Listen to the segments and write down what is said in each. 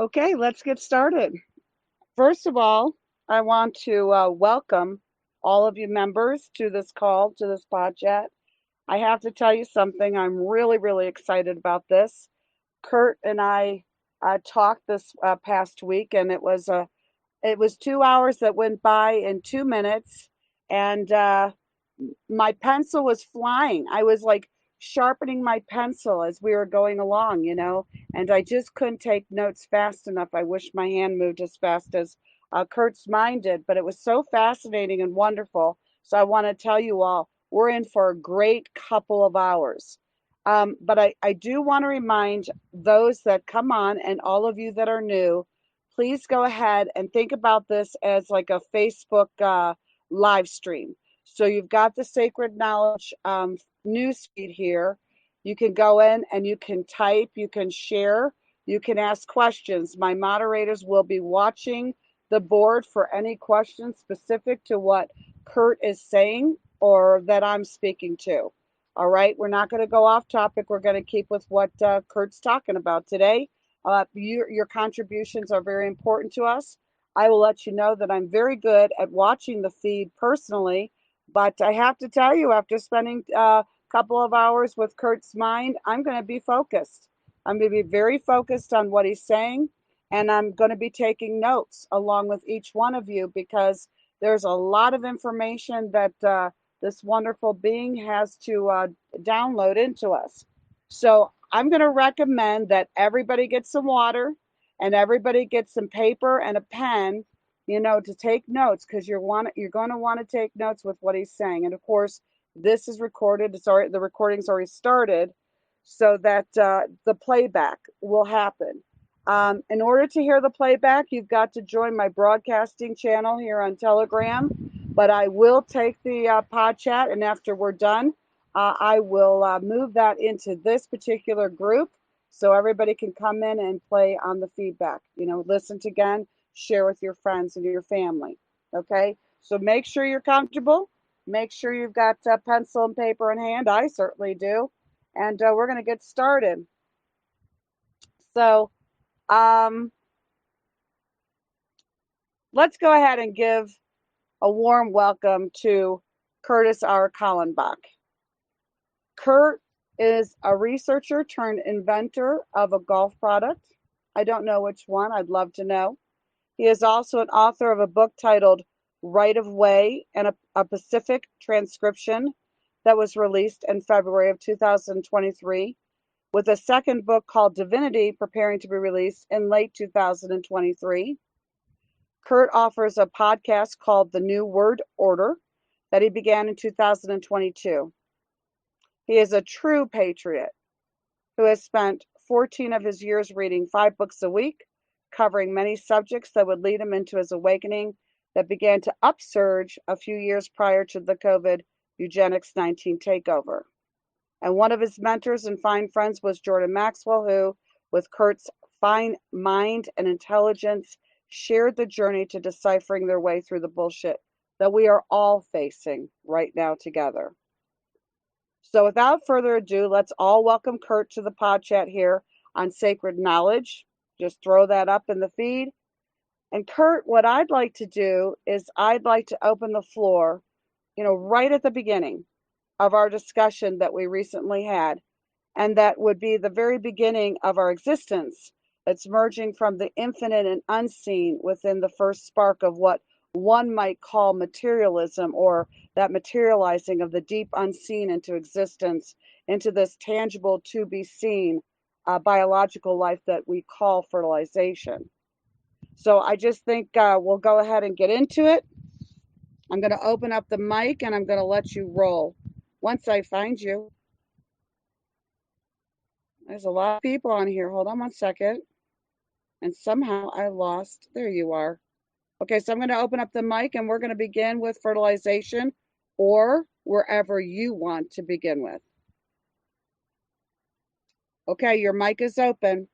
Okay, let's get started. First of all, I want to welcome all of you members to this call, to this pod chat. I have to tell you something. I'm really, really excited about this. Kurt and I talked this past week, and it was 2 hours that went by in 2 minutes, and my pencil was flying. I was like sharpening my pencil as we were going along, and I just couldn't take notes fast enough. I wish my hand moved as fast as Kurt's mind did, but it was so fascinating and wonderful. So I want to tell you all, we're in for a great couple of hours. But I do want to remind those that come on and all of you that are new, please go ahead and think about this as like a Facebook live stream. So you've got the Sacred Knowledge news feed here. You can go in and you can type, you can share, you can ask questions. My moderators will be watching the board for any questions specific to what Kurt is saying or that I'm speaking to. All right, we're not going to go off topic. We're going to keep with what Kurt's talking about today. Your contributions are very important to us. I will let you know that I'm very good at watching the feed personally, but I have to tell you, after spending a couple of hours with Kurt's mind, I'm going to be focused. I'm going to be very focused on what he's saying, and I'm going to be taking notes along with each one of you because there's a lot of information that this wonderful being has to download into us. So I'm going to recommend that everybody gets some water and everybody gets some paper and a pen, to take notes because you're going to want to take notes with what he's saying. And of course, this is recorded. The recording's already started, so that the playback will happen. In order to hear the playback, you've got to join my broadcasting channel here on Telegram. But I will take the pod chat, and after we're done, I will move that into this particular group so everybody can come in and play on the feedback. Listen to again, share with your friends and your family. Okay, so make sure you're comfortable. Make sure you've got pencil and paper in hand. I certainly do. And we're going to get started. So let's go ahead and give a warm welcome to Kurtis R. Kallenbach. Kurt is a researcher turned inventor of a golf product. I don't know which one. I'd love to know. He is also an author of a book titled Right of Way and a Pacific Transcription that was released in February of 2023, with a second book called Divinity preparing to be released in late 2023. Kurt offers a podcast called The New Word Order that he began in 2022. He is a true patriot who has spent 14 of his years reading 5 books a week, covering many subjects that would lead him into his awakening that began to upsurge a few years prior to the COVID eugenics 19 takeover. And one of his mentors and fine friends was Jordan Maxwell, who, with Kurt's fine mind and intelligence, shared the journey to deciphering their way through the bullshit that we are all facing right now together. So without further ado, let's all welcome Kurt to the pod chat here on Sacred Knowledge. Just throw that up in the feed. And Kurt, what I'd like to do is I'd like to open the floor, right at the beginning of our discussion that we recently had. And that would be the very beginning of our existence. It's merging from the infinite and unseen within the first spark of what one might call materialism, or that materializing of the deep unseen into existence, into this tangible to be seen biological life that we call fertilization. So I just think we'll go ahead and get into it. I'm going to open up the mic and I'm going to let you roll once I find you. There's a lot of people on here. Hold on one second. And somehow I lost. There you are. Okay, so I'm going to open up the mic and we're going to begin with fertilization, or wherever you want to begin with. Okay, your mic is open.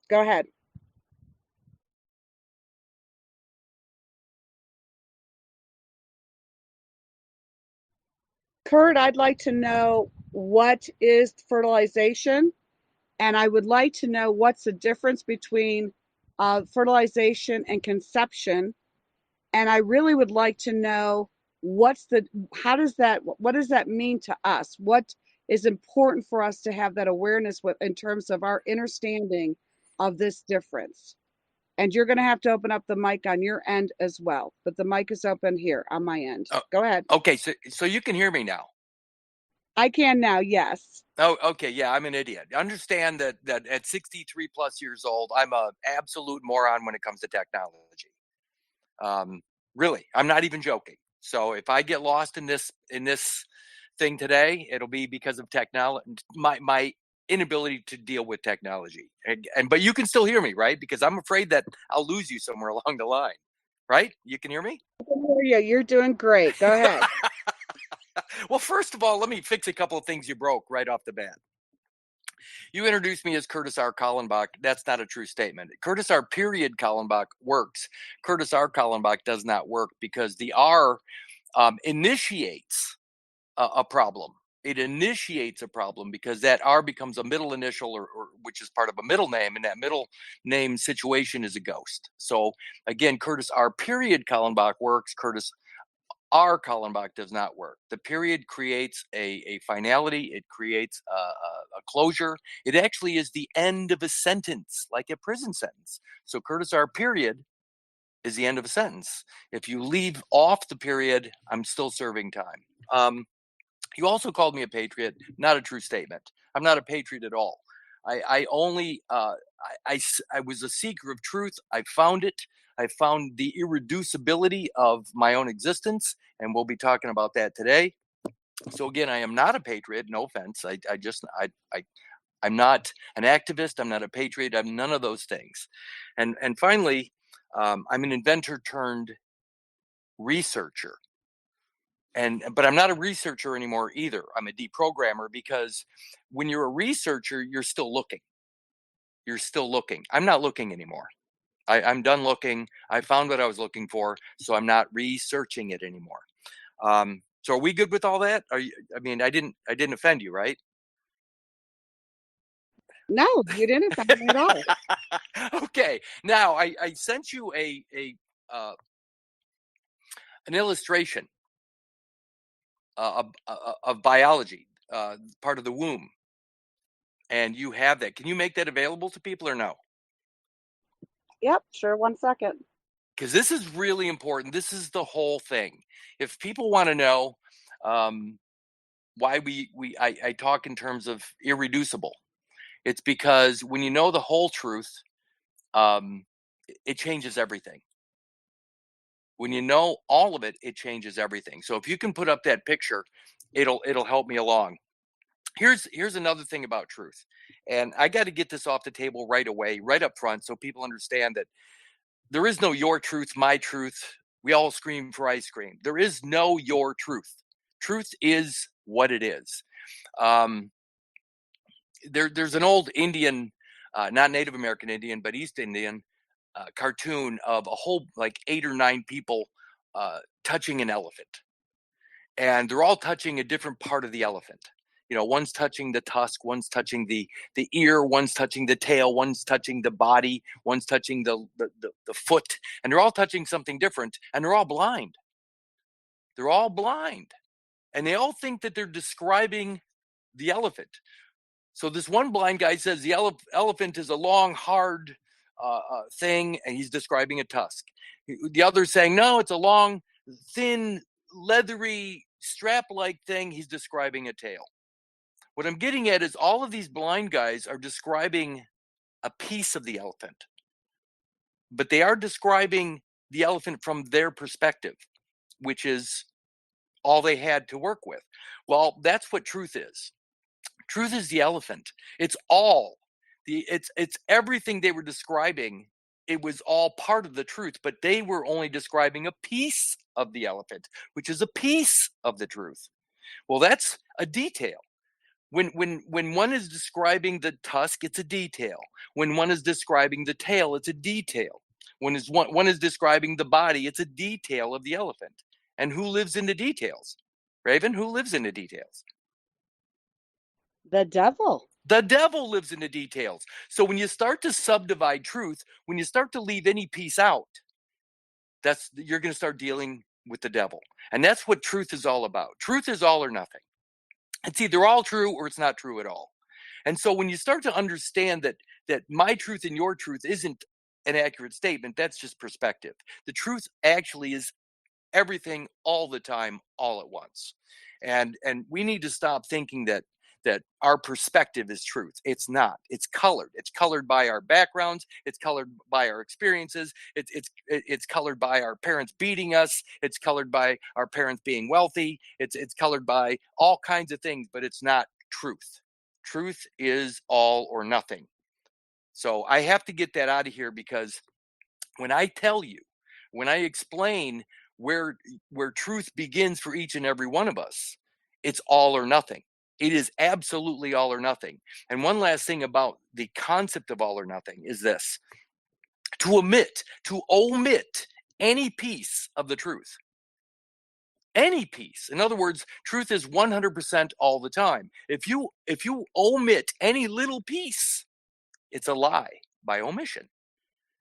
Go ahead. Kurt, I'd like to know, what is fertilization And I would like to know what's the difference between fertilization and conception. And I really would like to know what does that mean to us? What is important for us to have that awareness with in terms of our understanding of this difference? And you're going to have to open up the mic on your end as well. But the mic is open here on my end. Oh, Go ahead. okay, so you can hear me now. I can now, yes. Oh, okay, yeah, I'm an idiot. Understand that at 63 plus years old, I'm a absolute moron when it comes to technology. Really, I'm not even joking. So if I get lost in this thing today, it'll be because of technology, my inability to deal with technology. And but you can still hear me, right? Because I'm afraid that I'll lose you somewhere along the line, right? You can hear me? I can hear you. You're doing great. Go ahead. Well, first of all, let me fix a couple of things you broke right off the bat. You introduced me as Kurtis R. Kallenbach. That's not a true statement. Kurtis R. period Kallenbach works. Kurtis R. Kallenbach does not work because the R initiates a problem. It initiates a problem because that R becomes a middle initial, or which is part of a middle name, and that middle name situation is a ghost. So again, Kurtis R. period Kallenbach works. Kurtis R. Kallenbach does not work. The period creates a finality. It creates a closure. It actually is the end of a sentence, like a prison sentence. So Kurtis R. period is the end of a sentence. If you leave off the period, I'm still serving time. You also called me a patriot. Not a true statement. I'm not a patriot at all. I only I was a seeker of truth. I found it. I found the irreducibility of my own existence, and we'll be talking about that today. So again, I am not a patriot. No offense. I'm not an activist. I'm not a patriot. I'm none of those things. And finally, I'm an inventor turned researcher. But I'm not a researcher anymore either. I'm a deprogrammer, because when you're a researcher, you're still looking. You're still looking. I'm not looking anymore. I'm done looking. I found what I was looking for, so I'm not researching it anymore. So are we good with all that? I mean, I didn't offend you, right? No, you didn't offend me at all. Okay. Now I sent you an illustration of biology, part of the womb, and you have that. Can you make that available to people or no? Yep, sure. 1 second. Because this is really important. This is the whole thing. If people want to know why I talk in terms of irreducible, it's because when you know the whole truth, it changes everything. When you know all of it, it changes everything. So if you can put up that picture, it'll help me along. Here's another thing about truth, and I got to get this off the table right away, right up front, so people understand that there is no your truth, my truth. We all scream for ice cream. There is no your truth. Truth is what it is. There's an old Indian, not Native American Indian, but East Indian cartoon of a whole like 8 or 9 people touching an elephant, and they're all touching a different part of the elephant. You know, one's touching the tusk, one's touching the ear, one's touching the tail, one's touching the body, one's touching the foot, and they're all touching something different, and they're all blind. They're all blind, and they all think that they're describing the elephant. So this one blind guy says the elephant is a long, hard thing, and he's describing a tusk. The other's saying, no, it's a long, thin, leathery, strap-like thing. He's describing a tail. What I'm getting at is all of these blind guys are describing a piece of the elephant, but they are describing the elephant from their perspective, which is all they had to work with. Well, that's what truth is. Truth is the elephant. It's all it's everything they were describing. It was all part of the truth, but they were only describing a piece of the elephant, which is a piece of the truth. Well, that's a detail. When one is describing the tusk, it's a detail. When one is describing the tail, it's a detail. When one is describing the body, it's a detail of the elephant. And who lives in the details? Raven, who lives in the details? The devil. The devil lives in the details. So when you start to subdivide truth, when you start to leave any piece out, you're going to start dealing with the devil. And that's what truth is all about. Truth is all or nothing. It's either all true or it's not true at all. And so when you start to understand that my truth and your truth isn't an accurate statement, that's just perspective. The truth actually is everything all the time, all at once. And we need to stop thinking that our perspective is truth. It's not. It's colored. It's colored by our backgrounds. It's colored by our experiences. It's colored by our parents beating us. It's colored by our parents being wealthy. It's colored by all kinds of things, but it's not truth. Truth is all or nothing. So I have to get that out of here, because when I tell you, when I explain where truth begins for each and every one of us, it's all or nothing. It is absolutely all or nothing. And one last thing about the concept of all or nothing is this: to omit any piece of the truth. Any piece. In other words, truth is 100% all the time. If you omit any little piece, it's a lie by omission.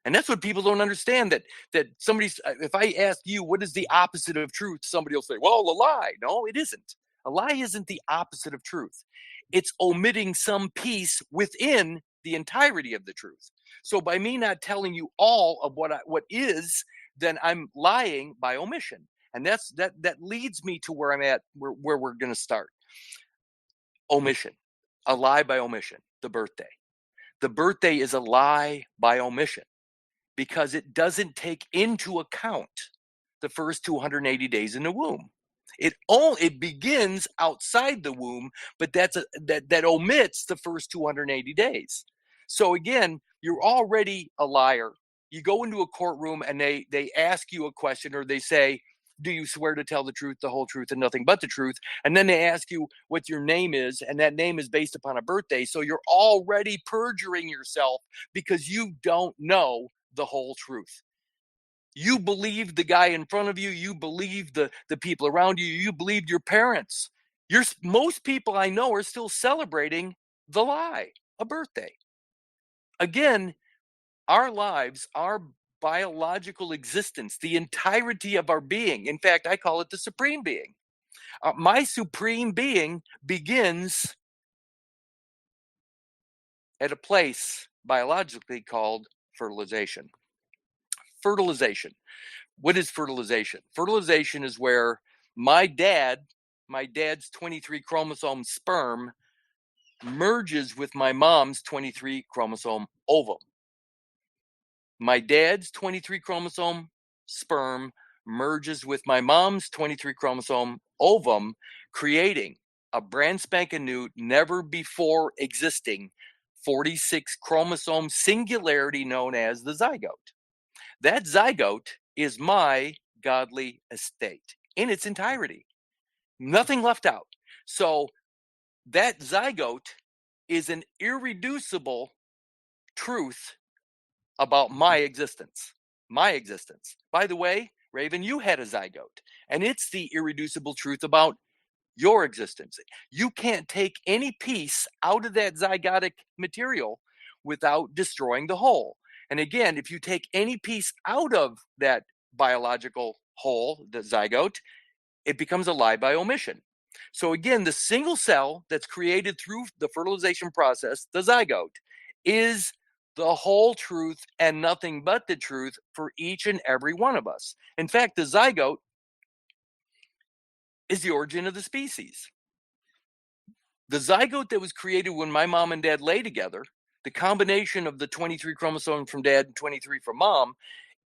And that's what people don't understand, that somebody's, if I ask you, what is the opposite of truth? Somebody will say, well, a lie. No, it isn't. A lie isn't the opposite of truth. It's omitting some piece within the entirety of the truth. So by me not telling you all of what is, then I'm lying by omission. And that leads me to where I'm at, where we're going to start. Omission. A lie by omission. The birthday. The birthday is a lie by omission, because it doesn't take into account the first 280 days in the womb. It begins outside the womb, but that omits the first 280 days. So again, you're already a liar. You go into a courtroom and they ask you a question, or they say, do you swear to tell the truth, the whole truth, and nothing but the truth? And then they ask you what your name is, and that name is based upon a birthday. So you're already perjuring yourself, because you don't know the whole truth. You believed the guy in front of you. You believed the people around you. You believed your parents. Most people I know are still celebrating the lie, a birthday. Again, our lives, our biological existence, the entirety of our being. In fact, I call it the supreme being. My supreme being begins at a place biologically called fertilization. Fertilization. What is fertilization? Fertilization is where my dad's 23 chromosome sperm merges with my mom's 23 chromosome ovum. My dad's 23 chromosome sperm merges with my mom's 23 chromosome ovum, creating a brand spanking new, never before existing 46 chromosome singularity known as the zygote. That zygote is my godly estate in its entirety. Nothing left out. So that zygote is an irreducible truth about my existence. My existence. By the way, Raven, you had a zygote, and it's the irreducible truth about your existence. You can't take any piece out of that zygotic material without destroying the whole. And again, if you take any piece out of that biological whole, the zygote, it becomes a lie by omission. So again, the single cell that's created through the fertilization process, the zygote, is the whole truth and nothing but the truth for each and every one of us. In fact, the zygote is the origin of the species. The zygote that was created when my mom and dad lay together, the combination of the 23 chromosomes from dad and 23 from mom,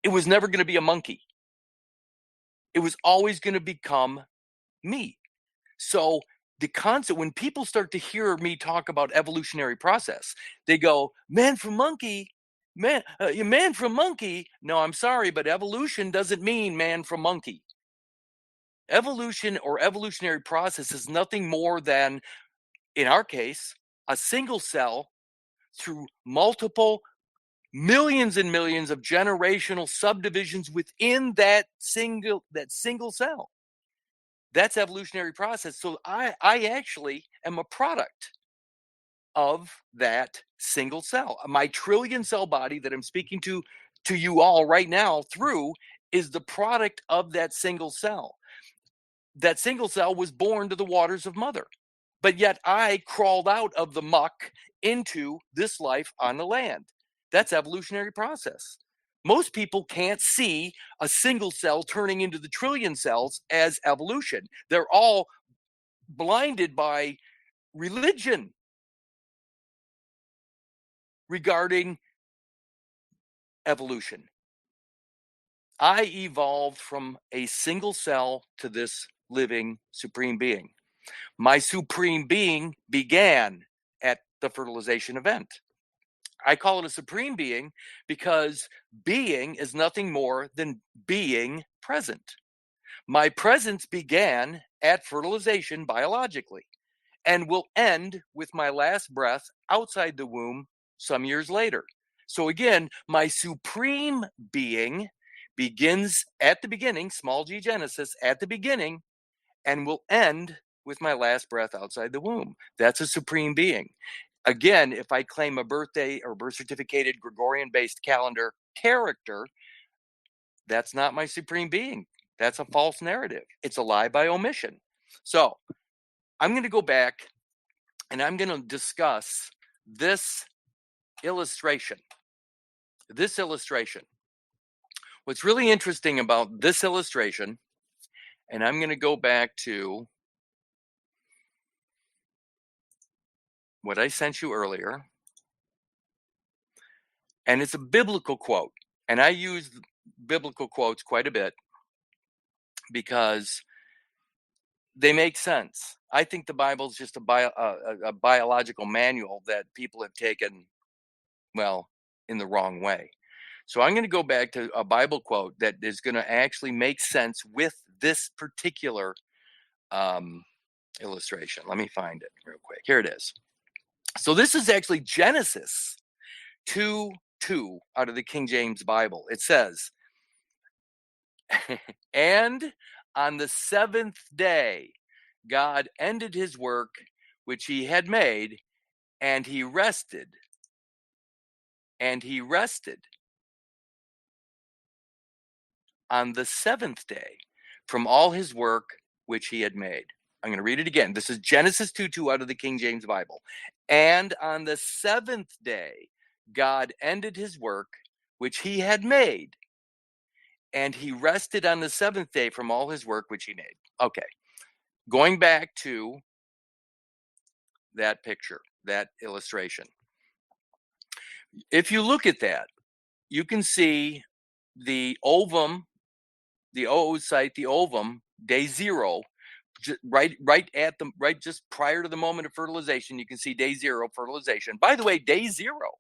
it was never going to be a monkey. It was always going to become me. So the concept, when people start to hear me talk about evolutionary process, they go, man from monkey, man from monkey. No, I'm sorry, but evolution doesn't mean man from monkey. Evolution or evolutionary process is nothing more than, in our case, a single cell through multiple millions and millions of generational subdivisions within that single cell. That's evolutionary process. So I actually am a product of that single cell. My trillion cell body that I'm speaking to you all right now through is the product of that single cell. That single cell was born to the waters of mother, but yet I crawled out of the muck into this life on the land. That's evolutionary process. Most people can't see a single cell turning into the trillion cells as evolution. They're all blinded by religion regarding evolution. I evolved from a single cell to this living supreme being. My supreme being began at the fertilization event. I call it a supreme being because being is nothing more than being present. My presence began at fertilization biologically and will end with my last breath outside the womb some years later. So again, my supreme being begins at the beginning, small g Genesis, at the beginning, and will end with my last breath outside the womb. That's a supreme being. Again, if I claim a birthday or birth certificated Gregorian-based calendar character, that's not my supreme being. That's a false narrative. It's a lie by omission. So I'm going to go back and I'm going to discuss this illustration. This illustration. What's really interesting about this illustration, and I'm going to go back to what I sent you earlier, and it's a biblical quote. And I use biblical quotes quite a bit because they make sense. I think the Bible is just a biological manual that people have taken, well, in the wrong way. So I'm going to go back to a Bible quote that is going to actually make sense with this particular illustration. Let me find it real quick. Here it is. So this is actually Genesis 2:2 out of the King James Bible. It says, and on the seventh day, God ended his work which he had made, and he rested. And he rested on the seventh day from all his work which he had made. I'm going to read it again. This is Genesis 2:2 out of the King James Bible. And on the seventh day, God ended his work which he had made, and he rested on the seventh day from all his work which he made. Okay, going back to that picture, that illustration. If you look at that, you can see the ovum, the oocyte, the ovum, day 0, right just prior to the moment of fertilization. You can see day 0 fertilization. By the way, day 0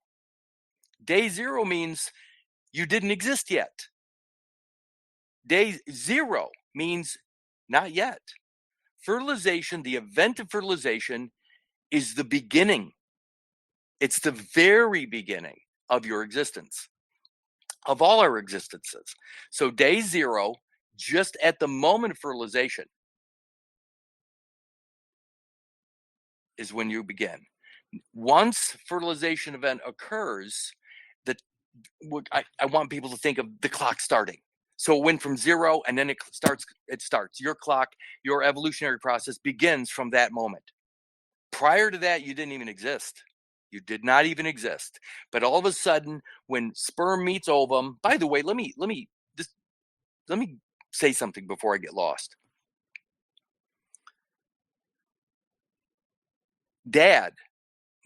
means you didn't exist yet. Day 0 means not yet. Fertilization, the event of fertilization, is the beginning. It's the very beginning of your existence, of all our existences. So day 0, just at the moment of fertilization, is when you begin. Once fertilization event occurs, I want people to think of the clock starting. So it went from 0 and then it starts. Your clock, your evolutionary process begins from that moment. Prior to that, you didn't even exist. You did not even exist. But all of a sudden, when sperm meets ovum, by the way, let me say something before I get lost.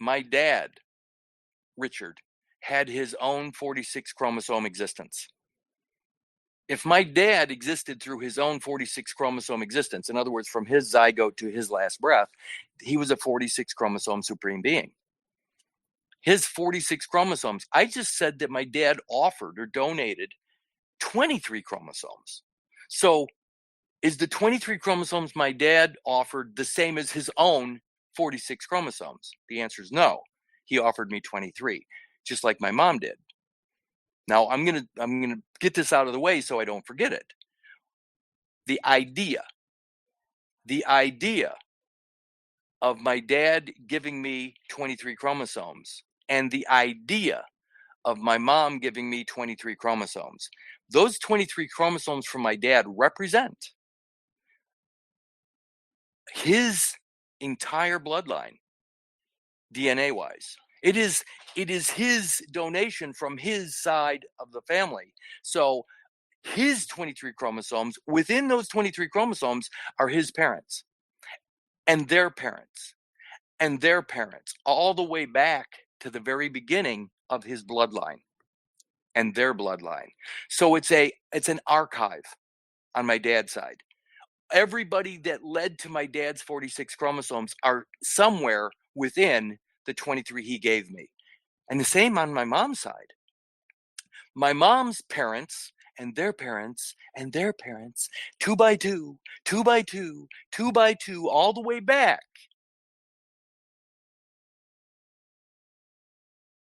My dad, Richard, had his own 46 chromosome existence. If my dad existed through his own 46 chromosome existence, in other words, from his zygote to his last breath, he was a 46 chromosome supreme being. His 46 chromosomes, I just said that my dad offered or donated 23 chromosomes. So is the 23 chromosomes my dad offered the same as his own 46 chromosomes? The answer is no. He offered me 23, just like my mom did. Now I'm gonna get this out of the way so I don't forget it. The idea of my dad giving me 23 chromosomes and the idea of my mom giving me 23 chromosomes. Those 23 chromosomes from my dad represent his entire bloodline, DNA wise. It is his donation from his side of the family. So his 23 chromosomes, within those 23 chromosomes are his parents and their parents and their parents, all the way back to the very beginning of his bloodline and their bloodline. So it's an archive on my dad's side. Everybody that led to my dad's 46 chromosomes are somewhere within the 23 he gave me. And the same on my mom's side. My mom's parents and their parents and their parents, 2 by 2, 2 by 2, 2 by 2, all the way back,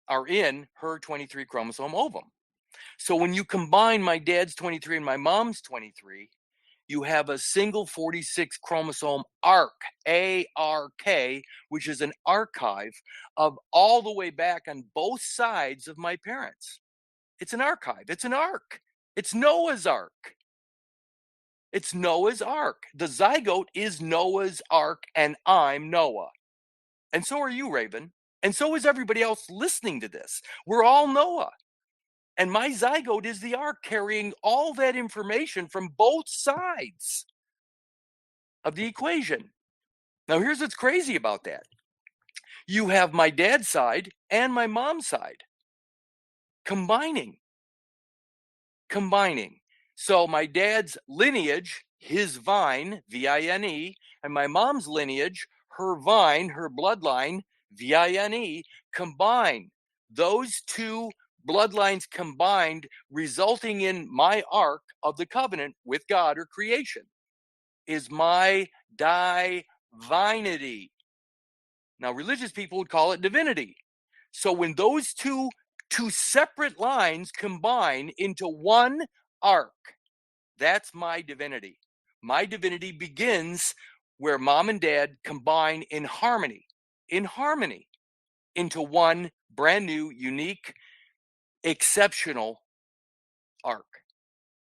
are in her 23 chromosome ovum. So when you combine my dad's 23 and my mom's 23, you have a single 46 chromosome arc, ARK, which is an archive of all the way back on both sides of my parents. It's an archive. It's an ark. It's Noah's Ark. It's Noah's Ark. The zygote is Noah's Ark, and I'm Noah. And so are you, Raven. And so is everybody else listening to this. We're all Noah. And my zygote is the ark carrying all that information from both sides of the equation. Now, here's what's crazy about that. You have my dad's side and my mom's side combining. So my dad's lineage, his vine, V-I-N-E, and my mom's lineage, her vine, her bloodline, V-I-N-E, combine. Those two bloodlines combined, resulting in my ark of the covenant with God or creation, is my divinity. Now, religious people would call it divinity. So when those two separate lines combine into one ark, that's my divinity. My divinity begins where mom and dad combine in harmony, into one brand new, unique, exceptional ark.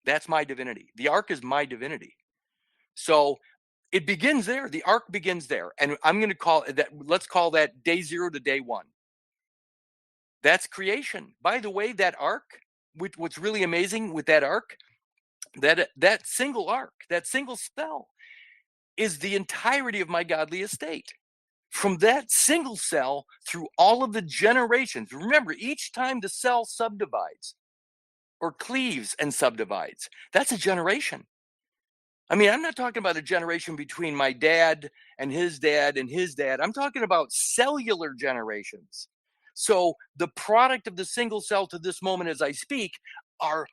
That's my divinity. The ark is my divinity. So it begins there. The ark begins there. And I'm going to call that, let's call that day 0 to day 1. That's creation. By the way, that ark, what's really amazing with that ark, that single ark, that single cell, is the entirety of my godly estate. From that single cell through all of the generations. Remember, each time the cell subdivides or cleaves and subdivides, that's a generation. I mean, I'm not talking about a generation between my dad and his dad and his dad. I'm talking about cellular generations. So the product of the single cell to this moment as I speak are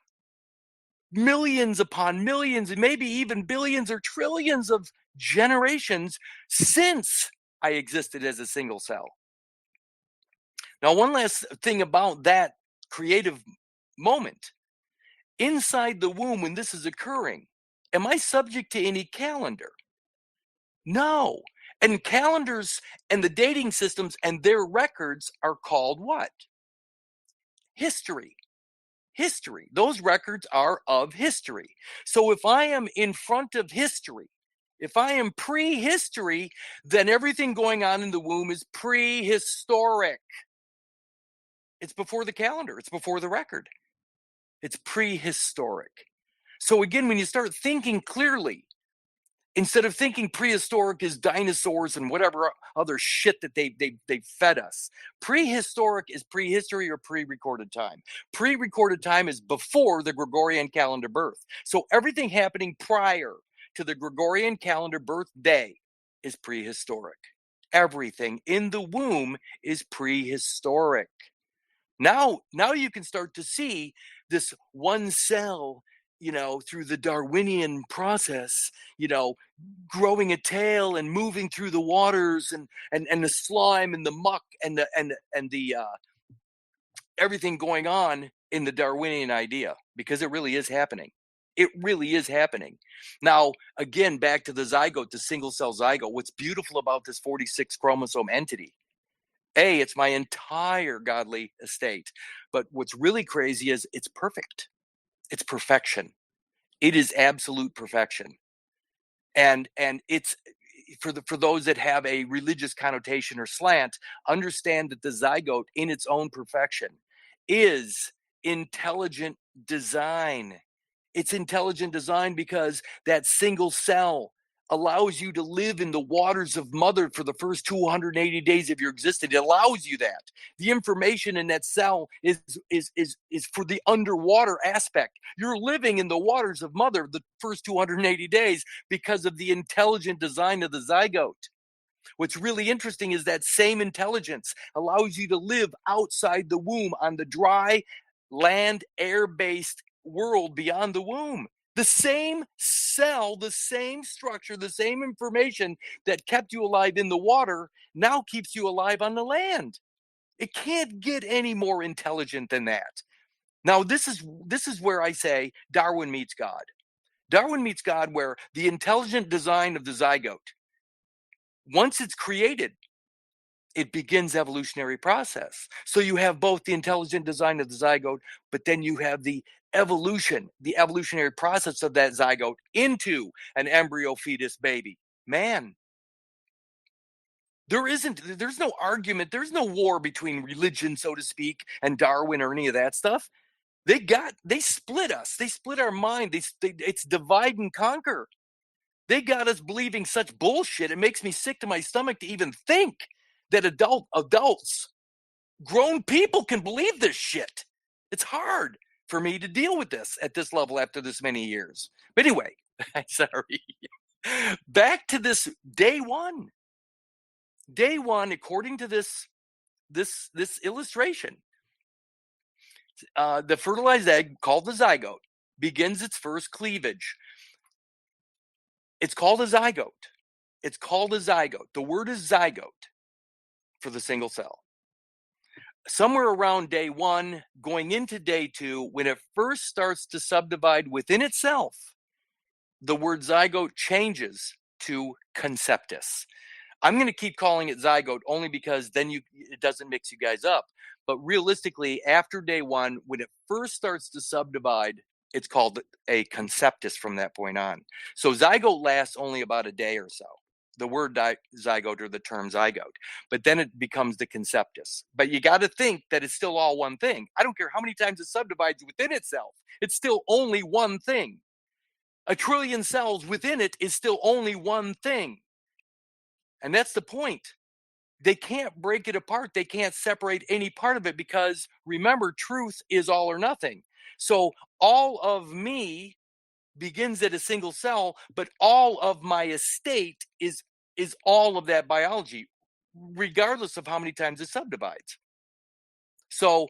millions upon millions, and maybe even billions or trillions of generations since I existed as a single cell. Now, one last thing about that creative moment. Inside the womb, when this is occurring, am I subject to any calendar? No. And calendars and the dating systems and their records are called what? History. History. Those records are of history. So if I am in front of history, if I am prehistory, then everything going on in the womb is prehistoric. It's before the calendar. It's before the record. It's prehistoric. So again, when you start thinking clearly, instead of thinking prehistoric is dinosaurs and whatever other shit that they fed us, prehistoric is prehistory or pre-recorded time. Pre-recorded time is before the Gregorian calendar birth. So everything happening prior to the Gregorian calendar birth day is prehistoric. Everything in the womb is prehistoric. Now you can start to see this one cell, through the Darwinian process, growing a tail and moving through the waters and the slime and the muck and the everything going on in the Darwinian idea, because it really is happening. It really is happening. Now, again, back to the zygote, the single cell zygote. What's beautiful about this 46 chromosome entity? It's my entire godly estate. But what's really crazy is it's perfect. It's perfection. It is absolute perfection. And it's for those that have a religious connotation or slant, understand that the zygote in its own perfection is intelligent design. It's intelligent design because that single cell allows you to live in the waters of mother for the first 280 days of your existence. It allows you that. The information in that cell is for the underwater aspect. You're living in the waters of mother the first 280 days because of the intelligent design of the zygote. What's really interesting is that same intelligence allows you to live outside the womb on the dry land, air-based world beyond the womb. The same cell, the same structure, the same information that kept you alive in the water now keeps you alive on the land. It can't get any more intelligent than that. Now, this is where I say Darwin meets God. Darwin meets God, where the intelligent design of the zygote, once it's created, it begins evolutionary process. So you have both the intelligent design of the zygote, but then you have the evolutionary process of that zygote into an embryo, fetus, baby, man. There's no argument, there's no war between religion, so to speak, and Darwin or any of that stuff. They split us. They split our mind. It's divide and conquer. They got us believing such bullshit. It makes me sick to my stomach to even think that adults, grown people can believe this shit. It's hard for me to deal with this at this level after this many years. But anyway, sorry. Back to this day one. Day one, according to this illustration, the fertilized egg, called the zygote, begins its first cleavage. It's called a zygote. It's called a zygote. The word is zygote for the single cell. Somewhere around day one, going into day two, when it first starts to subdivide within itself, the word zygote changes to conceptus. I'm going to keep calling it zygote only because then it doesn't mix you guys up. But realistically, after day one, when it first starts to subdivide, it's called a conceptus from that point on. So zygote lasts only about a day or so. The word zygote or the term zygote, but then it becomes the conceptus. But you got to think that it's still all one thing. I don't care how many times it subdivides within itself. It's still only one thing. A trillion cells within it is still only one thing. And that's the point. They can't break it apart. They can't separate any part of it because, remember, truth is all or nothing. So all of me begins at a single cell, but all of my estate is all of that biology, regardless of how many times it subdivides. So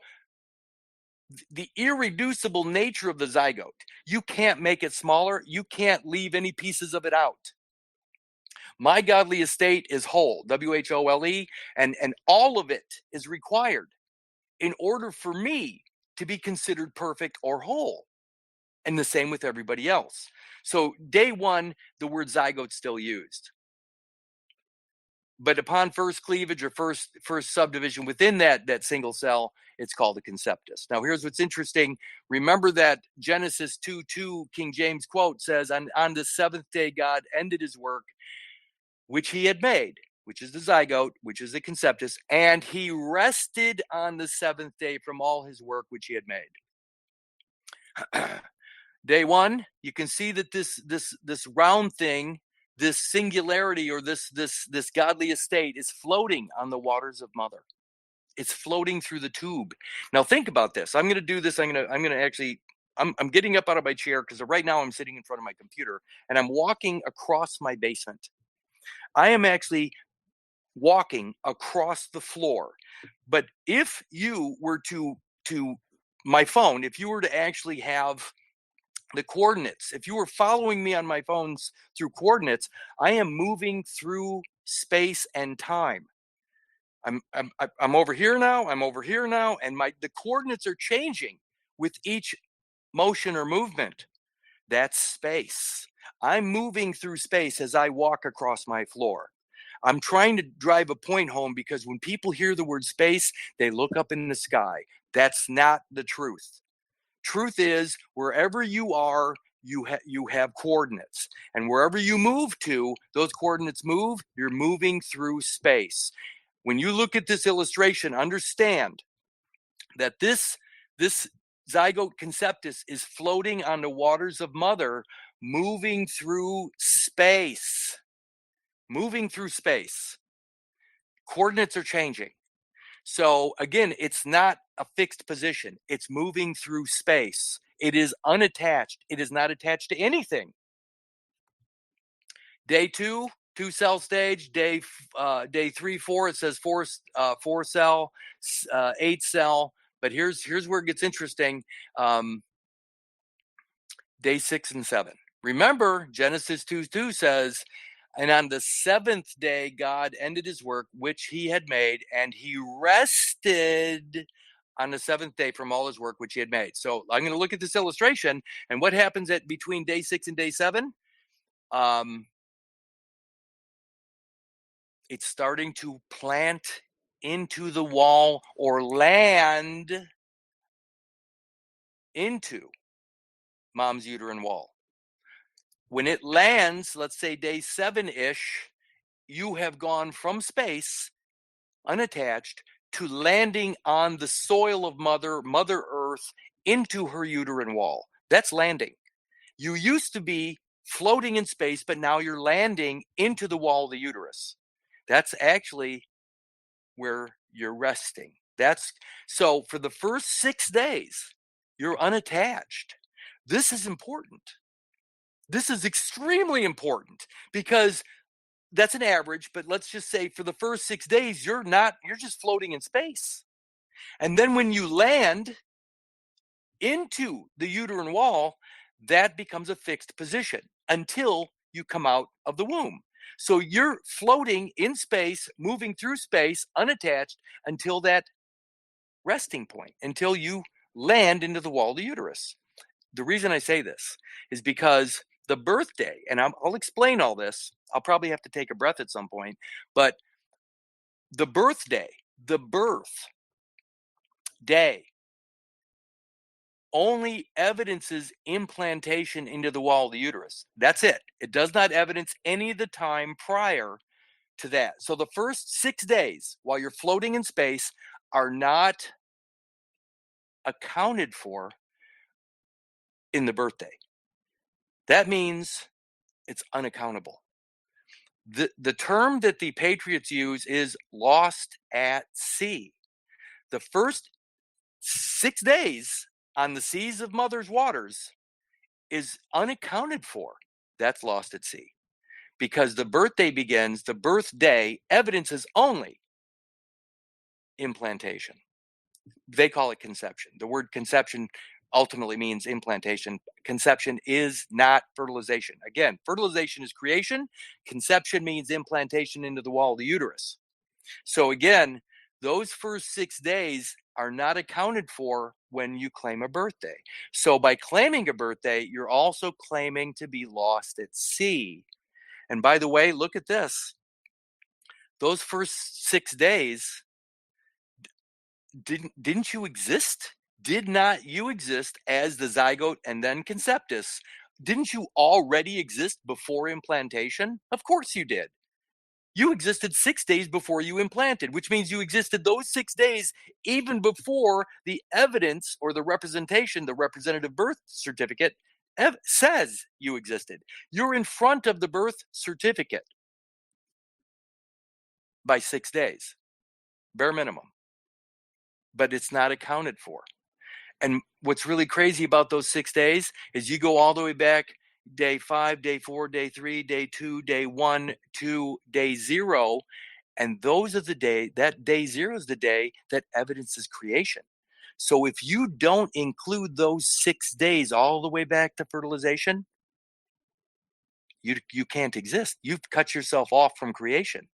the irreducible nature of the zygote, you can't make it smaller. You can't leave any pieces of it out. My godly estate is whole, WHOLE, and all of it is required in order for me to be considered perfect or whole. And the same with everybody else. So day one, the word zygote still used. But upon first cleavage or first subdivision within that single cell, it's called a conceptus. Now, here's what's interesting. Remember that Genesis 2:2 King James quote says, on the seventh day, God ended his work, which he had made, which is the zygote, which is the conceptus, and he rested on the seventh day from all his work which he had made. Day one, you can see that this round thing, this singularity, or this godly estate is floating on the waters of mother. It's floating through the tube. Now think about this. I'm going to do this. I'm getting up out of my chair because right now I'm sitting in front of my computer and I'm walking across my basement. I am actually walking across the floor. But if you were to my phone, if you were to actually have the coordinates, if you were following me on my phones through coordinates, I am moving through space and time. I'm over here now, I'm over here now, and the coordinates are changing with each motion or movement. That's space. I'm moving through space as I walk across my floor. I'm trying to drive a point home because when people hear the word space, they look up in the sky. That's not the truth. Truth is, wherever you are, you have coordinates. And wherever you move to, those coordinates move, you're moving through space. When you look at this illustration, understand that this zygote conceptus is floating on the waters of mother, moving through space. Moving through space. Coordinates are changing. So again, it's not a fixed position. It's moving through space. It is unattached. It is not attached to anything. Day 2, 2-cell stage. Day 3, 4, it says 4-cell, 8-cell. But here's where it gets interesting. Day 6 and 7. Remember, Genesis 2:2 says, and on the 7th day, God ended his work, which he had made, and he rested on the 7th day from all his work, which he had made. So I'm going to look at this illustration, and what happens between day 6 and day 7? It's starting to plant into the wall or land into mom's uterine wall. When it lands, let's say day 7-ish, you have gone from space, unattached, to landing on the soil of Mother Earth, into her uterine wall. That's landing. You used to be floating in space, but now you're landing into the wall of the uterus. That's actually where you're resting. So for the first 6 days, you're unattached. This is important. This is extremely important because that's an average, but let's just say for the first 6 days, you're just floating in space. And then when you land into the uterine wall, that becomes a fixed position until you come out of the womb. So you're floating in space, moving through space, unattached until that resting point, until you land into the wall of the uterus. The reason I say this is because the birthday, and I'll explain all this. I'll probably have to take a breath at some point, but the birthday, the birth day only evidences implantation into the wall of the uterus. That's it. It does not evidence any of the time prior to that. So the first 6 days while you're floating in space are not accounted for in the birthday. That means it's unaccountable. The term that the Patriots use is lost at sea. The first 6 days on the seas of mother's waters is unaccounted for. That's lost at sea. Because the birthday begins, the birthday evidences only implantation. They call it conception. The word conception ultimately means implantation. Conception is not fertilization. Again, fertilization is creation. Conception means implantation into the wall of the uterus. So again, those first 6 days are not accounted for when you claim a birthday. So by claiming a birthday, you're also claiming to be lost at sea. And by the way, look at this. Those first 6 days, didn't you exist? Did not you exist as the zygote and then conceptus? Didn't you already exist before implantation? Of course you did. You existed 6 days before you implanted, which means you existed those 6 days even before the evidence or the representation, the representative birth certificate says you existed. You're in front of the birth certificate by 6 days, bare minimum. But it's not accounted for. And what's really crazy about those 6 days is you go all the way back day 5, day 4, day 3, day 2, day 1 to day 0. And those are the that day 0 is the day that evidences creation. So if you don't include those 6 days all the way back to fertilization, you can't exist. You've cut yourself off from creation.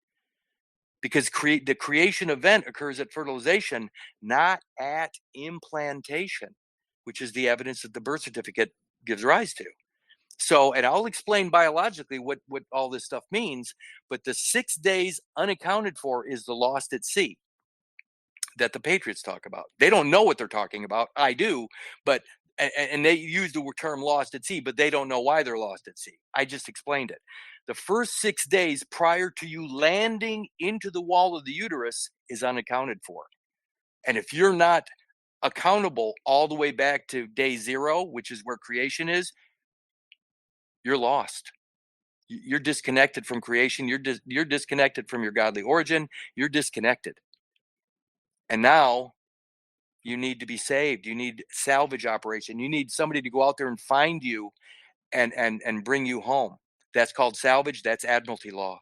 Because the creation event occurs at fertilization, not at implantation, which is the evidence that the birth certificate gives rise to. So, and I'll explain biologically what all this stuff means, but the 6 days unaccounted for is the lost at sea that the Patriots talk about. They don't know what they're talking about. I do, but and they use the term lost at sea, but they don't know why they're lost at sea. I just explained it. The first 6 days prior to you landing into the wall of the uterus is unaccounted for. And if you're not accountable all the way back to day 0, which is where creation is, you're lost. You're disconnected from creation. You're disconnected from your godly origin. You're disconnected. And now you need to be saved. You need salvage operation. You need somebody to go out there and find you and bring you home. That's called salvage. That's admiralty law.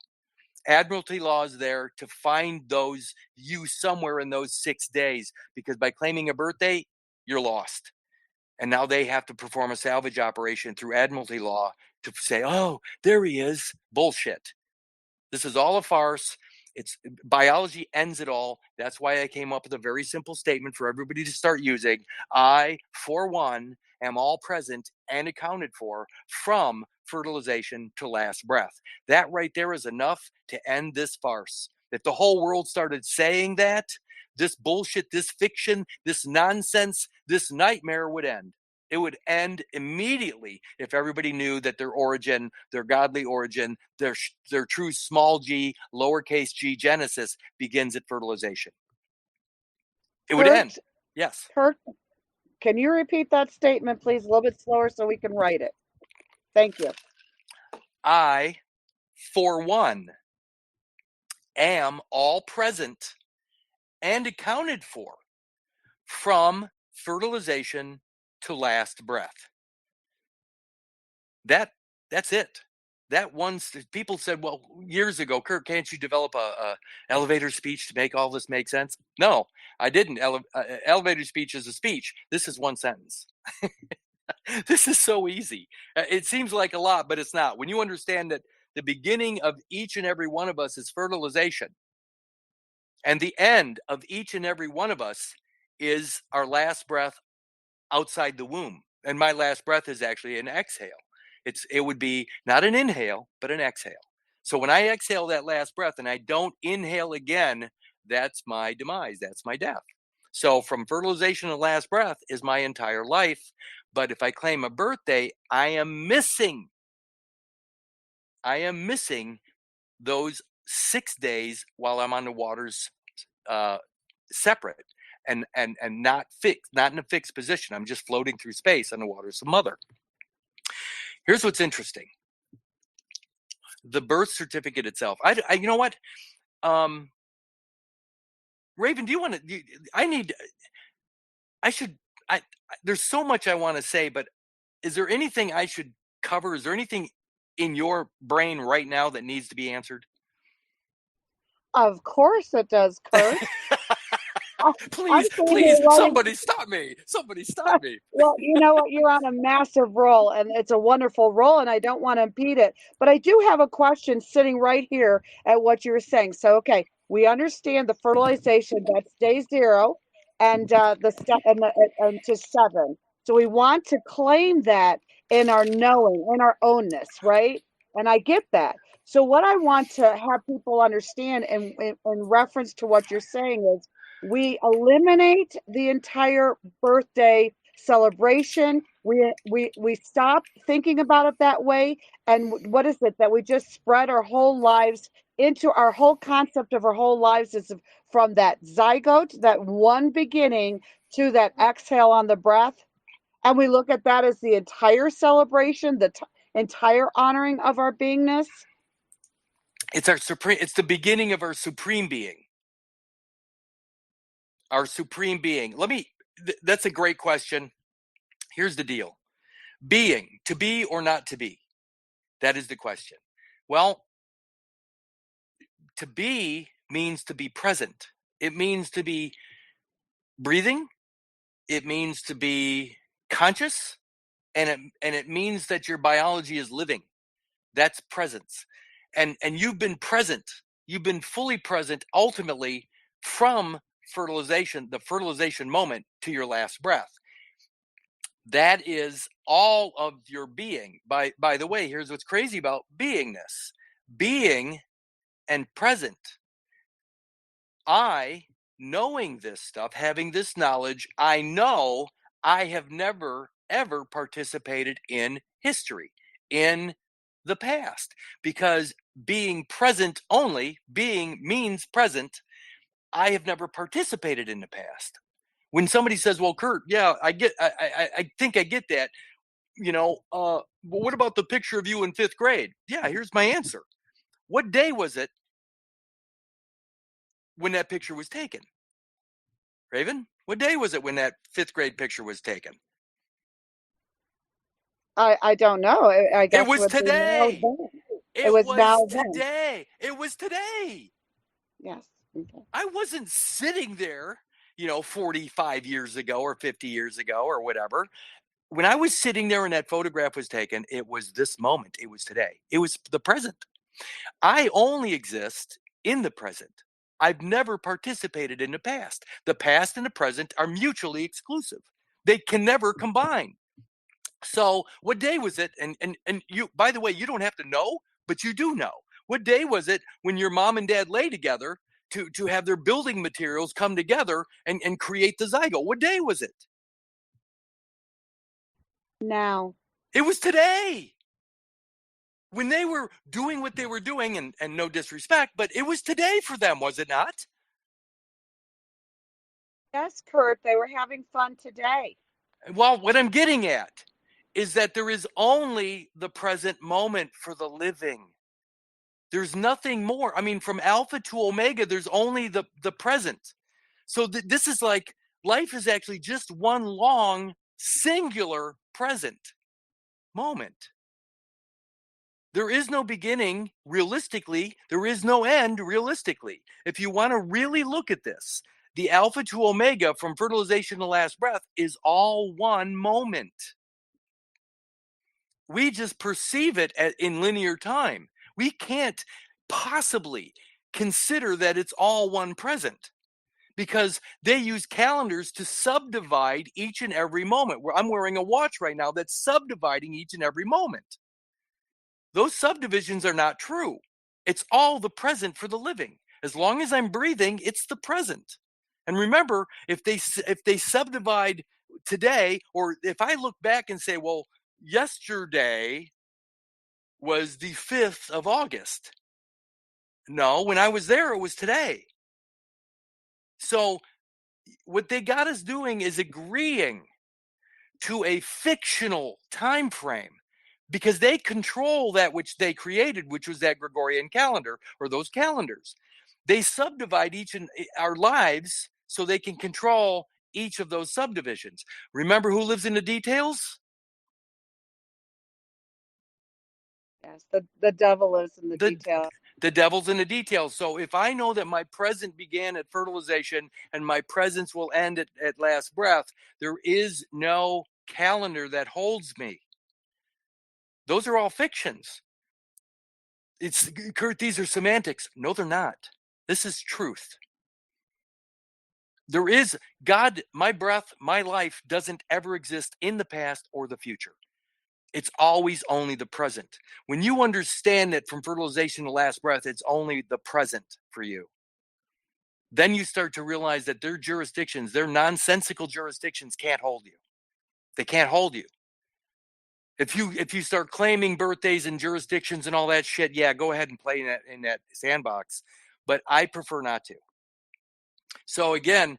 Admiralty law is there to find those you somewhere in those 6 days, because by claiming a birthday, you're lost. And now they have to perform a salvage operation through admiralty law to say, oh, there he is. Bullshit. This is all a farce. It's biology ends it all. That's why I came up with a very simple statement for everybody to start using. I, for one, am all present and accounted for from fertilization to last breath. That right there is enough to end this farce. If the whole world started saying that, this bullshit, this fiction, this nonsense, this nightmare would end. It would end immediately if everybody knew that their origin, their godly origin, their true small g, lowercase g genesis begins at fertilization. It would end. Yes. Kurt, can you repeat that statement, please, a little bit slower so we can write it? Thank you. I, for one, am all present and accounted for from fertilization to last breath. That's it. That once people said, well, years ago, Kurt, can't you develop a elevator speech to make all this make sense? No, I didn't. Elevator speech is a speech. This is one sentence. This is so easy. It seems like a lot, but it's not. When you understand that the beginning of each and every one of us is fertilization, and the end of each and every one of us is our last breath outside the womb. And my last breath is actually an exhale. It would be not an inhale, but an exhale. So when I exhale that last breath and I don't inhale again, that's my demise. That's my death. So from fertilization to last breath is my entire life. But if I claim a birthday, I am missing those 6 days while I'm on the waters separate and not fixed, not in a fixed position. I'm just floating through space on the waters of Mother. Here's what's interesting. The birth certificate itself. I you know what? Raven, do you want to, there's so much I want to say, but is there anything I should cover? Is there anything in your brain right now that needs to be answered? Of course it does, Kurt. Please, somebody stop me. Somebody stop me. Well, you know what? You're on a massive roll, and it's a wonderful roll, and I don't want to impede it. But I do have a question sitting right here at what you were saying. So, okay, we understand the fertilization, that's day 0, and the step and to 7. So we want to claim that in our knowing, in our ownness, right? And I get that. So what I want to have people understand in reference to what you're saying is, we eliminate the entire birthday celebration. We stop thinking about it that way. And what is it that we just spread our whole lives into? Our whole concept of our whole lives is from that zygote, that one beginning, to that exhale on the breath. And we look at that as the entire celebration, the entire honoring of our beingness. It's the beginning of our supreme being. Our supreme being. That's a great question. Here's the deal. Being, to be or not to be? That is the question. Well, to be means to be present. It means to be breathing. It means to be conscious. And it means that your biology is living. That's presence. And you've been present. You've been fully present ultimately from fertilization, the fertilization moment, to your last breath. That is all of your being. By the way, here's what's crazy about beingness. Being and present. I, knowing this stuff, having this knowledge, I know I have never, ever participated in history, in the past, because being present only, being means present, I have never participated in the past. When somebody says, well, Kurt, yeah, I think I get that, but what about the picture of you in 5th grade? Yeah, here's my answer. What day was it when that picture was taken? Raven, what day was it when that 5th grade picture was taken? I don't know. I It guess it was would be now today. then. It It was was now then. today. It was today. Yes. Okay. I wasn't sitting there, 45 years ago or 50 years ago or whatever. When I was sitting there and that photograph was taken, it was this moment. It was today. It was the present. I only exist in the present. I've never participated in the past. The past and the present are mutually exclusive. They can never combine. So, what day was it? And you, by the way, you don't have to know, but you do know. What day was it when your mom and dad lay together to have their building materials come together and create the zygote? What day was it? Now. It was today. When they were doing what they were doing, and no disrespect, but it was today for them, was it not? Yes, Kurt, they were having fun today. Well, what I'm getting at is that there is only the present moment for the living. There's nothing more. I mean, from alpha to omega, there's only the present. So this is like life is actually just one long, singular present moment. There is no beginning realistically. There is no end realistically. If you want to really look at this, the alpha to omega from fertilization to last breath is all one moment. We just perceive it in linear time. We can't possibly consider that it's all one present because they use calendars to subdivide each and every moment. I'm wearing a watch right now that's subdividing each and every moment. Those subdivisions are not true. It's all the present for the living. As long as I'm breathing, it's the present. And remember, if they subdivide today, or if I look back and say, well, yesterday was the 5th of August. No, when I was there, it was today. So what they got us doing is agreeing to a fictional time frame because they control that which they created, which was that Gregorian calendar or those calendars. They subdivide each in our lives so they can control each of those subdivisions. Remember who lives in the details? Yes, the devil is in the The detail. the devil's in the details. So if I know that my present began at fertilization and my presence will end at last breath, there is no calendar that holds me. Those are all fictions. It's Kurt, these are semantics. No, they're not. This is truth. There is God, my breath, my life doesn't ever exist in the past or the future. It's always only the present. When you understand that from fertilization to last breath, it's only the present for you, then you start to realize that their jurisdictions, their nonsensical jurisdictions can't hold you. They can't hold you. If you start claiming birthdays and jurisdictions and all that shit, yeah, go ahead and play in that sandbox. But I prefer not to. So again,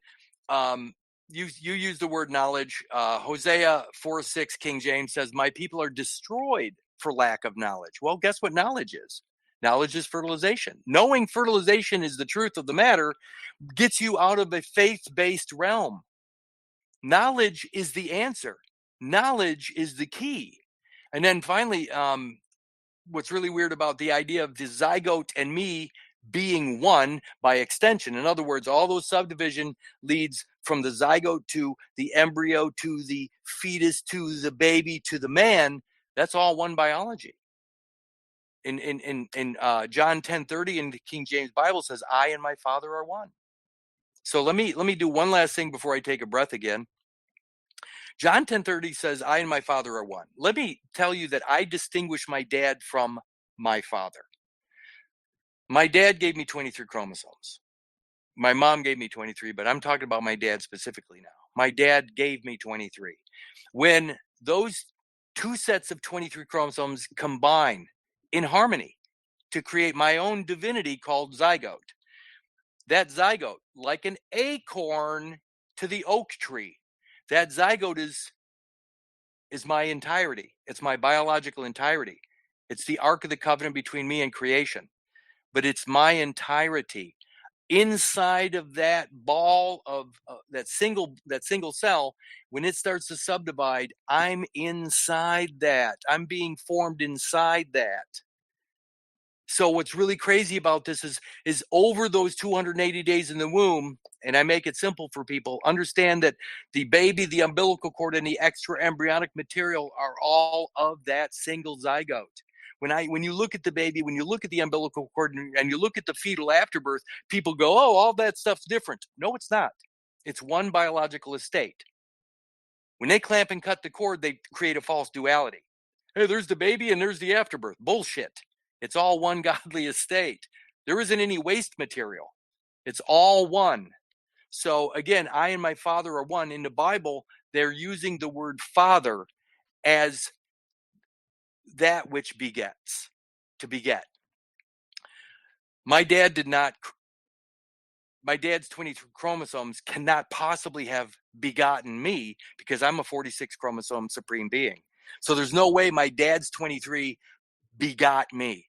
you use the word knowledge. Hosea 4:6 King James says, "My people are destroyed for lack of knowledge." Well, guess what knowledge is? Knowledge is fertilization. Knowing fertilization is the truth of the matter gets you out of a faith-based realm. Knowledge is the answer. Knowledge is the key. And then finally, what's really weird about the idea of the zygote and me being one by extension. In other words, all those subdivision leads from the zygote to the embryo to the fetus to the baby to the man. That's all one biology. In John 10:30 in the King James Bible says, "I and my Father are one." So let me do one last thing before I take a breath again. John 10:30 says, I and my Father are one. Let me tell you that I distinguish my dad from my father. My dad gave me 23 chromosomes. My mom gave me 23, but I'm talking about my dad specifically now. My dad gave me 23. When those two sets of 23 chromosomes combine in harmony to create my own divinity called zygote, that zygote, like an acorn to the oak tree, that zygote is my entirety. It's my biological entirety. It's the Ark of the Covenant between me and creation, but it's my entirety. Inside of that ball of that single cell, when it starts to subdivide, I'm inside that. I'm being formed inside that. So what's really crazy about this is over those 280 days in the womb, and I make it simple for people, understand that the baby, the umbilical cord, and the extra embryonic material are all of that single zygote. When you look at the baby, when you look at the umbilical cord, and you look at the fetal afterbirth, people go, oh, all that stuff's different. No, it's not. It's one biological estate. When they clamp and cut the cord, they create a false duality. Hey, there's the baby and there's the afterbirth. Bullshit. It's all one godly estate. There isn't any waste material. It's all one. So again, I and my Father are one. In the Bible, they're using the word Father as that which begets, to beget. My dad's 23 chromosomes cannot possibly have begotten me because I'm a 46 chromosome supreme being. So there's no way my dad's 23 begot me.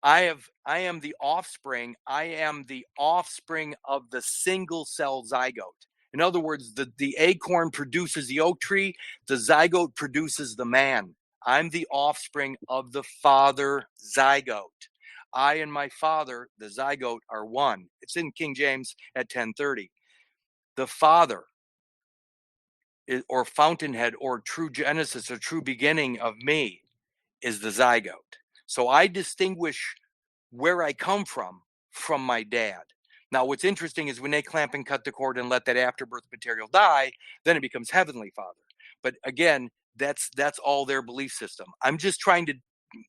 I am the offspring. I am the offspring of the single cell zygote. In other words, the acorn produces the oak tree, the zygote produces the man. I'm the offspring of the father zygote. I and my Father, the zygote, are one. It's in King James at 10:30. The Father, or fountainhead, or true genesis, or true beginning of me, is the zygote. So I distinguish where I come from my dad. Now, what's interesting is when they clamp and cut the cord and let that afterbirth material die, then it becomes Heavenly Father. But again, that's all their belief system. I'm just trying to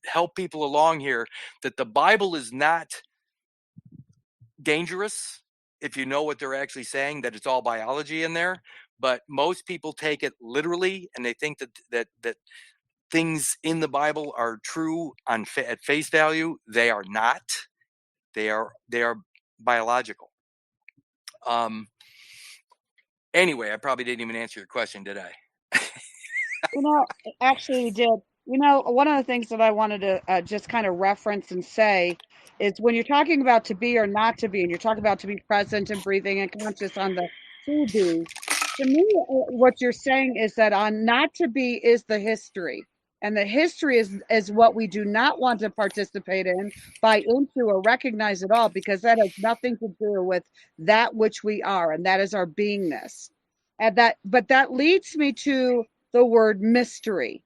help people along here that the Bible is not dangerous if you know what they're actually saying, that it's all biology in there. But most people take it literally, and they think that things in the Bible are true at face value. They are not. They are biological. Anyway, I probably didn't even answer your question, did I? You know, actually, you did. You know, one of the things that I wanted to just kind of reference and say is when you're talking about to be or not to be, and you're talking about to be present and breathing and conscious on the to be, to me, what you're saying is that on not to be is the history. And the history is what we do not want to participate in, buy into, or recognize at all, because that has nothing to do with that which we are, and that is our beingness. And but that leads me to the word mystery,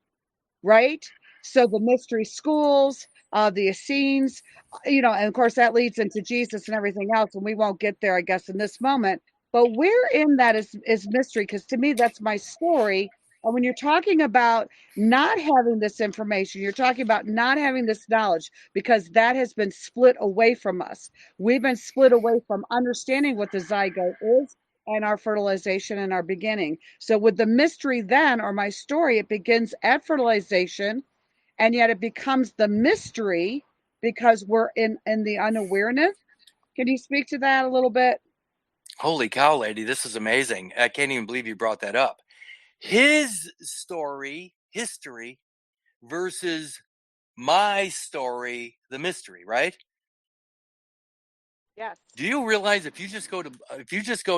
right? So the mystery schools, the Essenes, and of course that leads into Jesus and everything else, and we won't get there, I guess, in this moment. But where in that is mystery? Because to me, that's my story. And when you're talking about not having this information, you're talking about not having this knowledge because that has been split away from us. We've been split away from understanding what the zygote is and our fertilization and our beginning. So with the mystery then, or my story, it begins at fertilization, and yet it becomes the mystery because we're in the unawareness. Can you speak to that a little bit? Holy cow, lady, this is amazing. I can't even believe you brought that up. His story, history, versus my story, the mystery, right? Yes. Do you realize if you just go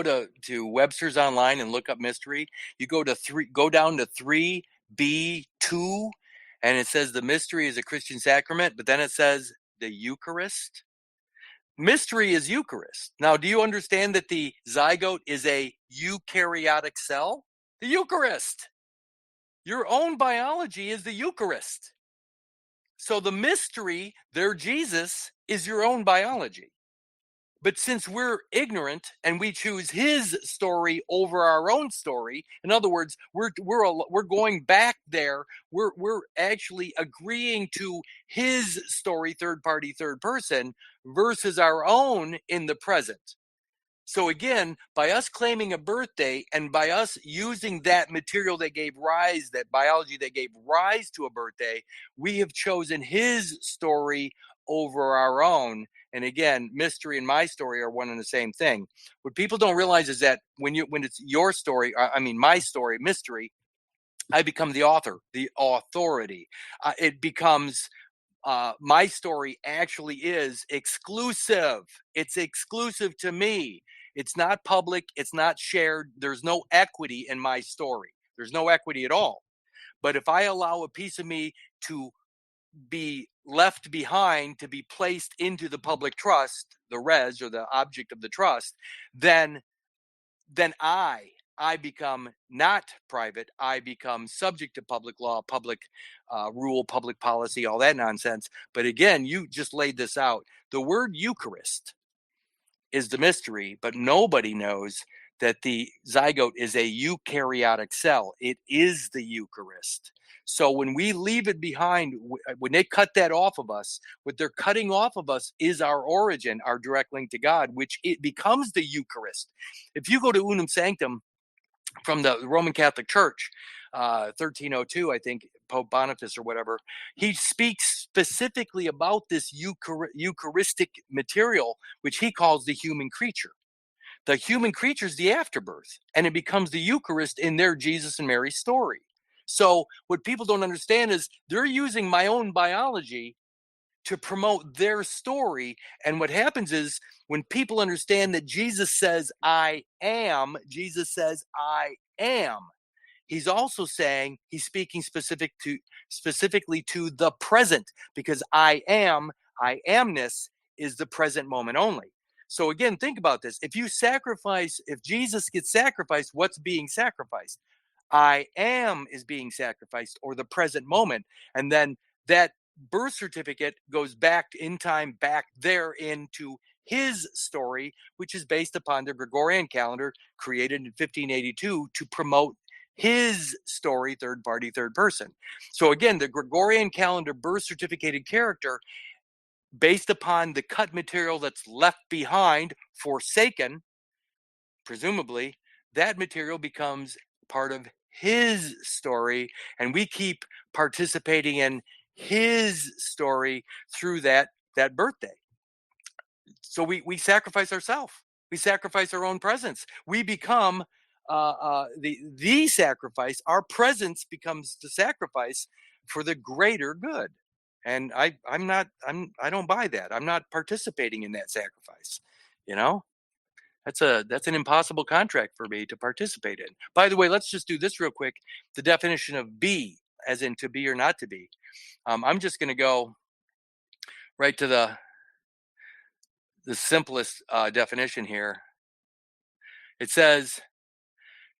to Webster's online and look up mystery, you go down to 3B2, and it says the mystery is a Christian sacrament, but then it says the Eucharist. Mystery is Eucharist. Now, do you understand that the zygote is a eukaryotic cell? The Eucharist. Your own biology is the Eucharist. So the mystery, their Jesus, is your own biology. But since we're ignorant and we choose his story over our own story, in other words, we're going back there. We're actually agreeing to his story, third party, third person, versus our own in the present. So again, by us claiming a birthday and by us using that material that gave rise, that biology that gave rise to a birthday, we have chosen his story over our own. And again, mystery and my story are one and the same thing. What people don't realize is that when it's your story, my story, mystery, I become the author, the authority. It becomes my story actually is exclusive. It's exclusive to me. It's not public. It's not shared. There's no equity in my story. There's no equity at all. But if I allow a piece of me to be left behind, to be placed into the public trust, the res or the object of the trust, then I become not private. I become subject to public law, public rule, public policy, all that nonsense. But again, you just laid this out. The word Eucharist is the mystery, but nobody knows that the zygote is a eukaryotic cell. It is the Eucharist. So when we leave it behind, when they cut that off of us, what they're cutting off of us is our origin, our direct link to God, which it becomes the Eucharist. If you go to Unum Sanctum from the Roman Catholic Church, 1302, I think, Pope Boniface or whatever, he speaks specifically about this Eucharistic material, which he calls the human creature. The human creature is the afterbirth, and it becomes the Eucharist in their Jesus and Mary story. So what people don't understand is they're using my own biology to promote their story. And what happens is when people understand that Jesus says, I am, Jesus says, I am. He's also saying he's speaking specifically to the present, because I amness is the present moment only. So again, think about this. If Jesus gets sacrificed, what's being sacrificed? I am is being sacrificed, or the present moment. And then that birth certificate goes back in time, back there into his story, which is based upon the Gregorian calendar created in 1582 to promote his story, third party, third person. So again, the Gregorian calendar birth certificated character, based upon the cut material that's left behind, forsaken, presumably, that material becomes part of his story, and we keep participating in his story through that birthday. So we sacrifice ourselves. We sacrifice our own presence. We become the sacrifice. Our presence becomes the sacrifice for the greater good. And I don't buy that. I'm not participating in that sacrifice. You know, that's an impossible contract for me to participate in. By the way, let's just do this real quick. The definition of be, as in to be or not to be. I'm just going to go right to the simplest definition here. It says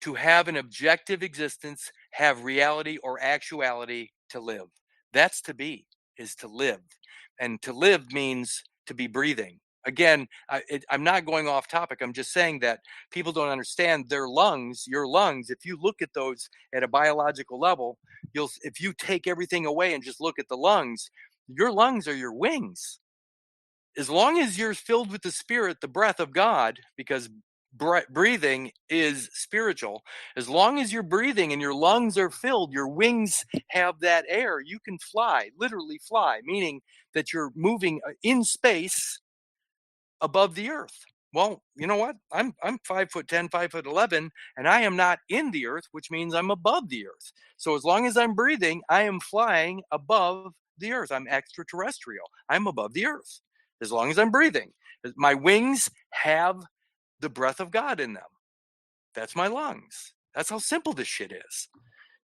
to have an objective existence, have reality or actuality, to live. That's to be, is to live. And to live means to be breathing. Again, I'm not going off topic. I'm just saying that people don't understand their lungs, your lungs. If you look at those at a biological level, if you take everything away and just look at the lungs, your lungs are your wings. As long as you're filled with the Spirit, the breath of God, because breathing is spiritual, as long as you're breathing and your lungs are filled, your wings have that air, you can fly, literally fly, meaning that you're moving in space above the earth. Well, you know what? I'm 5'10", 5'11", and I am not in the earth, which means I'm above the earth. So as long as I'm breathing, I am flying above the earth. I'm extraterrestrial. I'm above the earth. As long as I'm breathing, my wings have the breath of God in them. That's my lungs. That's how simple this shit is.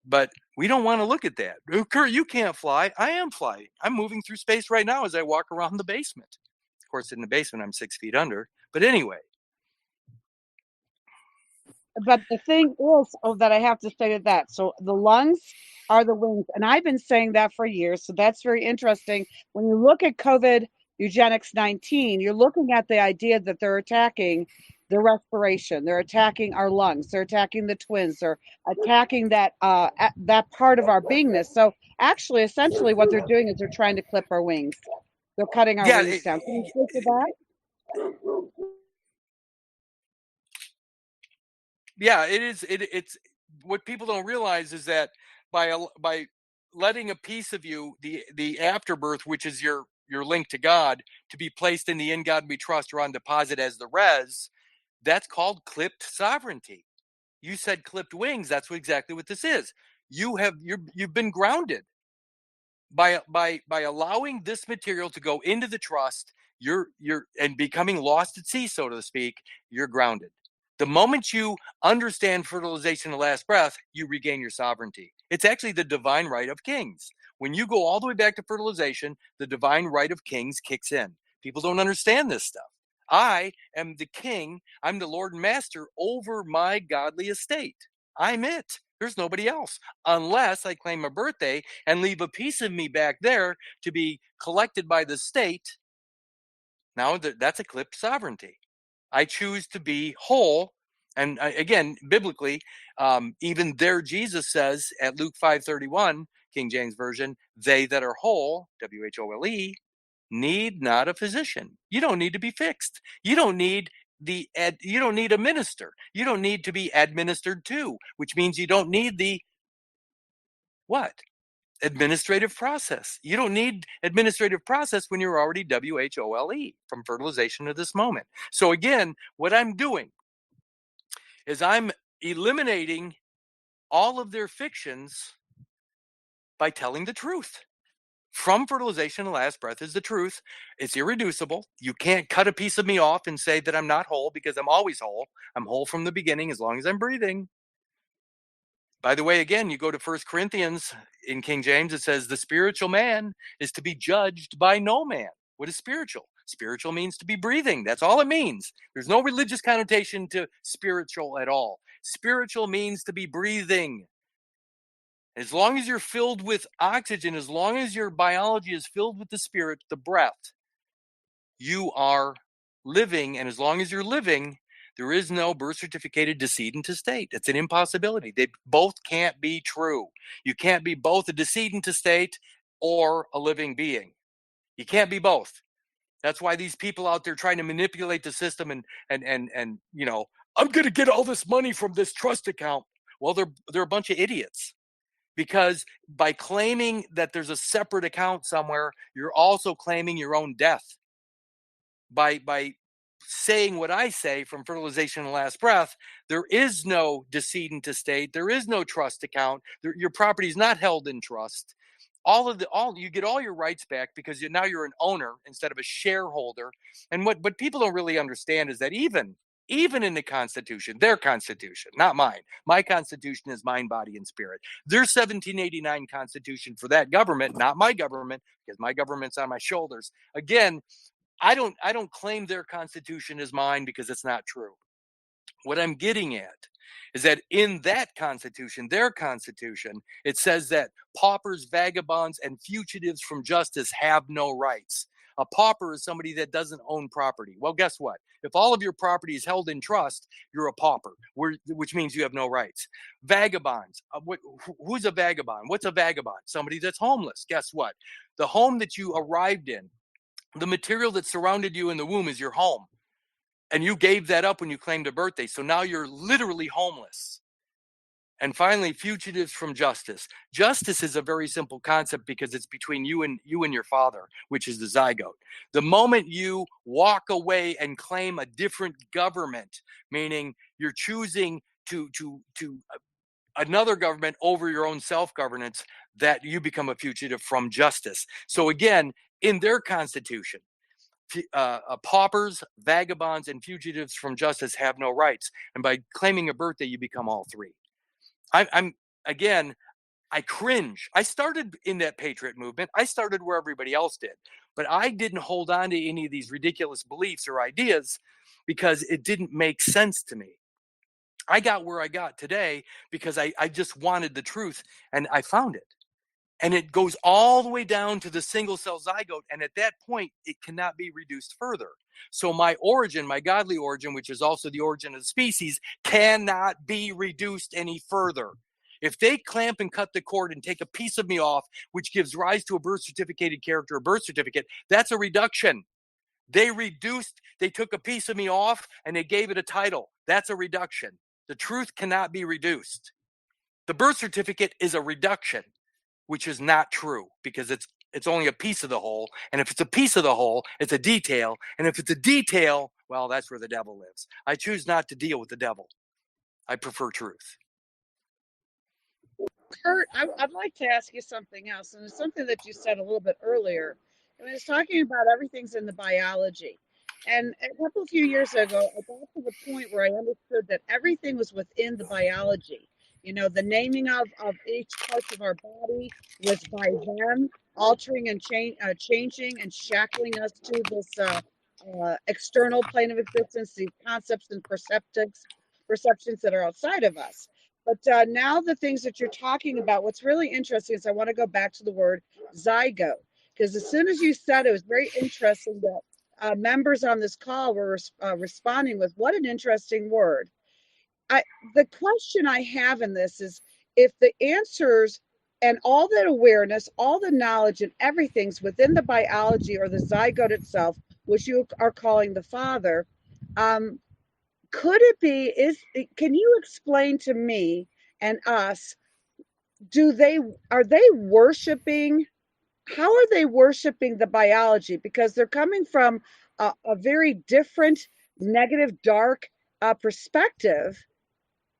But we don't want to look at that. Kurt, you can't fly. I am flying. I'm moving through space right now as I walk around the basement. Of course, in the basement, I'm 6 feet under. But anyway. But the thing is, that I have to say to that. So the lungs are the wings. And I've been saying that for years. So that's very interesting. When you look at COVID Eugenics 19, you're looking at the idea that they're attacking the respiration, they're attacking our lungs, they're attacking the twins, they're attacking that part of our beingness. So actually, essentially, what they're doing is they're trying to clip our wings. They're cutting our Yeah, wings down. Can you speak to that? yeah, it is. It's what people don't realize is that by letting a piece of you, the afterbirth, which is your link to God, to be placed in the in God we trust or on deposit as the res, that's called clipped sovereignty. You said clipped wings. That's exactly what this is. You've been grounded by allowing this material to go into the trust. You're and becoming lost at sea, so to speak. You're grounded. The moment you understand fertilization, the last breath, you regain your sovereignty. It's actually the divine right of kings. When you go all the way back to fertilization, the divine right of kings kicks in. People don't understand this stuff. I am the king. I'm the Lord and Master over my godly estate. I'm it. There's nobody else. Unless I claim a birthday and leave a piece of me back there to be collected by the state. Now that's eclipsed sovereignty. I choose to be whole. And again, biblically, even there, Jesus says at Luke 5:31, King James Version, they that are whole, WHOLE, need not a physician. You don't need to be fixed. You don't need you don't need a minister. You don't need to be administered to, which means you don't need the what? Administrative process. You don't need administrative process when you're already WHOLE from fertilization to this moment. So again, what I'm doing is I'm eliminating all of their fictions by telling the truth. From fertilization, the last breath is the truth. It's irreducible. You can't cut a piece of me off and say that I'm not whole, because I'm always whole. I'm whole from the beginning as long as I'm breathing. By the way, again, you go to 1 Corinthians in King James, it says the spiritual man is to be judged by no man. What is spiritual? Spiritual means to be breathing. That's all it means. There's no religious connotation to spiritual at all. Spiritual means to be breathing. As long as you're filled with oxygen, as long as your biology is filled with the spirit, the breath, you are living. And as long as you're living, there is no birth certificated decedent estate. It's an impossibility. They both can't be true. You can't be both a decedent estate or a living being. You can't be both. That's why these people out there trying to manipulate the system and you know, I'm going to get all this money from this trust account. Well, they're a bunch of idiots, because by claiming that there's a separate account somewhere, you're also claiming your own death. By saying what I say from fertilization and last breath, there is no decedent estate, there is no trust account, your property is not held in trust. All you get all your rights back because now you're an owner instead of a shareholder. And what people don't really understand is that even in the Constitution, their Constitution, not mine. My Constitution is mind, body, and spirit. Their 1789 Constitution for that government, not my government, because my government's on my shoulders. Again, I don't claim their Constitution as mine because it's not true. What I'm getting at is that in that Constitution, their Constitution, it says that paupers, vagabonds, and fugitives from justice have no rights. A pauper is somebody that doesn't own property. Well, guess what? If all of your property is held in trust, you're a pauper, which means you have no rights. Vagabonds. Who's a vagabond? What's a vagabond? Somebody that's homeless. Guess what? The home that you arrived in, the material that surrounded you in the womb, is your home. And you gave that up when you claimed a birthday. So now you're literally homeless. And finally, fugitives from justice. Justice is a very simple concept because it's between you and your father, which is the zygote. The moment you walk away and claim a different government, meaning you're choosing to another government over your own self-governance, that you become a fugitive from justice. So again, in their Constitution, paupers, vagabonds, and fugitives from justice have no rights. And by claiming a birthday, you become all three. I'm again, I cringe. I started in that patriot movement. I started where everybody else did, but I didn't hold on to any of these ridiculous beliefs or ideas because it didn't make sense to me. I got where I got today because I just wanted the truth, and I found it. And it goes all the way down to the single cell zygote. And at that point, it cannot be reduced further. So my origin, my godly origin, which is also the origin of the species, cannot be reduced any further. If they clamp and cut the cord and take a piece of me off, which gives rise to a birth certificated character, a birth certificate, that's a reduction. They took a piece of me off and they gave it a title. That's a reduction. The truth cannot be reduced. The birth certificate is a reduction, which is not true because it's only a piece of the whole. And if it's a piece of the whole, it's a detail. And if it's a detail, well, that's where the devil lives. I choose not to deal with the devil. I prefer truth. Kurt, I'd like to ask you something else, and it's something that you said a little bit earlier. And it's talking about everything's in the biology. And a few years ago, I got to the point where I understood that everything was within the biology. You know, the naming of each part of our body was by them, altering and changing and shackling us to this external plane of existence, these concepts and perceptions that are outside of us. But now the things that you're talking about, what's really interesting is I want to go back to the word zygote, because as soon as you said it was very interesting that members on this call were responding with what an interesting word. The question I have in this is if the answers and all that awareness, all the knowledge and everything's within the biology or the zygote itself, which you are calling the father, um, could it be, can you explain to me and us, are they worshiping, how are they worshiping the biology? Because they're coming from a very different, negative, dark perspective,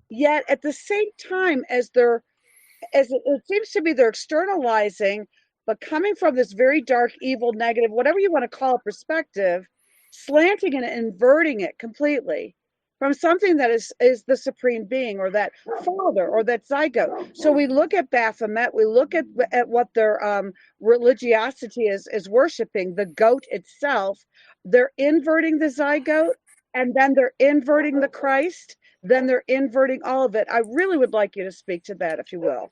yet at the same time as it seems to be they're externalizing, but coming from this very dark, evil, negative, whatever you want to call it, perspective, slanting and inverting it completely from something that is the supreme being or that father or that zygote. So we look at Baphomet, we look at what their religiosity is worshiping, the goat itself. They're inverting the zygote, and then they're inverting the Christ, then they're inverting all of it. I really would like you to speak to that, if you will.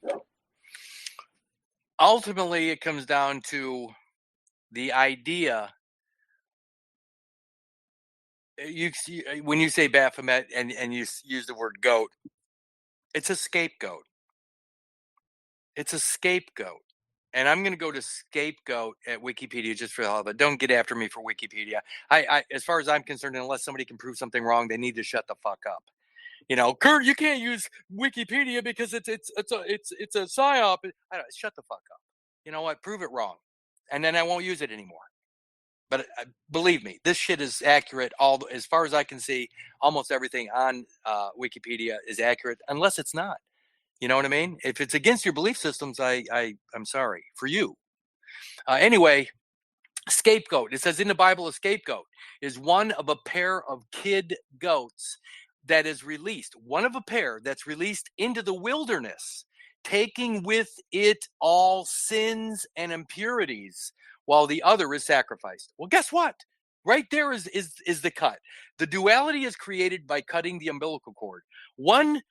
Ultimately, it comes down to the idea. When you say Baphomet and you use the word goat, it's a scapegoat. It's a scapegoat. And I'm going to go to scapegoat at Wikipedia just for the hell of it. Don't get after me for Wikipedia. As far as I'm concerned, unless somebody can prove something wrong, they need to shut the fuck up. You know, Kurt, you can't use Wikipedia because it's a psyop. Shut the fuck up. You know what? Prove it wrong, and then I won't use it anymore. But believe me, this shit is accurate. As far as I can see, almost everything on Wikipedia is accurate, unless it's not. You know what I mean? If it's against your belief systems, I'm sorry for you. Anyway, scapegoat. It says in the Bible, a scapegoat is one of a pair of kid goats that is released, one of a pair that's released into the wilderness, taking with it all sins and impurities, while the other is sacrificed. Well, guess what? Right there is the cut. The duality is created by cutting the umbilical cord. One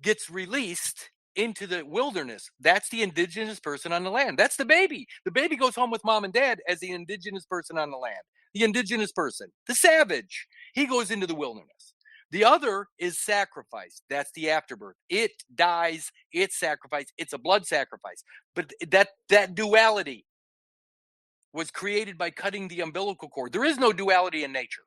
gets released into the wilderness. That's the indigenous person on the land. That's the baby. The baby goes home with mom and dad as the indigenous person on the land. The indigenous person, the savage, he goes into the wilderness. The other is sacrificed. That's the afterbirth. It dies, it's sacrificed, it's a blood sacrifice. But that duality was created by cutting the umbilical cord. There is no duality in nature.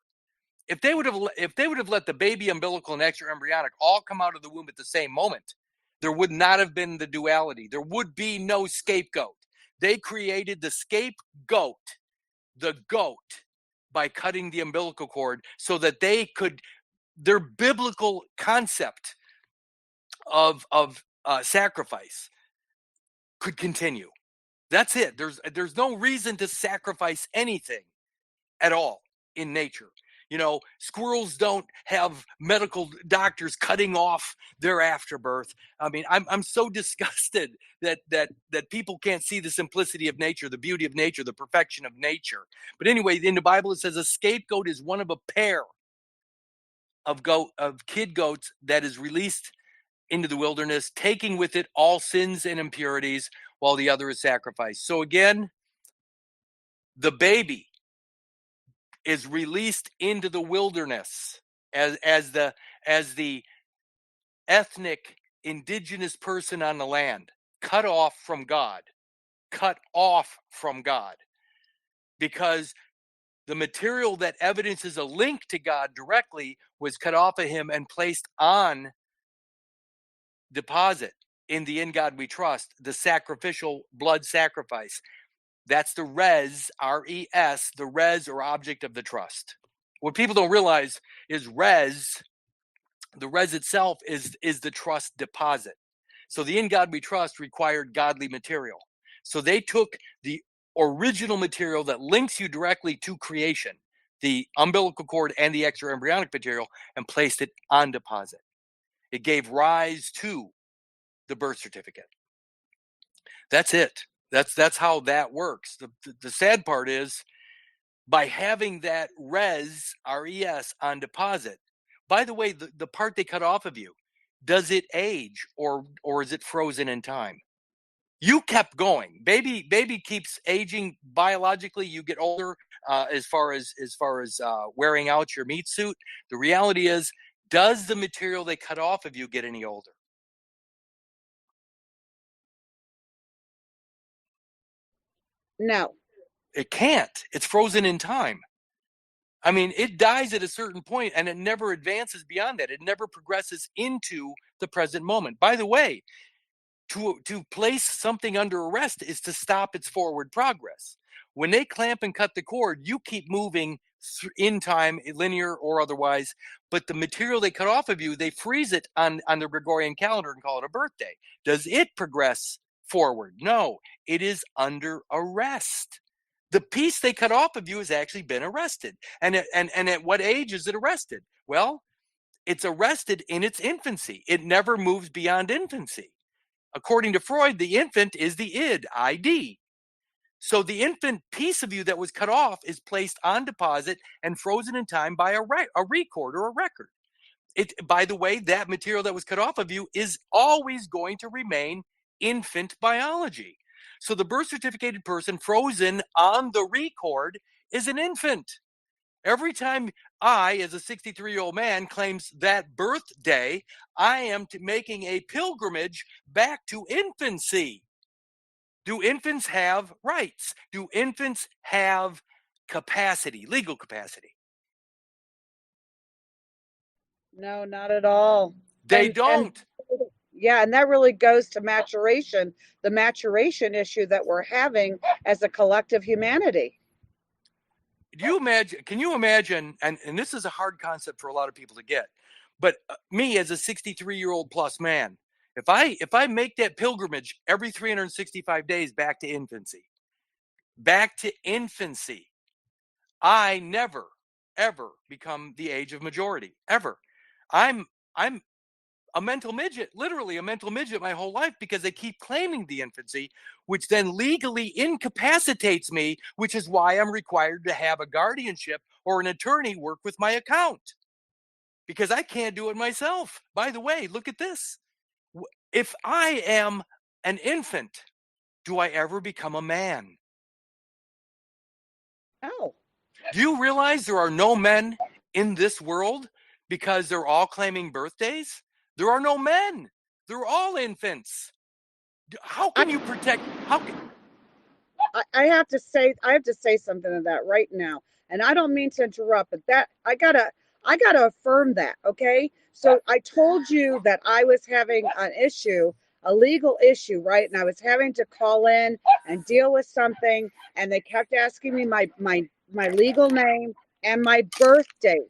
If they would have let the baby, umbilical, and extra embryonic all come out of the womb at the same moment, there would not have been the duality. There would be no scapegoat. They created the scapegoat, the goat, by cutting the umbilical cord so that their biblical concept of sacrifice could continue. That's it. There's no reason to sacrifice anything at all in nature. You know, squirrels don't have medical doctors cutting off their afterbirth. I mean, I'm so disgusted that people can't see the simplicity of nature, the beauty of nature, the perfection of nature. But anyway, in the Bible it says a scapegoat is one of a pair of kid goats that is released into the wilderness, taking with it all sins and impurities, while the other is sacrificed. So again, the baby is released into the wilderness as the ethnic indigenous person on the land, cut off from God, because the material that evidences a link to God directly was cut off of him and placed on deposit in the In God We Trust, the sacrificial blood sacrifice. That's the res, R-E-S, the res or object of the trust. What people don't realize is the res itself is the trust deposit. So the In God We Trust required godly material. So they took the original material that links you directly to creation, the umbilical cord and the extra embryonic material, and placed it on deposit. It gave rise to the birth certificate. That's it. That's how that works. The sad part is, by having that res, R-E-S, on deposit, by the way, the part they cut off of you, does it age or is it frozen in time? You kept going. Baby keeps aging biologically. You get older as far as wearing out your meat suit. The reality is, does the material they cut off of you get any older? No. It can't. It's frozen in time. I mean, it dies at a certain point and it never advances beyond that. It never progresses into the present moment. By the way, to place something under arrest is to stop its forward progress. When they clamp and cut the cord, you keep moving in time, linear or otherwise, but the material they cut off of you, they freeze it on the Gregorian calendar and call it a birthday. Does it progress forward? No, it is under arrest. The piece they cut off of you has actually been arrested. And at what age is it arrested? Well, it's arrested in its infancy. It never moves beyond infancy. According to Freud, the infant is the id, ID. So the infant piece of you that was cut off is placed on deposit and frozen in time by a record or a record. By the way, that material that was cut off of you is always going to remain infant biology. So the birth certificated person frozen on the record is an infant. Every time I, as a 63-year-old man, claims that birthday, I am making a pilgrimage back to infancy. Do infants have rights? Do infants have capacity, legal capacity? No, not at all. They And don't. yeah, and that really goes to maturation, the maturation issue that we're having as a collective humanity. Can you imagine, and this is a hard concept for a lot of people to get, but me as a 63-year-old plus man, if I make that pilgrimage every 365 days back to infancy, I never, ever become the age of majority, ever. I'm a mental midget, literally a mental midget my whole life, because they keep claiming the infancy, which then legally incapacitates me, which is why I'm required to have a guardianship or an attorney work with my account, because I can't do it myself. By the way, look at this. If I am an infant, do I ever become a man? Oh, Do you realize there are no men in this world because they're all claiming birthdays? There are no men. They're all infants. How can you protect? How can? I have to say something to that right now, and I don't mean to interrupt, but that I gotta affirm that. Okay, so I told you that I was having an issue, a legal issue, right? And I was having to call in and deal with something, and they kept asking me my legal name and my birth date.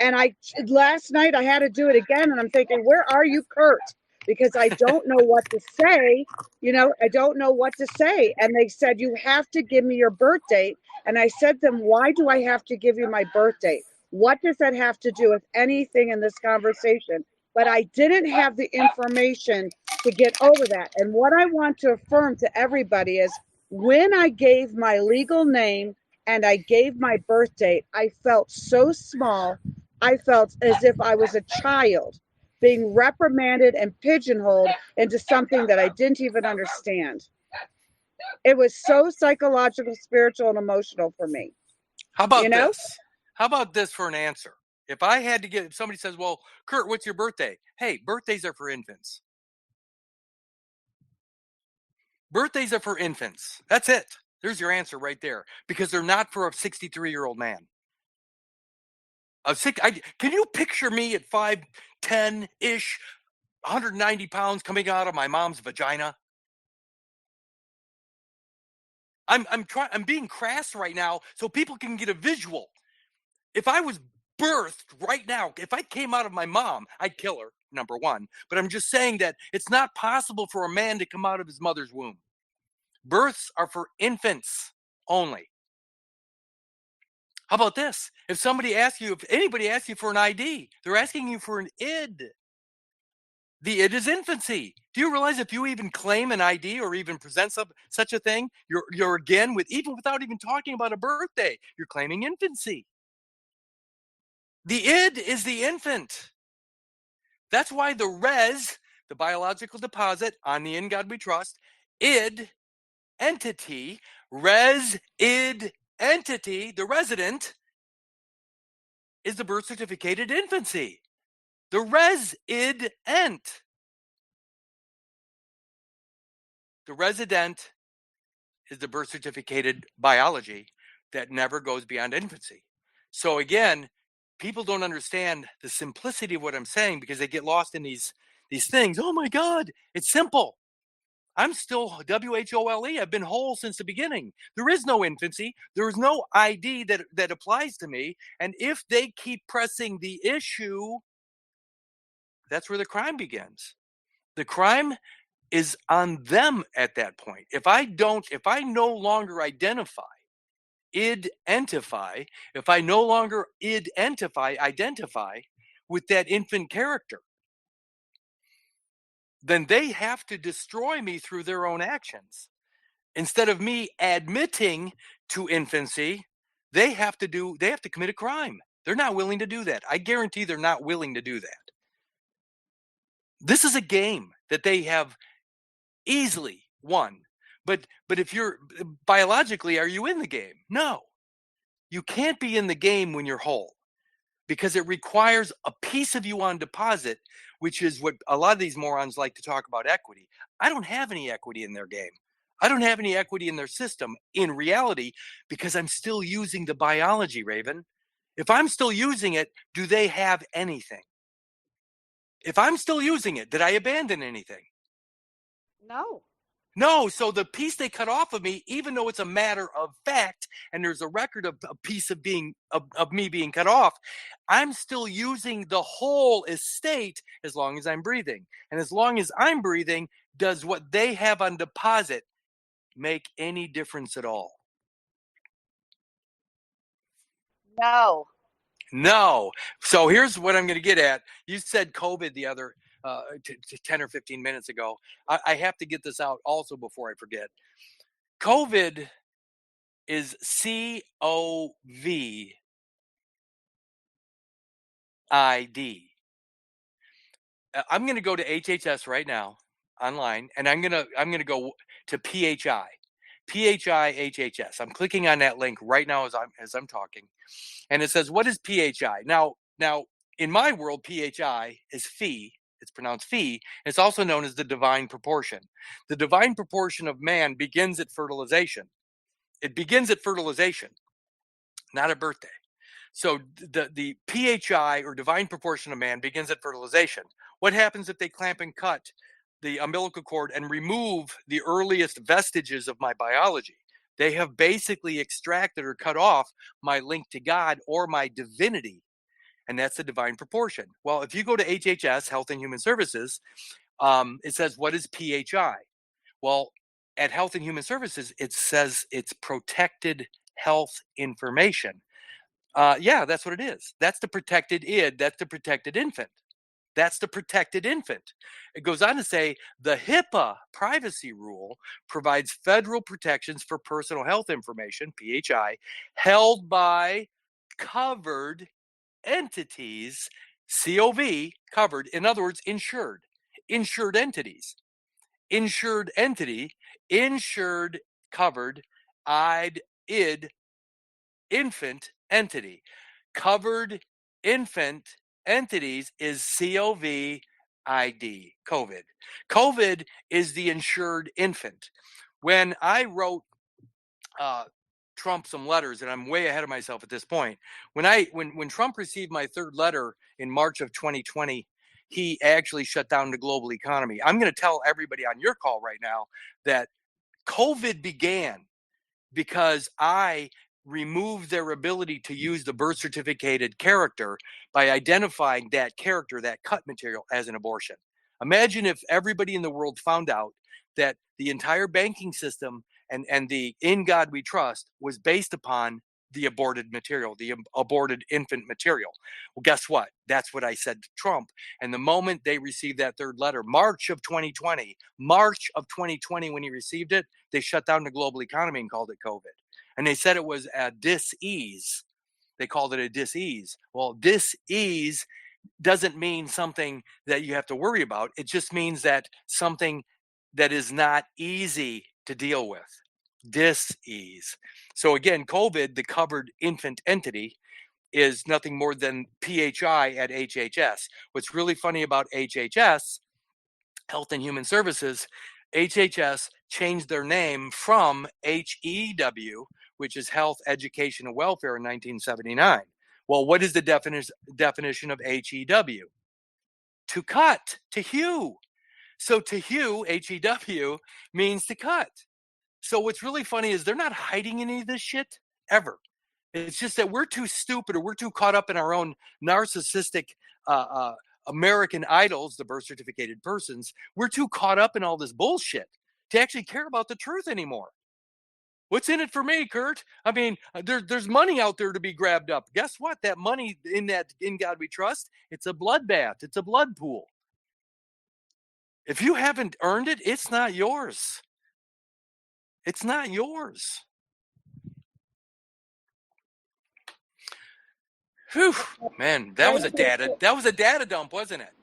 And I last night I had to do it again, and I'm thinking, where are you, Kurt? Because I don't know what to say. I don't know what to say. And they said, you have to give me your birth date. And I said to them, why do I have to give you my birth date? What does that have to do with anything in this conversation? But I didn't have the information to get over that. And what I want to affirm to everybody is, when I gave my legal name and I gave my birth date, I felt so small. I felt as if I was a child, being reprimanded and pigeonholed into something that I didn't even understand. It was so psychological, spiritual, and emotional for me. How You about know? this? How about this for an answer? If I had to get, if somebody says, well, Kurt, what's your birthday? Hey, birthdays are for infants. Birthdays are for infants. That's it. There's your answer right there. Because they're not for a 63-year-old man. Can you picture me at 5'10-ish, 190 pounds coming out of my mom's vagina? I'm being crass right now so people can get a visual. If I was birthed right now, if I came out of my mom, I'd kill her, number one. But I'm just saying that it's not possible for a man to come out of his mother's womb. Births are for infants only. How about this? If anybody asks you for an ID, they're asking you for an id. The id is infancy. Do you realize if you even claim an ID or even present such a thing, you're again even without even talking about a birthday, you're claiming infancy. The id is the infant. That's why the res, the biological deposit, on the in God we trust, id, entity, res, id, entity, the resident, is the birth certificated infancy. The res, id, ent. The resident is the birth certificated biology that never goes beyond infancy. So again, people don't understand the simplicity of what I'm saying because they get lost in these things. Oh my God, it's simple. I'm still WHOLE. I've been whole since the beginning. There is no infancy. There is no ID that applies to me. And if they keep pressing the issue, that's where the crime begins. The crime is on them at that point. If I no longer identify, identify with that infant character, then they have to destroy me through their own actions. Instead of me admitting to infancy, they have to commit a crime. They're not willing to do that. I guarantee they're not willing to do that. This is a game that they have easily won. But if you're biologically, are you in the game? No. You can't be in the game when you're whole because it requires a piece of you on deposit, which is what a lot of these morons like to talk about equity. I don't have any equity in their game. I don't have any equity in their system in reality because I'm still using the biology, Raven. If I'm still using it, do they have anything? If I'm still using it, did I abandon anything? No. No, so the piece they cut off of me, even though it's a matter of fact, and there's a record of a piece of me being cut off, I'm still using the whole estate as long as I'm breathing. And as long as I'm breathing, does what they have on deposit make any difference at all? No. No. So here's what I'm going to get at. You said COVID the other 10 or 15 minutes ago. I have to get this out also before I forget. COVID is COVID. I'm going to go to HHS right now online, and I'm going to go to PHI. PHI HHS. I'm clicking on that link right now as I'm talking, and it says, "What is PHI?" Now, in my world, PHI is phi. It's pronounced phi. It's also known as the divine proportion. The divine proportion of man begins at fertilization. It begins at fertilization, not at birthday. So the PHI, or divine proportion of man, begins at fertilization. What happens if they clamp and cut the umbilical cord and remove the earliest vestiges of my biology? They have basically extracted or cut off my link to God or my divinity, and that's the divine proportion. Well, if you go to HHS, Health and Human Services, it says, what is PHI? Well, at Health and Human Services, it says it's protected health information. Yeah, that's what it is. That's the protected id. That's the protected infant. That's the protected infant. It goes on to say the HIPAA privacy rule provides federal protections for personal health information, PHI, held by covered entities COV, covered, in other words, insured entities, insured entity, insured, covered, id, infant entity. Covered infant entities is COVID. COVID is the insured infant. When I wrote Trump some letters, and I'm way ahead of myself at this point. When Trump received my third letter in March of 2020, he actually shut down the global economy. I'm going to tell everybody on your call right now that COVID began because I removed their ability to use the birth certificated character by identifying that character, that cut material, as an abortion. Imagine if everybody in the world found out that the entire banking system and the "In God We Trust" was based upon the aborted material, the aborted infant material. Well, guess what? That's what I said to Trump. And the moment they received that third letter, March of 2020, when he received it, they shut down the global economy and called it COVID. And they said it was a dis-ease. They called it a dis-ease. Well, dis-ease doesn't mean something that you have to worry about. It just means that something that is not easy to deal with. Dis-ease. So again, COVID, the covered infant entity, is nothing more than PHI at HHS. What's really funny about HHS, Health and Human Services, HHS changed their name from HEW, which is Health, Education, and Welfare, in 1979. Well, what is the definition of HEW? To cut, to hew. So to hew, HEW, means to cut. So what's really funny is they're not hiding any of this shit ever. It's just that we're too stupid, or we're too caught up in our own narcissistic American idols, the birth certificated persons. We're too caught up in all this bullshit to actually care about the truth anymore. What's in it for me, Kurt? I mean, there's money out there to be grabbed up. Guess what? That money in God We Trust, it's a bloodbath. It's a blood pool. If you haven't earned it, it's not yours. It's not yours. Whew, man, that was a data dump, wasn't it?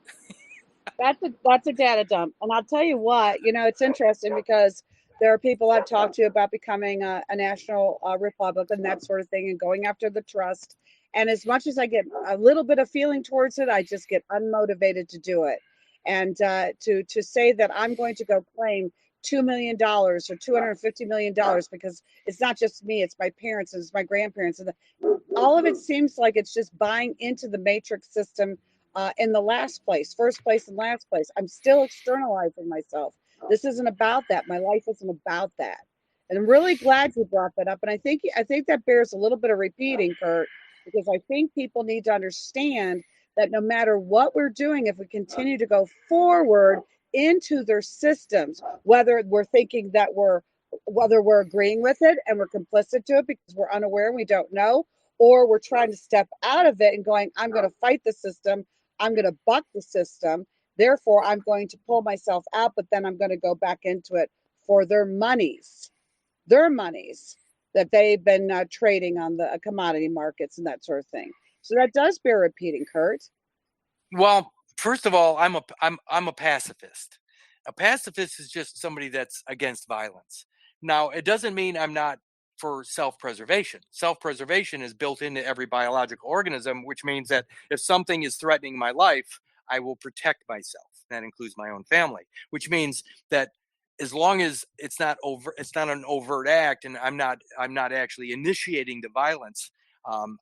That's a data dump. And I'll tell you what, it's interesting because there are people I've talked to about becoming a national Republican, that sort of thing, and going after the trust. And as much as I get a little bit of feeling towards it, I just get unmotivated to do it. And to say that I'm going to go claim $2 million or $250 million, because it's not just me, it's my parents, it's my grandparents, and all of it seems like it's just buying into the matrix system in the last place, first place and last place. I'm still externalizing myself. This isn't about that. My life isn't about that. And I'm really glad you brought that up. And I think that bears a little bit of repeating, Kurt, because I think people need to understand that no matter what we're doing, if we continue to go forward into their systems, whether we're thinking that whether we're agreeing with it and we're complicit to it because we're unaware and we don't know, or we're trying to step out of it and going, I'm going to fight the system, I'm going to buck the system, therefore I'm going to pull myself out, but then I'm going to go back into it for their monies that they've been trading on the commodity markets and that sort of thing. So that does bear repeating, Kurt. Well, first of all, I'm a pacifist. A pacifist is just somebody that's against violence. Now, it doesn't mean I'm not for self-preservation. Self-preservation is built into every biological organism, which means that if something is threatening my life, I will protect myself. That includes my own family, which means that as long as it's not an overt act, and I'm not actually initiating the violence,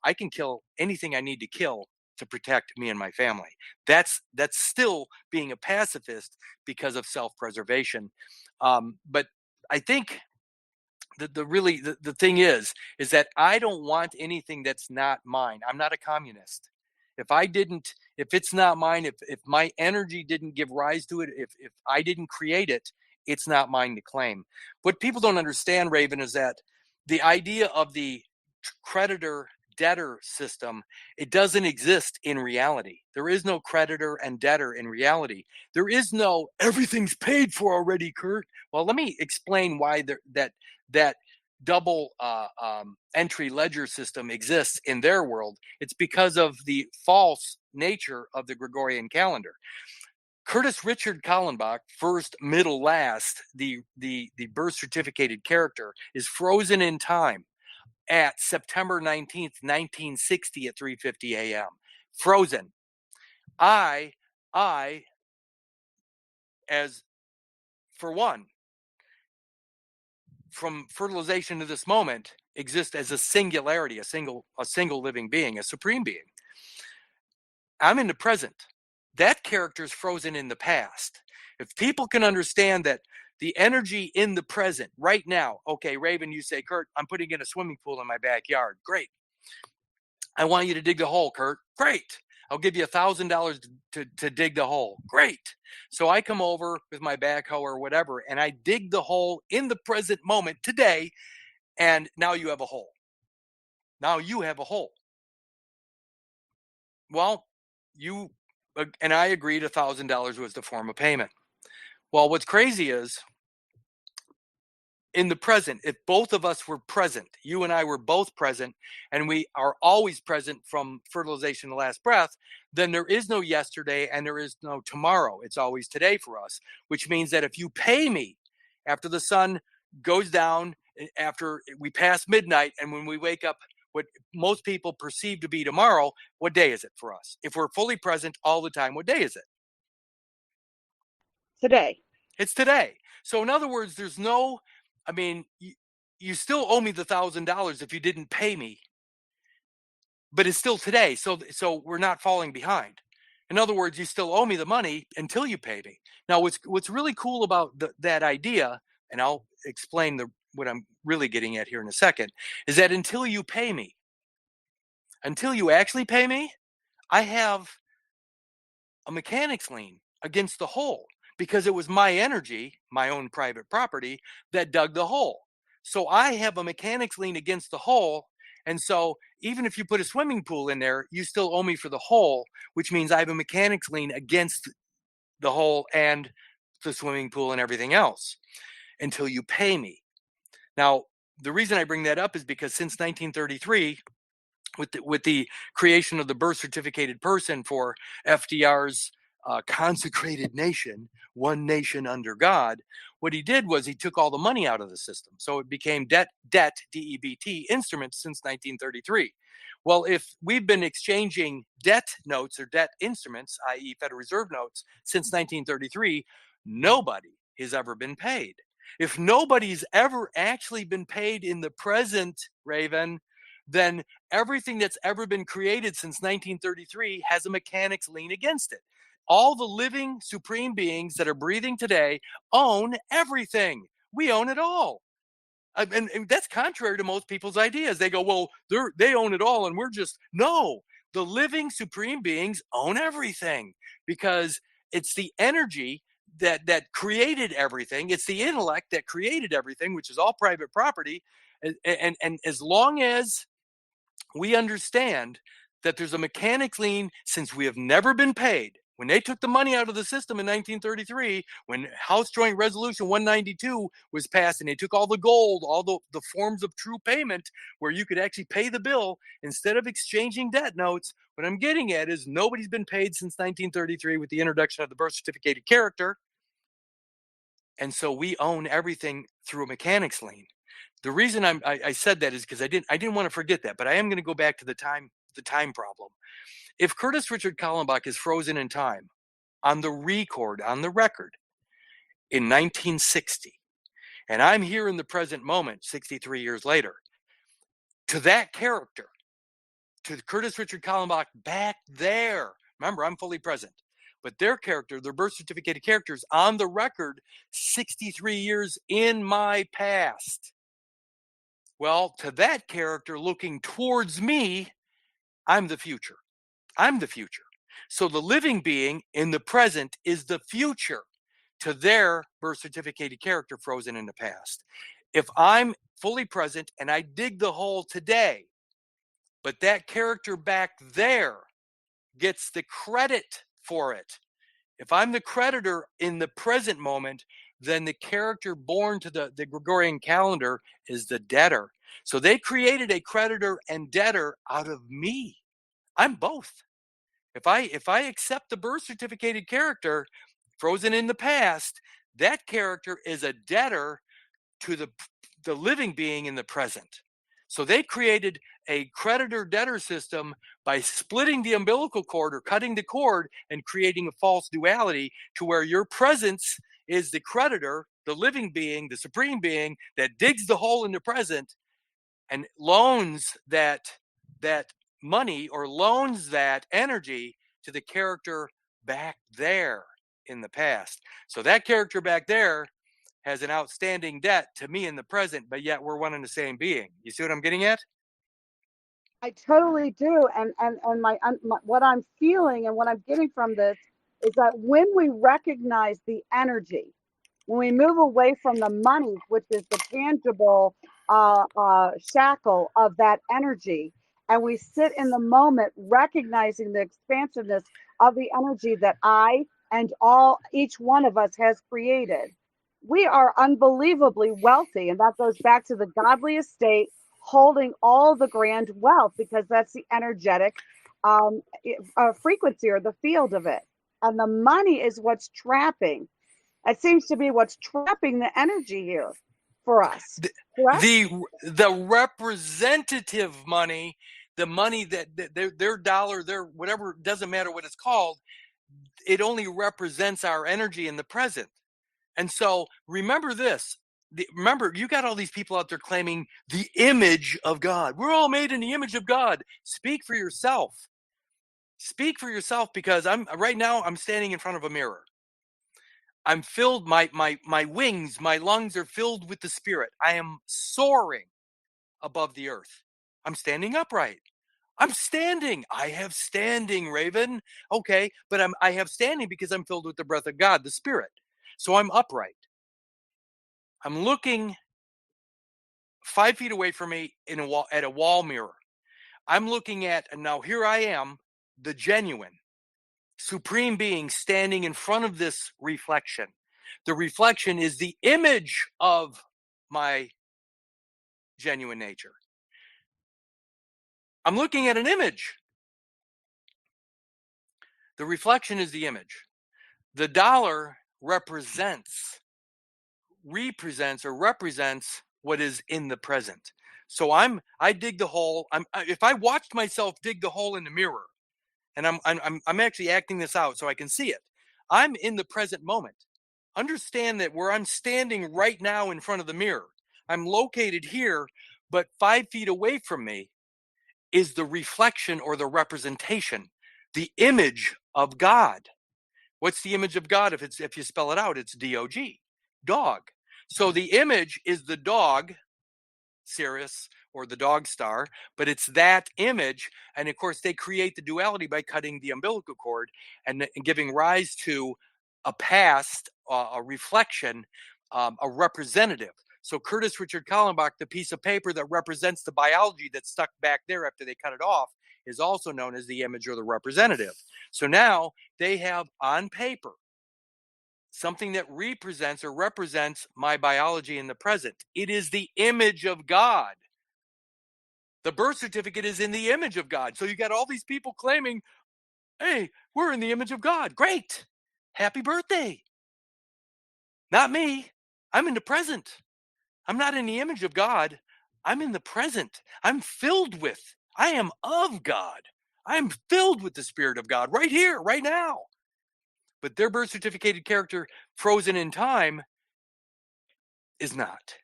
I can kill anything I need to kill to protect me and my family. That's still being a pacifist because of self-preservation. But I think the thing is that I don't want anything that's not mine. I'm not a communist. If it's not mine, if my energy didn't give rise to it, if I didn't create it, it's not mine to claim. What people don't understand, Raven, is that the idea of the creditor debtor system, it doesn't exist in reality. There is no creditor and debtor in reality. There is no everything's paid for already, Kurt. Well, let me explain why that double entry ledger system exists in their world, it's because of the false nature of the Gregorian calendar. Kurtis Richard Kallenbach, first, middle, last, the birth certificated character, is frozen in time at September 19th, 1960 at 3:50 a.m. Frozen. I, as for one, from fertilization to this moment, exist as a singularity, a single living being, a supreme being. I'm in the present. That character is frozen in the past. If people can understand that the energy in the present right now, okay, Raven, you say, Kurt, I'm putting in a swimming pool in my backyard. Great. I want you to dig the hole, Kurt. Great. I'll give you $1,000 to dig the hole. Great. So I come over with my backhoe or whatever, and I dig the hole in the present moment today, and now you have a hole. Now you have a hole. Well, you and I agreed $1,000 was the form of payment. Well, what's crazy is, in the present, if both of us were present, you and I were both present, and we are always present from fertilization to last breath, then there is no yesterday and there is no tomorrow. It's always today for us, which means that if you pay me after the sun goes down, after we pass midnight, and when we wake up, what most people perceive to be tomorrow, what day is it for us? If we're fully present all the time, what day is it? Today. It's today. So in other words, there's no, I mean, you still owe me the $1,000 if you didn't pay me, but it's still today. So we're not falling behind. In other words, you still owe me the money until you pay me. Now, what's really cool about that idea, and I'll explain what I'm really getting at here in a second, is that until you pay me, until you actually pay me, I have a mechanics lien against the hole, because it was my energy, my own private property, that dug the hole. So I have a mechanics lien against the hole. And so even if you put a swimming pool in there, you still owe me for the hole, which means I have a mechanics lien against the hole and the swimming pool and everything else until you pay me. Now, the reason I bring that up is because since 1933, with the creation of the birth certificated person for FDR's consecrated nation, one nation under God, what he did was he took all the money out of the system. So it became debt, DEBT instruments since 1933. Well, if we've been exchanging debt notes or debt instruments, i.e. Federal Reserve notes, since 1933, nobody has ever been paid. If nobody's ever actually been paid in the present, Raven, then everything that's ever been created since 1933 has a mechanics lien against it. All the living supreme beings that are breathing today own everything. We own it all. And that's contrary to most people's ideas. They go, well, they own it all, and we're just, no. The living supreme beings own everything, because it's the energy that created everything. It's the intellect that created everything, which is all private property. And as long as we understand that there's a mechanics lien, since we have never been paid. When they took the money out of the system in 1933, when House Joint Resolution 192 was passed, and they took all the gold, all the forms of true payment where you could actually pay the bill instead of exchanging debt notes, what I'm getting at is nobody's been paid since 1933 with the introduction of the birth certificated character. And so we own everything through a mechanics lien. The reason I said that is because I didn't want to forget that, but I am going to go back to the time problem. If Kurtis Richard Kallenbach is frozen in time on the record in 1960, and I'm here in the present moment 63 years later, to that character, to Kurtis Richard Kallenbach back there, remember, I'm fully present, but their character, their birth certificated characters on the record 63 years in my past. Well, to that character looking towards me, I'm the future. I'm the future. So the living being in the present is the future to their birth certificated character frozen in the past. If I'm fully present and I dig the hole today, but that character back there gets the credit for it, If I'm the creditor in the present moment, then the character born to the Gregorian calendar is the debtor. So they created a creditor and debtor out of me. I'm both. If I accept the birth certificated character frozen in the past, that character is a debtor to the living being in the present. So they created a creditor-debtor system by splitting the umbilical cord or cutting the cord and creating a false duality to where your presence is the creditor, the living being, the supreme being that digs the hole in the present and loans that money or loans that energy to the character back there in the past. So that character back there has an outstanding debt to me in the present, but yet we're one and the same being. You see what I'm getting at? I totally do. And what I'm feeling and what I'm getting from this is that when we recognize the energy, when we move away from the money, which is the tangible shackle of that energy, and we sit in the moment, recognizing the expansiveness of the energy that I and each one of us has created, we are unbelievably wealthy. And that goes back to the godly estate holding all the grand wealth because that's the energetic frequency or the field of it. And the money is what's trapping. It seems to be what's trapping the energy here for us. Correct? The representative money, the money that their dollar, their whatever, doesn't matter what it's called, it only represents our energy in the present. And so remember this. Remember, you got all these people out there claiming the image of God. We're all made in the image of God. Speak for yourself. Speak for yourself, because right now I'm standing in front of a mirror. I'm filled, my wings, my lungs are filled with the spirit. I am soaring above the earth. I'm standing upright. I'm standing. I have standing, Raven. Okay, but I have standing because I'm filled with the breath of God, the spirit. So I'm upright. I'm looking 5 feet away from me at a wall mirror. I'm looking at, and now here I am, the genuine supreme being standing in front of this reflection. The reflection is the image of my genuine nature. I'm looking at an image. The reflection is the image. The dollar represents what is in the present. So I dig the hole. If I watched myself dig the hole in the mirror, and I'm actually acting this out so I can see it. I'm in the present moment. Understand that where I'm standing right now in front of the mirror, I'm located here, but 5 feet away from me is the reflection or the representation, the image of God. What's the image of God? If you spell it out, it's D-O-G, dog. So the image is the dog, Sirius, or the dog star, but it's that image. And of course, they create the duality by cutting the umbilical cord and giving rise to a past, a reflection, a representative. So Kurtis Richard Kallenbach, the piece of paper that represents the biology that's stuck back there after they cut it off, is also known as the image or the representative. So now they have on paper something that represents or represents my biology in the present. It is the image of God. The birth certificate is in the image of God. So you got all these people claiming, hey, we're in the image of God. Great. Happy birthday. Not me. I'm in the present. I'm not in the image of God. I'm in the present. I am of God. I'm filled with the Spirit of God right here, right now. But their birth certificated character, frozen in time, is not.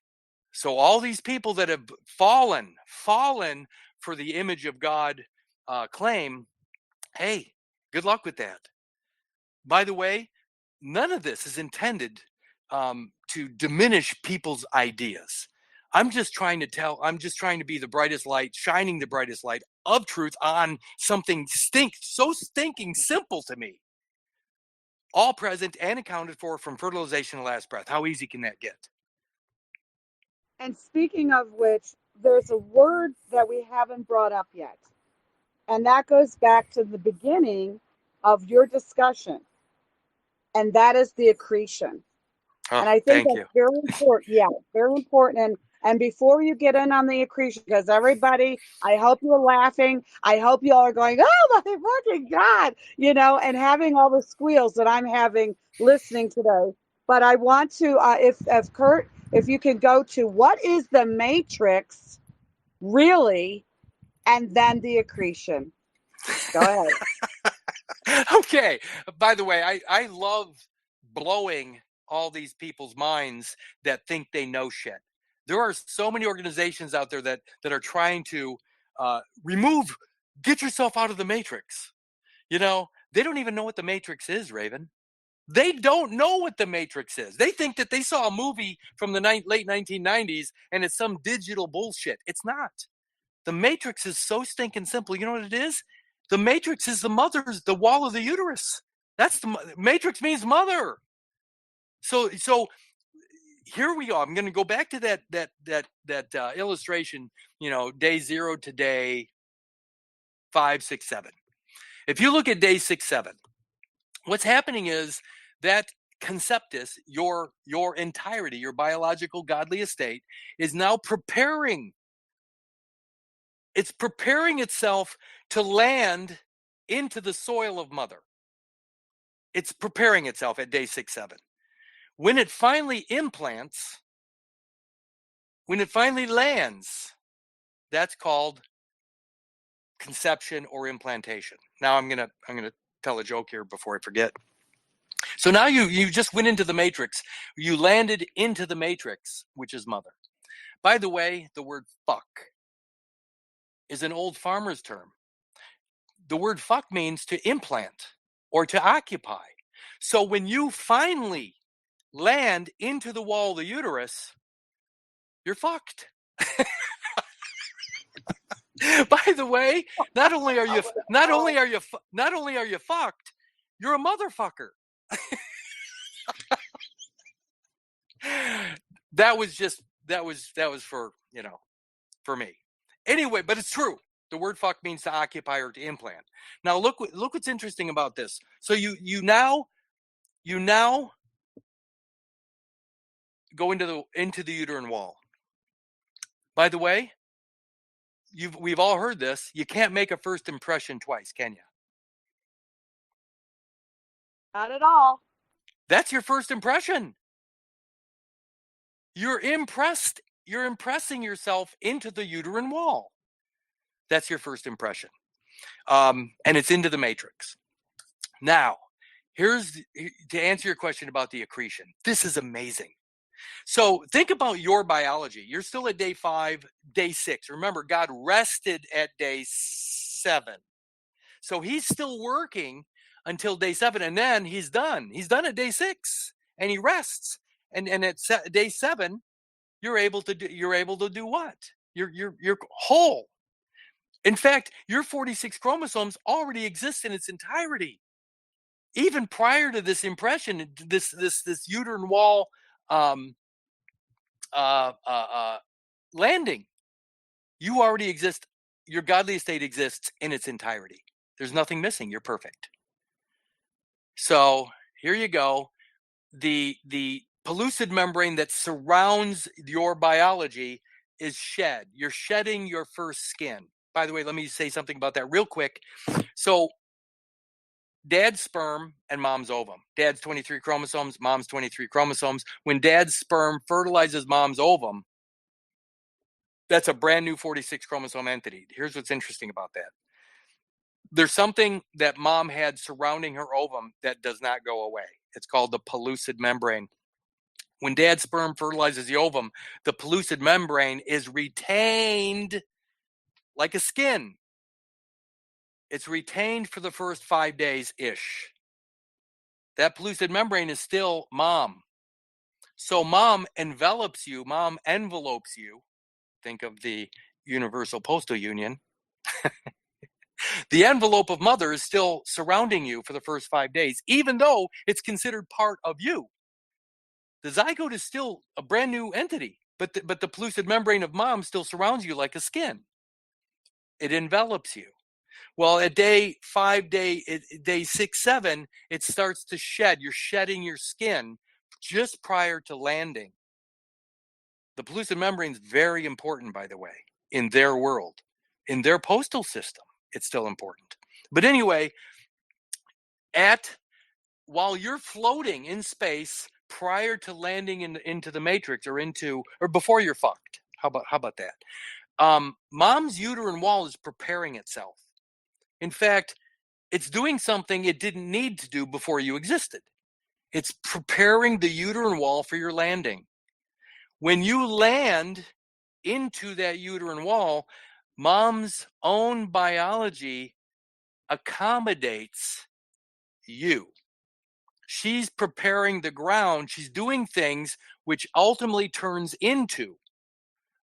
So all these people that have fallen for the image of God claim, hey, good luck with that. By the way, none of this is intended to diminish people's ideas. I'm just trying to be the brightest light, shining the brightest light of truth on something so stinking simple to me. All present and accounted for from fertilization to last breath. How easy can that get? And speaking of which, there's a word that we haven't brought up yet. And that goes back to the beginning of your discussion. and that is the accretion. Oh, And I think thank that's you. very important. Yeah, very important. And before you get in on the accretion, because everybody, I hope you're laughing. I hope you all are going, oh my fucking God, and having all the squeals that I'm having listening today. But I want to, if Kurt, if you can go to what is the matrix really, and then the accretion. Go ahead. Okay. By the way, I love blowing all these people's minds that think they know shit. There are so many organizations out there that are trying to get yourself out of the matrix. They don't even know what the matrix is, Raven. They don't know what the matrix is. They think that they saw a movie from the late 1990s and it's some digital bullshit. It's not. The matrix is so stinking simple. You know what it is? The matrix is the wall of the uterus. That's the matrix means mother. So here we go. I'm going to go back to that illustration. Day 0 to day 5, 6, 7. If you look at day 6, 7, what's happening is that conceptus, your entirety, your biological godly estate, is now preparing. It's preparing itself to land into the soil of mother. It's preparing itself at day 6, 7. When it finally implants, when it finally lands, that's called conception or implantation. Now I'm gonna tell a joke here before I forget. So now you just went into the matrix. You landed into the matrix, which is mother. By the way, the word fuck is an old farmer's term. The word fuck means to implant or to occupy. So when you finally land into the wall of the uterus, you're fucked. By the way, not only are you fucked, you're a motherfucker. That was for me. Anyway, but it's true. The word fuck means to occupy or to implant. Now look what's interesting about this. So you now go into the uterine wall. By the way, we've all heard this. You can't make a first impression twice, can you? Not at all. That's your first impression. You're impressing yourself into the uterine wall. That's your first impression. And it's into the matrix. Now, to answer your question about the accretion. This is amazing. So think about your biology. You're still at day 5, day 6. Remember, God rested at day 7. So he's still working until day 7, and then he's done. He's done at day 6, and he rests. And at day 7, you're able to do what? You're whole. In fact, your 46 chromosomes already exist in its entirety. Even prior to this impression, this uterine wall landing, you already exist. Your godly estate exists in its entirety. There's nothing missing. You're perfect. So here you go. The pellucid membrane that surrounds your biology is shed. You're shedding your first skin. By the way, let me say something about that real quick. So dad's sperm and mom's ovum. Dad's 23 chromosomes, mom's 23 chromosomes. When dad's sperm fertilizes mom's ovum, that's a brand new 46 chromosome entity. Here's what's interesting about that. There's something that mom had surrounding her ovum that does not go away. It's called the pellucid membrane. When dad's sperm fertilizes the ovum, the pellucid membrane is retained like a skin. It's retained for the first 5 days-ish. That pellucid membrane is still mom. So mom envelopes you, mom envelopes you. Think of the Universal Postal Union. The envelope of mother is still surrounding you for the first 5 days, even though it's considered part of you. The zygote is still a brand new entity, but the pellucid membrane of mom still surrounds you like a skin. It envelops you. Well, at day 5, day 6, 7, it starts to shed. You're shedding your skin just prior to landing. The pellucid membrane is very important, by the way, in their world. In their postal system, it's still important. But anyway, while you're floating in space prior to landing into the matrix or before you're fucked. How about that? Mom's uterine wall is preparing itself. In fact, it's doing something it didn't need to do before you existed. It's preparing the uterine wall for your landing. When you land into that uterine wall, mom's own biology accommodates you. She's preparing the ground. She's doing things which ultimately turns into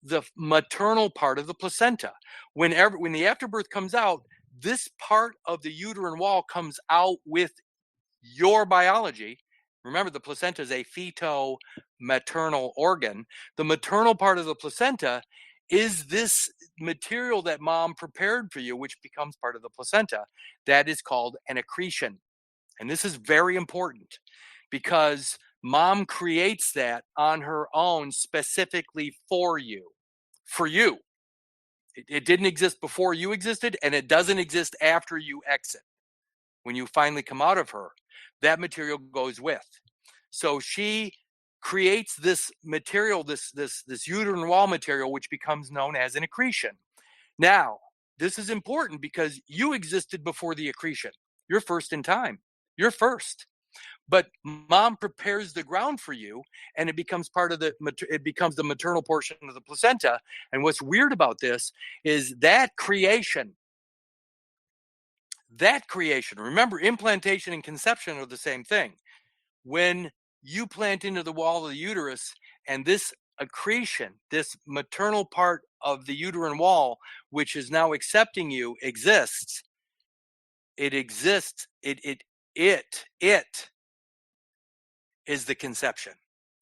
the maternal part of the placenta. When the afterbirth comes out, this part of the uterine wall comes out with your biology. Remember, the placenta is a feto-maternal organ. The maternal part of the placenta is this material that mom prepared for you, which becomes part of the placenta. That is called an accretion. And this is very important because mom creates that on her own specifically for you. For you. It didn't exist before you existed, and it doesn't exist after you exit. When you finally come out of her, that material goes with. So she creates this material, this uterine wall material, which becomes known as an accretion. Now, this is important because you existed before the accretion. You're first in time. You're first. But mom prepares the ground for you, and it becomes the maternal portion of the placenta. And what's weird about this is that creation, remember, implantation and conception are the same thing. When you plant into the wall of the uterus and this accretion, this maternal part of the uterine wall, which is now accepting you, exists, it is the conception.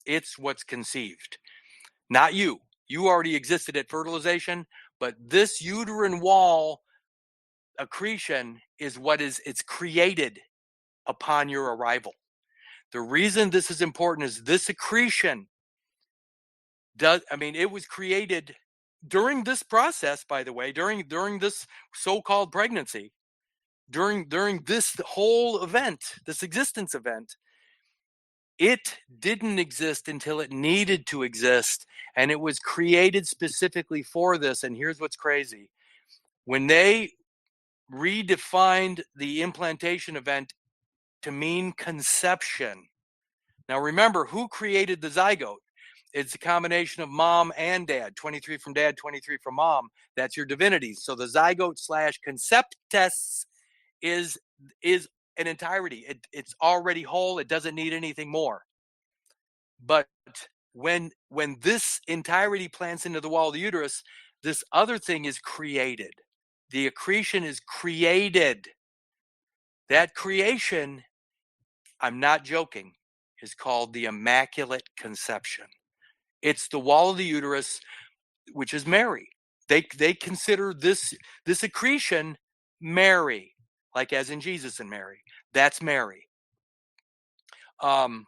It's what's conceived. Not you. You already existed at fertilization, but this uterine wall accretion is it's created upon your arrival. The reason this is important is this accretion it was created during this process, by the way, during this so-called pregnancy, during this whole event, this existence event. It didn't exist until it needed to exist, and it was created specifically for this. And here's what's crazy. When they redefined the implantation event to mean conception. Now remember, who created the zygote? It's a combination of mom and dad, 23 from dad, 23 from mom. That's your divinity. So the zygote / conceptus is an entirety. It's already whole. It doesn't need anything more. But when this entirety plants into the wall of the uterus, this other thing is created. The accretion is created. That creation, I'm not joking, is called the Immaculate Conception. It's the wall of the uterus, which is Mary. They consider this accretion Mary, like as in Jesus and Mary. That's Mary. I'm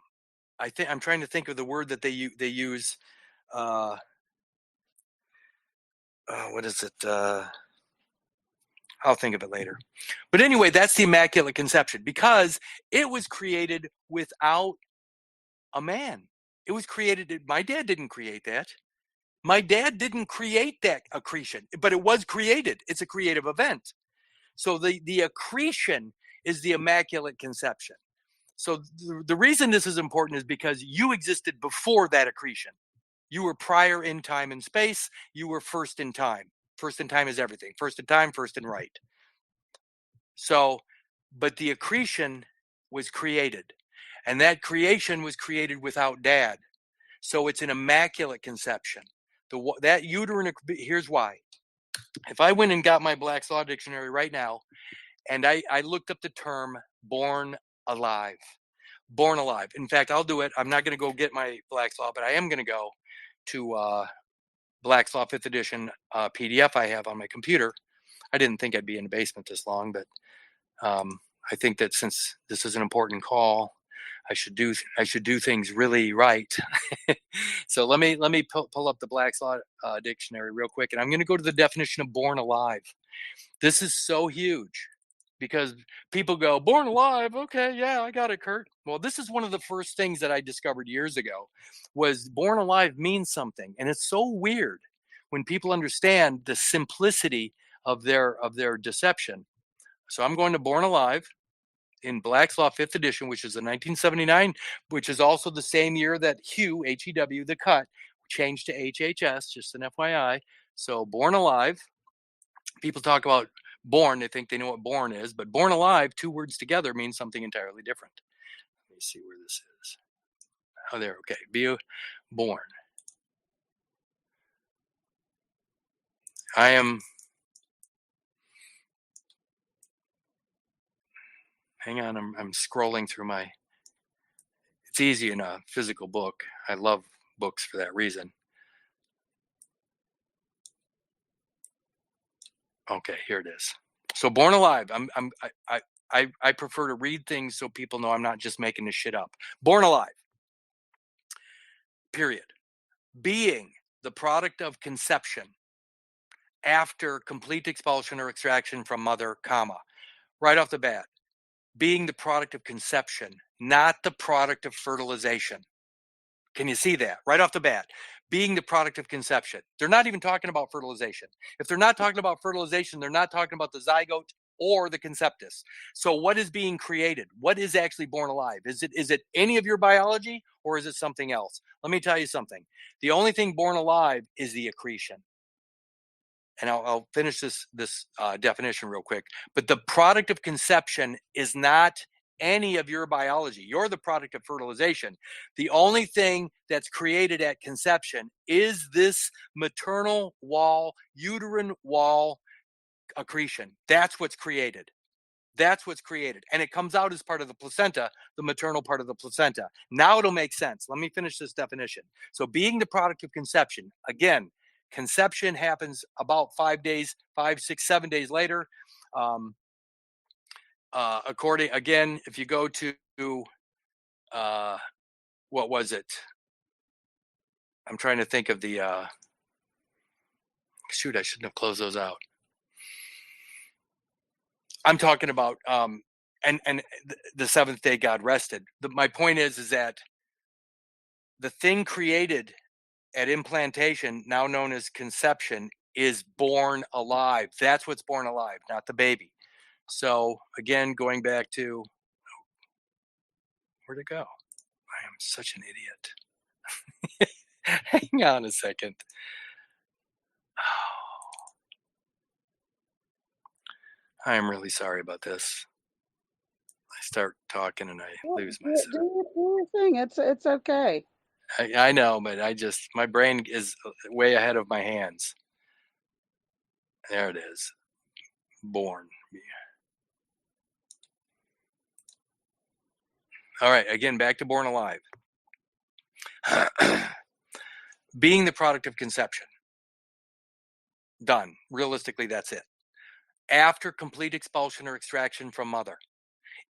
trying to think of the word that they use. What is it? I'll think of it later. But anyway, that's the Immaculate Conception because it was created without a man. It was created. My dad didn't create that. My dad didn't create that accretion, but it was created. It's a creative event. So the accretion is the Immaculate Conception. So the reason this is important is because you existed before that accretion. You were prior in time and space. You were first in time. First in time is everything. First in time, first in right. So, but the accretion was created. And that creation was created without dad. So it's an immaculate conception. That uterine, here's why. If I went and got my Black's Law Dictionary right now, and I looked up the term born alive. Born alive. In fact, I'll do it. I'm not going to go get my Black's Law, but I am going to go to Black's Law 5th edition PDF I have on my computer. I didn't think I'd be in the basement this long, but I think that since this is an important call, I should do things really right. So let me pull up the Black's Law dictionary real quick, and I'm going to go to the definition of born alive. This is so huge because people go, born alive. Okay, yeah, I got it, Kurt. Well, this is one of the first things that I discovered years ago was born alive means something. And it's so weird when people understand the simplicity of their deception. So I'm going to born alive in Black's Law 5th edition, which is a 1979, which is also the same year that Hugh, H-E-W, the cut, changed to HHS, just an FYI. So born alive, people talk about born, they think they know what born is, but born alive, two words together means something entirely different. Let me see where this is. Oh, there, okay, be born. Hang on, I'm scrolling through my, it's easy in a physical book. I love books for that reason. Okay, here it is. So born alive, I prefer to read things so people know I'm not just making this shit up. Born alive, period. Being the product of conception after complete expulsion or extraction from mother, comma, right off the bat, being the product of conception, not the product of fertilization. Can you see that right off the bat? Being the product of conception. They're not even talking about fertilization. If they're not talking about fertilization, they're not talking about the zygote or the conceptus. So what is being created? What is actually born alive? Is it any of your biology or is it something else? Let me tell you something. The only thing born alive is the accretion. And I'll finish this definition real quick. But the product of conception is not any of your biology. You're the product of fertilization. The only thing that's created at conception is this maternal wall, uterine wall accretion. That's what's created. That's what's created. And it comes out as part of the placenta, the maternal part of the placenta. Now it'll make sense. Let me finish this definition. So being the product of conception, again, conception happens about 5 days, 5, 6, 7 days later. According, again, if you go to, what was it? I'm trying to think of the, shoot, I shouldn't have closed those out. I'm talking about, and the seventh day God rested. My point is that the thing created at implantation, now known as conception, is born alive. That's what's born alive, not the baby. So again, going back to, where'd it go? I am such an idiot. Hang on a second. Oh, I am really sorry about this. I start talking and I lose myself. Do your thing. It's okay. I know, but my brain is way ahead of my hands. There it is. Born. All right, again, back to born alive. Being the product of conception. Done. Realistically, that's it. After complete expulsion or extraction from mother,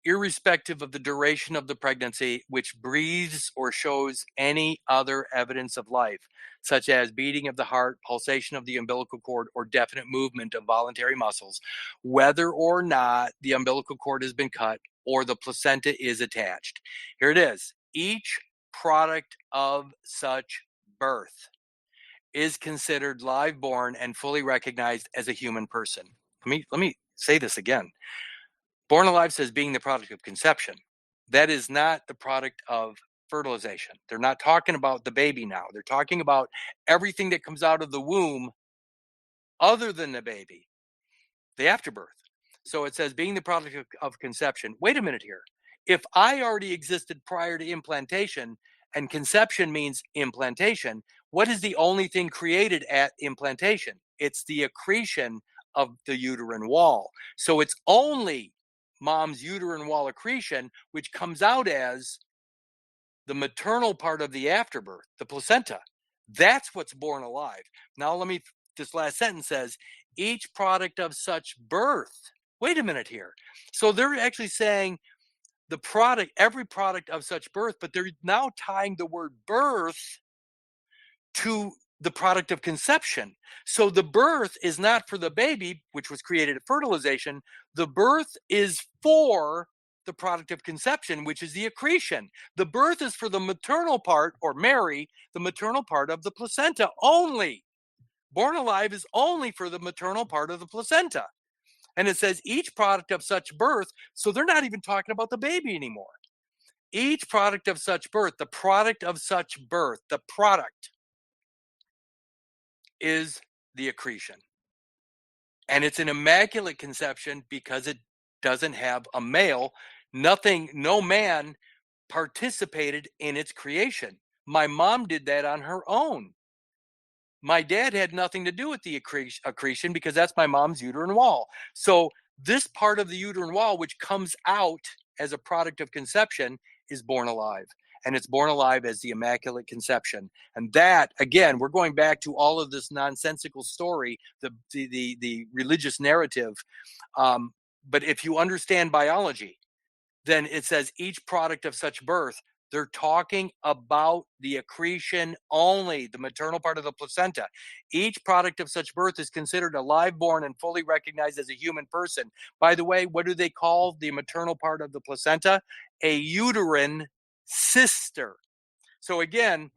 irrespective of the duration of the pregnancy, which breathes or shows any other evidence of life, such as beating of the heart, pulsation of the umbilical cord, or definite movement of voluntary muscles, whether or not the umbilical cord has been cut or the placenta is attached. Here it is. Each product of such birth is considered live born and fully recognized as a human person. Let me say this again. Born alive says being the product of conception. That is not the product of fertilization. They're not talking about the baby now. They're talking about everything that comes out of the womb other than the baby, the afterbirth. So it says being the product of conception. Wait a minute here. If I already existed prior to implantation and conception means implantation, what is the only thing created at implantation? It's the accretion of the uterine wall. So it's only mom's uterine wall accretion, which comes out as the maternal part of the afterbirth, the placenta. That's what's born alive. Now, this last sentence says, each product of such birth. Wait a minute here. So they're actually saying every product of such birth, but they're now tying the word birth to the product of conception. So the birth is not for the baby, which was created at fertilization. The birth is for the product of conception, which is the accretion. The birth is for the maternal part, or Mary, the maternal part of the placenta only. Born alive is only for the maternal part of the placenta. And it says each product of such birth. So they're not even talking about the baby anymore. Each product of such birth, the product of such birth, the product is the accretion. And it's an immaculate conception because it doesn't have a male. No man participated in its creation. My mom did that on her own. My dad had nothing to do with the accretion because that's my mom's uterine wall. So this part of the uterine wall, which comes out as a product of conception, is born alive. And it's born alive as the Immaculate Conception. And that, again, we're going back to all of this nonsensical story, the religious narrative. But if you understand biology, then it says each product of such birth. They're talking about the accretion only, the maternal part of the placenta. Each product of such birth is considered a live-born and fully recognized as a human person. By the way, what do they call the maternal part of the placenta? A uterine sister. So again,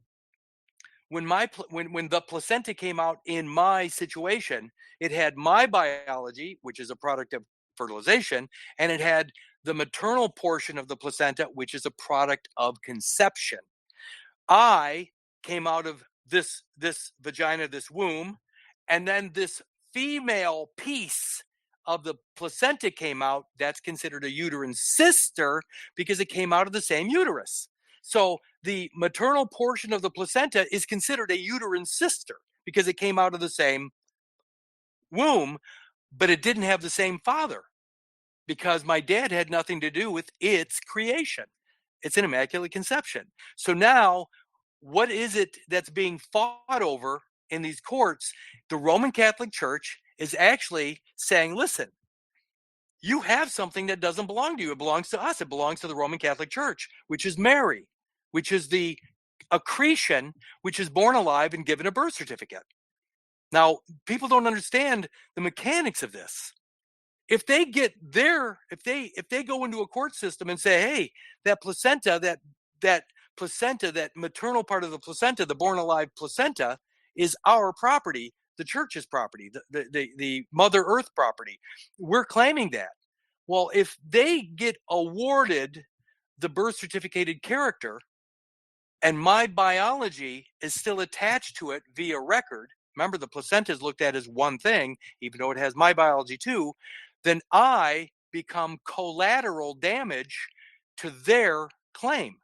when the placenta came out in my situation, it had my biology, which is a product of fertilization, and it had the maternal portion of the placenta, which is a product of conception. I came out of this vagina, this womb, and then this female piece of the placenta came out. That's considered a uterine sister because it came out of the same uterus. So the maternal portion of the placenta is considered a uterine sister because it came out of the same womb, but it didn't have the same father because my dad had nothing to do with its creation. It's an immaculate conception. So now, what is it that's being fought over in these courts? The Roman Catholic Church is actually saying, listen, you have something that doesn't belong to you. It belongs to us. It belongs to the Roman Catholic Church, which is Mary, which is the accretion, which is born alive and given a birth certificate. Now, people don't understand the mechanics of this. If they get there, if they go into a court system and say, hey, that placenta, that placenta, that maternal part of the placenta, the born alive placenta, is our property, the church's property, the Mother Earth property. We're claiming that. Well, if they get awarded the birth certificated character and my biology is still attached to it via record, remember the placenta is looked at as one thing, even though it has my biology too, then I become collateral damage to their claim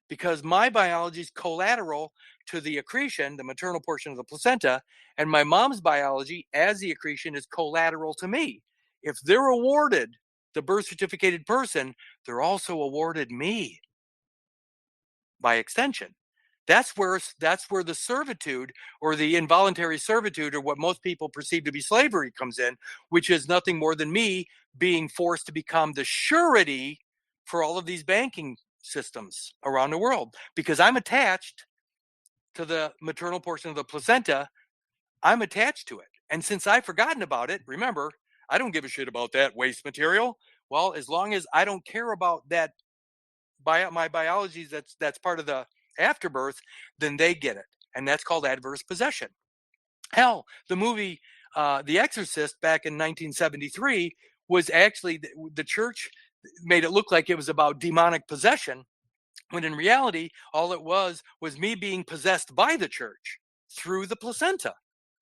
because my biology is collateral to the accretion, the maternal portion of the placenta, and my mom's biology as the accretion is collateral to me. If they're awarded the birth certificated person, they're also awarded me by extension. That's where the servitude or the involuntary servitude, or what most people perceive to be slavery, comes in, which is nothing more than me being forced to become the surety for all of these banking systems around the world because I'm attached to the maternal portion of the placenta. I'm attached to it. And since I've forgotten about it, remember, I don't give a shit about that waste material. Well, as long as I don't care about that my biology that's part of the afterbirth, then they get it. And that's called adverse possession. Hell, the movie The Exorcist back in 1973 was actually the church made it look like it was about demonic possession, when in reality, all it was me being possessed by the church through the placenta.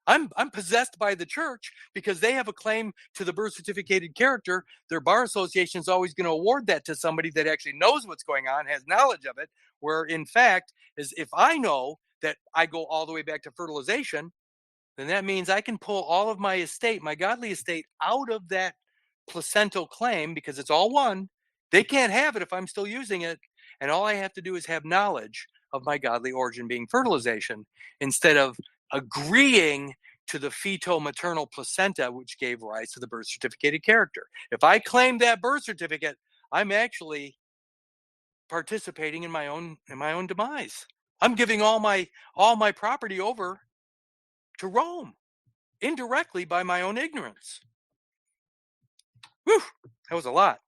I'm possessed by the church because they have a claim to the birth certificated character. Their bar association is always going to award that to somebody that actually knows what's going on, has knowledge of it, where in fact, is if I know that I go all the way back to fertilization, then that means I can pull all of my estate, my godly estate, out of that placental claim because it's all one. They can't have it if I'm still using it. And all I have to do is have knowledge of my godly origin being fertilization instead of agreeing to the fetal-maternal placenta, which gave rise to the birth certificated character. If I claim that birth certificate, I'm actually participating in my own demise. I'm giving all my property over to Rome indirectly by my own ignorance. Whew, that was a lot.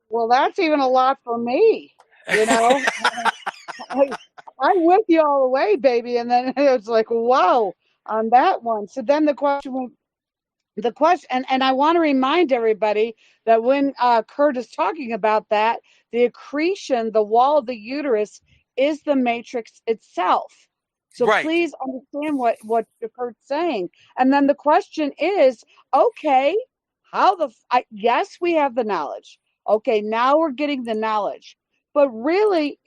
Well, that's even a lot for me, you know. I'm with you all the way, baby. And then it's like, wow, on that one. So then the question, and I want to remind everybody that when Kurt is talking about that, the accretion, the wall of the uterus, is the matrix itself. So Right. please understand what Kurt's saying. And then the question is, okay, yes, we have the knowledge. Okay, now we're getting the knowledge. But really,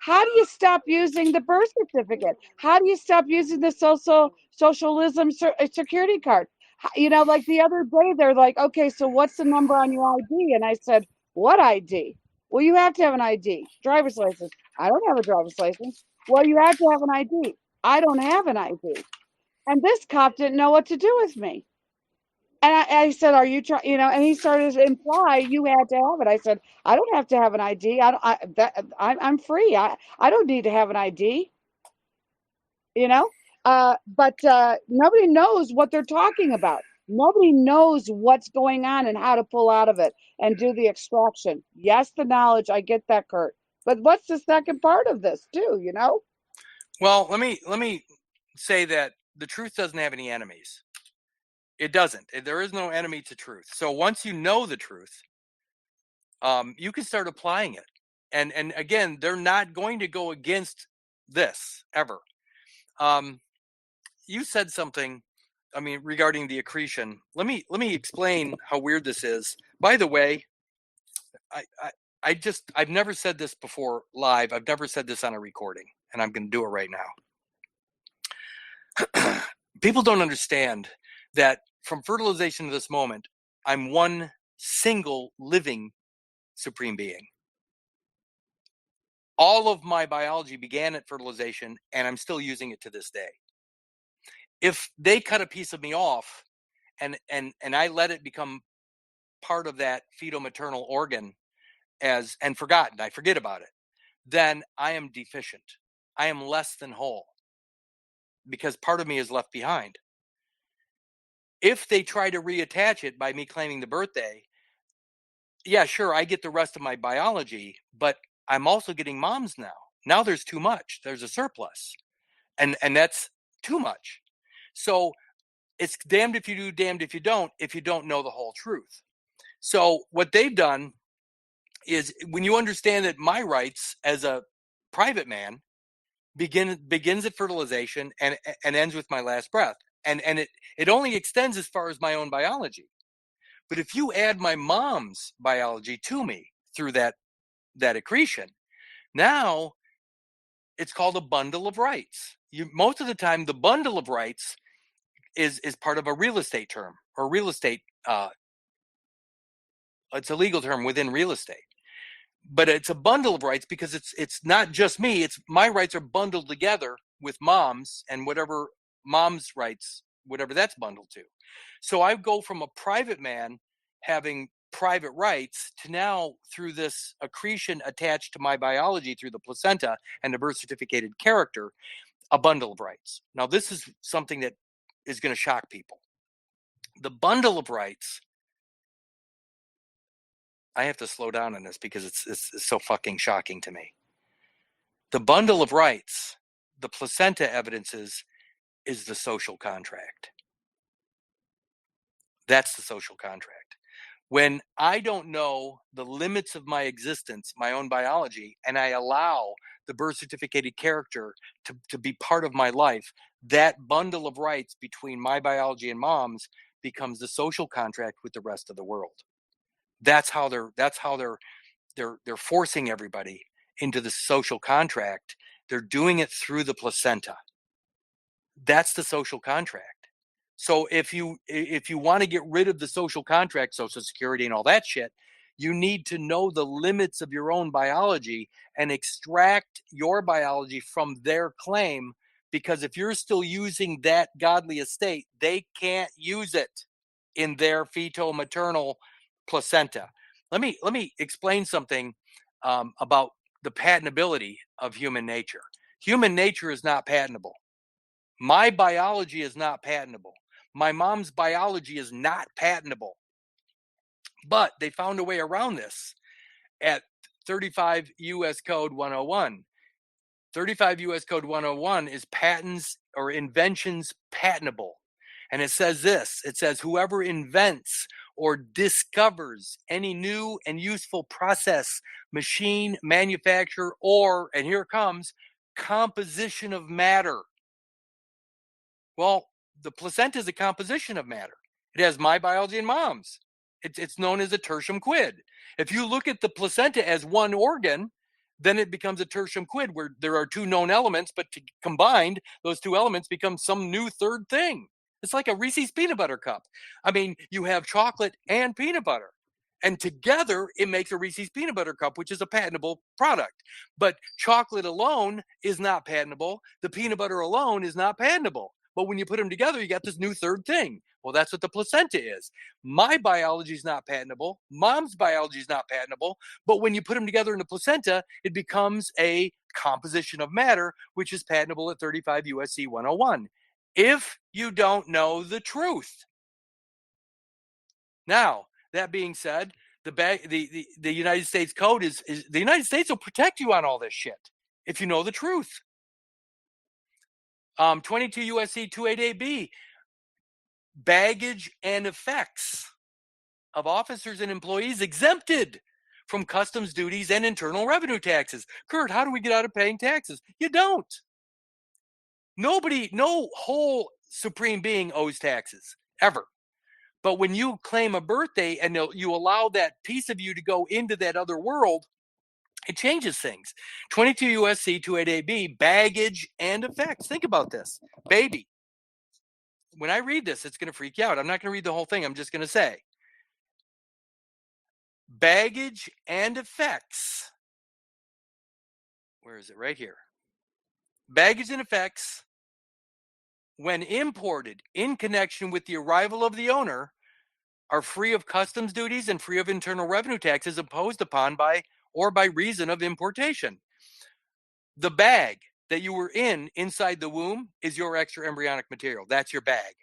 how do you stop using the birth certificate? How do you stop using the socialism security card? You know, like the other day, they're like, okay, so what's the number on your ID? And I said, what ID? Well, you have to have an ID, driver's license. I don't have a driver's license. Well, you have to have an ID. I don't have an ID. And this cop didn't know what to do with me. And I said, are you trying, you know, and he started to imply you had to have it. I said, I don't have to have an ID. I'm free. I don't need to have an ID, you know? But nobody knows what they're talking about. Nobody knows what's going on and how to pull out of it and do the extraction. Yes, the knowledge. I get that, Kurt. But what's the second part of this, too? You know? Well, let me say that the truth doesn't have any enemies. It doesn't. There is no enemy to truth. So once you know the truth, you can start applying it. And again, they're not going to go against this ever. You said something, I mean, regarding the accretion. Let me explain how weird this is. By the way, I've never said this before live. I've never said this on a recording, and I'm going to do it right now. People don't understand that from fertilization to this moment, I'm one single living supreme being. All of my biology began at fertilization, and I'm still using it to this day. If they cut a piece of me off and I let it become part of that fetal maternal organ and forgotten, I forget about it, then I am deficient. I am less than whole because part of me is left behind. If they try to reattach it by me claiming the birthday, yeah, sure, I get the rest of my biology, but I'm also getting moms now. Now there's too much. There's a surplus. And that's too much. So it's damned if you do, damned if you don't know the whole truth. So what they've done is, when you understand that my rights as a private man begins at fertilization and ends with my last breath. And it only extends as far as my own biology. But if you add my mom's biology to me through that accretion, now it's called a bundle of rights. Most of the time, the bundle of rights is part of a real estate term, or real estate. It's a legal term within real estate, but it's a bundle of rights because it's not just me. It's my rights are bundled together with mom's and whatever mom's rights, whatever that's bundled to. So I go from a private man having private rights to now, through this accretion attached to my biology through the placenta and the birth certificated character, a bundle of rights. Now, this is something that is going to shock people. The bundle of rights, I have to slow down on this because it's so fucking shocking to me. The bundle of rights, the placenta evidences, is the social contract. That's the social contract. When I don't know the limits of my existence, my own biology, and I allow the birth certificated character to be part of my life, that bundle of rights between my biology and mom's becomes the social contract with the rest of the world. That's how they're forcing everybody into the social contract. They're doing it through the placenta. That's the social contract. So if you want to get rid of the social contract, Social Security and all that shit, you need to know the limits of your own biology and extract your biology from their claim because if you're still using that godly estate, they can't use it in their fetal-maternal placenta. Let me explain something about the patentability of human nature. Human nature is not patentable. My biology is not patentable. My mom's biology is not patentable. But they found a way around this at 35 U.S. Code 101. 35 U.S. Code 101 is patents or inventions patentable. And it says this, it says whoever invents or discovers any new and useful process, machine, manufacture, or, and here it comes, composition of matter. Well, the placenta is a composition of matter. It has my biology and mom's. It's known as a tertium quid. If you look at the placenta as one organ, then it becomes a tertium quid where there are two known elements, but combined, those two elements become some new third thing. It's like a Reese's peanut butter cup. I mean, you have chocolate and peanut butter, and together it makes a Reese's peanut butter cup, which is a patentable product. But chocolate alone is not patentable. The peanut butter alone is not patentable. But when you put them together, you got this new third thing. Well, that's what the placenta is. My biology is not patentable. Mom's biology is not patentable. But when you put them together in the placenta, it becomes a composition of matter, which is patentable at 35 USC 101. If you don't know the truth. Now, that being said, the United States Code is the United States will protect you on all this shit if you know the truth. 22 USC 288B, baggage and effects of officers and employees exempted from customs duties and internal revenue taxes. Kurt, how do we get out of paying taxes? You don't. Nobody, no whole supreme being owes taxes, ever. But when you claim a birthday and you allow that piece of you to go into that other world, it changes things. 22 USC 288B, baggage and effects. Think about this. Baby. When I read this, it's going to freak you out. I'm not going to read the whole thing. I'm just going to say baggage and effects. Where is it? Right here. Baggage and effects, when imported in connection with the arrival of the owner, are free of customs duties and free of internal revenue taxes imposed upon by or by reason of importation. The bag that you were in inside the womb is your extra embryonic material. That's your bag.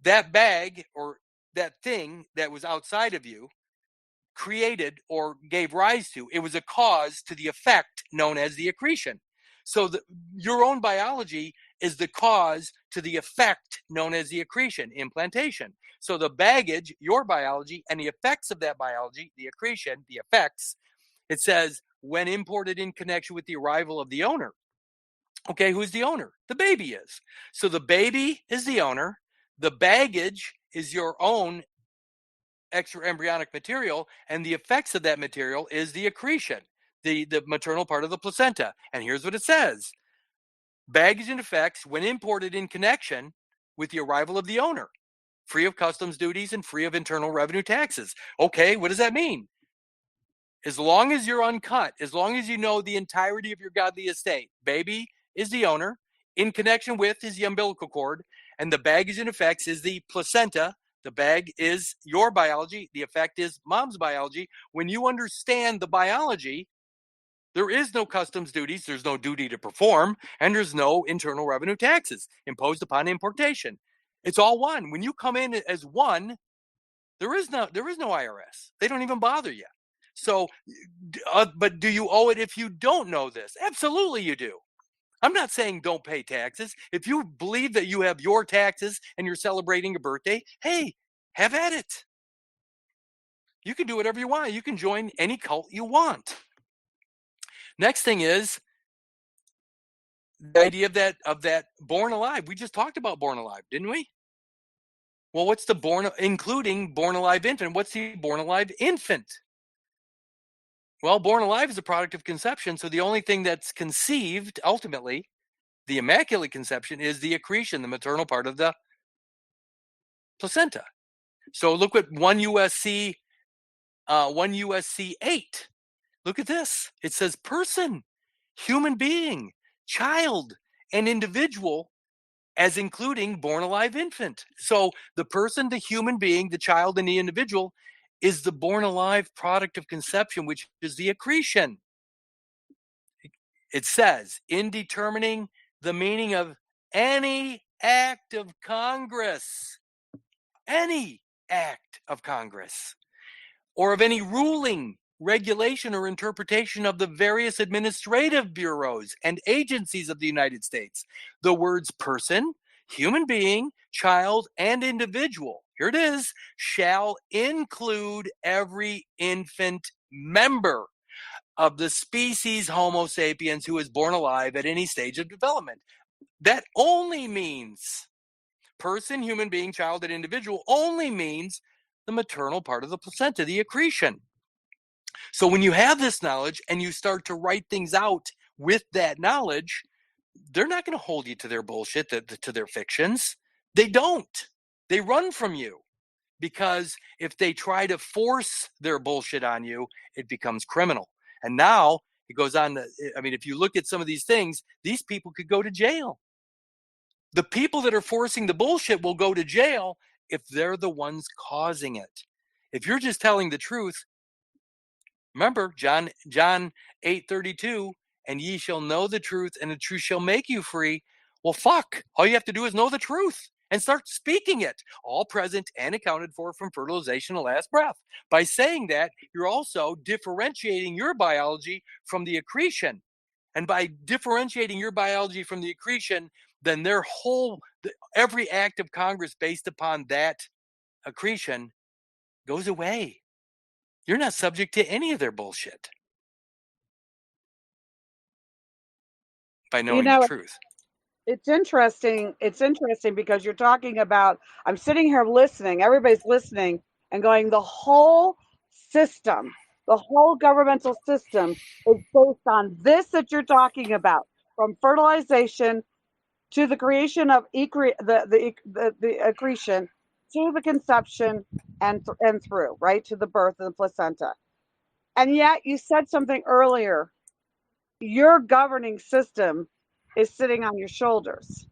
That bag or that thing that was outside of you created or gave rise to, it was a cause to the effect known as the accretion. So your own biology is the cause to the effect known as the accretion, implantation. So the baggage, your biology, and the effects of that biology, the accretion, the effects, it says when imported in connection with the arrival of the owner. Okay, who's the owner? The baby is. So the baby is the owner. The baggage is your own extra embryonic material, and the effects of that material is the accretion, the maternal part of the placenta. And here's what it says. Baggage and effects when imported in connection with the arrival of the owner, free of customs duties and free of internal revenue taxes. Okay, what does that mean? As long as you're uncut, as long as you know the entirety of your godly estate, baby is the owner, in connection with is the umbilical cord, and the baggage and effects is the placenta. The bag is your biology. The effect is mom's biology. When you understand the biology, there is no customs duties, there's no duty to perform, and there's no internal revenue taxes imposed upon importation. It's all one. When you come in as one, there is no IRS. They don't even bother you. So, but do you owe it if you don't know this? Absolutely you do. I'm not saying don't pay taxes. If you believe that you have your taxes and you're celebrating a birthday, hey, have at it. You can do whatever you want. You can join any cult you want. Next thing is the idea of that born alive. We just talked about born alive, didn't we? Well, what's the including born alive infant? What's the born alive infant? Well, born alive is a product of conception. So the only thing that's conceived, ultimately, the immaculate conception, is the accretion, the maternal part of the placenta. So look at 1 USC 8. Look at this. It says person, human being, child, and individual as including born alive infant. So the person, the human being, the child, and the individual is the born alive product of conception, which is the accretion. It says, in determining the meaning of any act of Congress, any act of Congress, or of any ruling, regulation, or interpretation of the various administrative bureaus and agencies of the United States, the words person, human being, child, and individual, here it is, shall include every infant member of the species Homo sapiens who is born alive at any stage of development. That only means person, human being, child, and individual only means the maternal part of the placenta, the accretion. So when you have this knowledge and you start to write things out with that knowledge, they're not going to hold you to their bullshit, to their fictions. They don't. They run from you, because if they try to force their bullshit on you, it becomes criminal. And now it goes on. I mean, if you look at some of these things, these people could go to jail. The people that are forcing the bullshit will go to jail if they're the ones causing it. If you're just telling the truth, remember John 8:32, and ye shall know the truth, and the truth shall make you free. Well, fuck. All you have to do is know the truth and start speaking it, all present and accounted for from fertilization to last breath. By saying that, you're also differentiating your biology from the accretion. And by differentiating your biology from the accretion, then every act of Congress based upon that accretion goes away. You're not subject to any of their bullshit by knowing the truth. It's interesting. It's interesting because you're talking about, I'm sitting here listening, everybody's listening and going, the whole system, the whole governmental system is based on this that you're talking about, from fertilization to the creation of the accretion to the conception and through, right, to the birth of the placenta. And yet you said something earlier. Your governing system is sitting on your shoulders.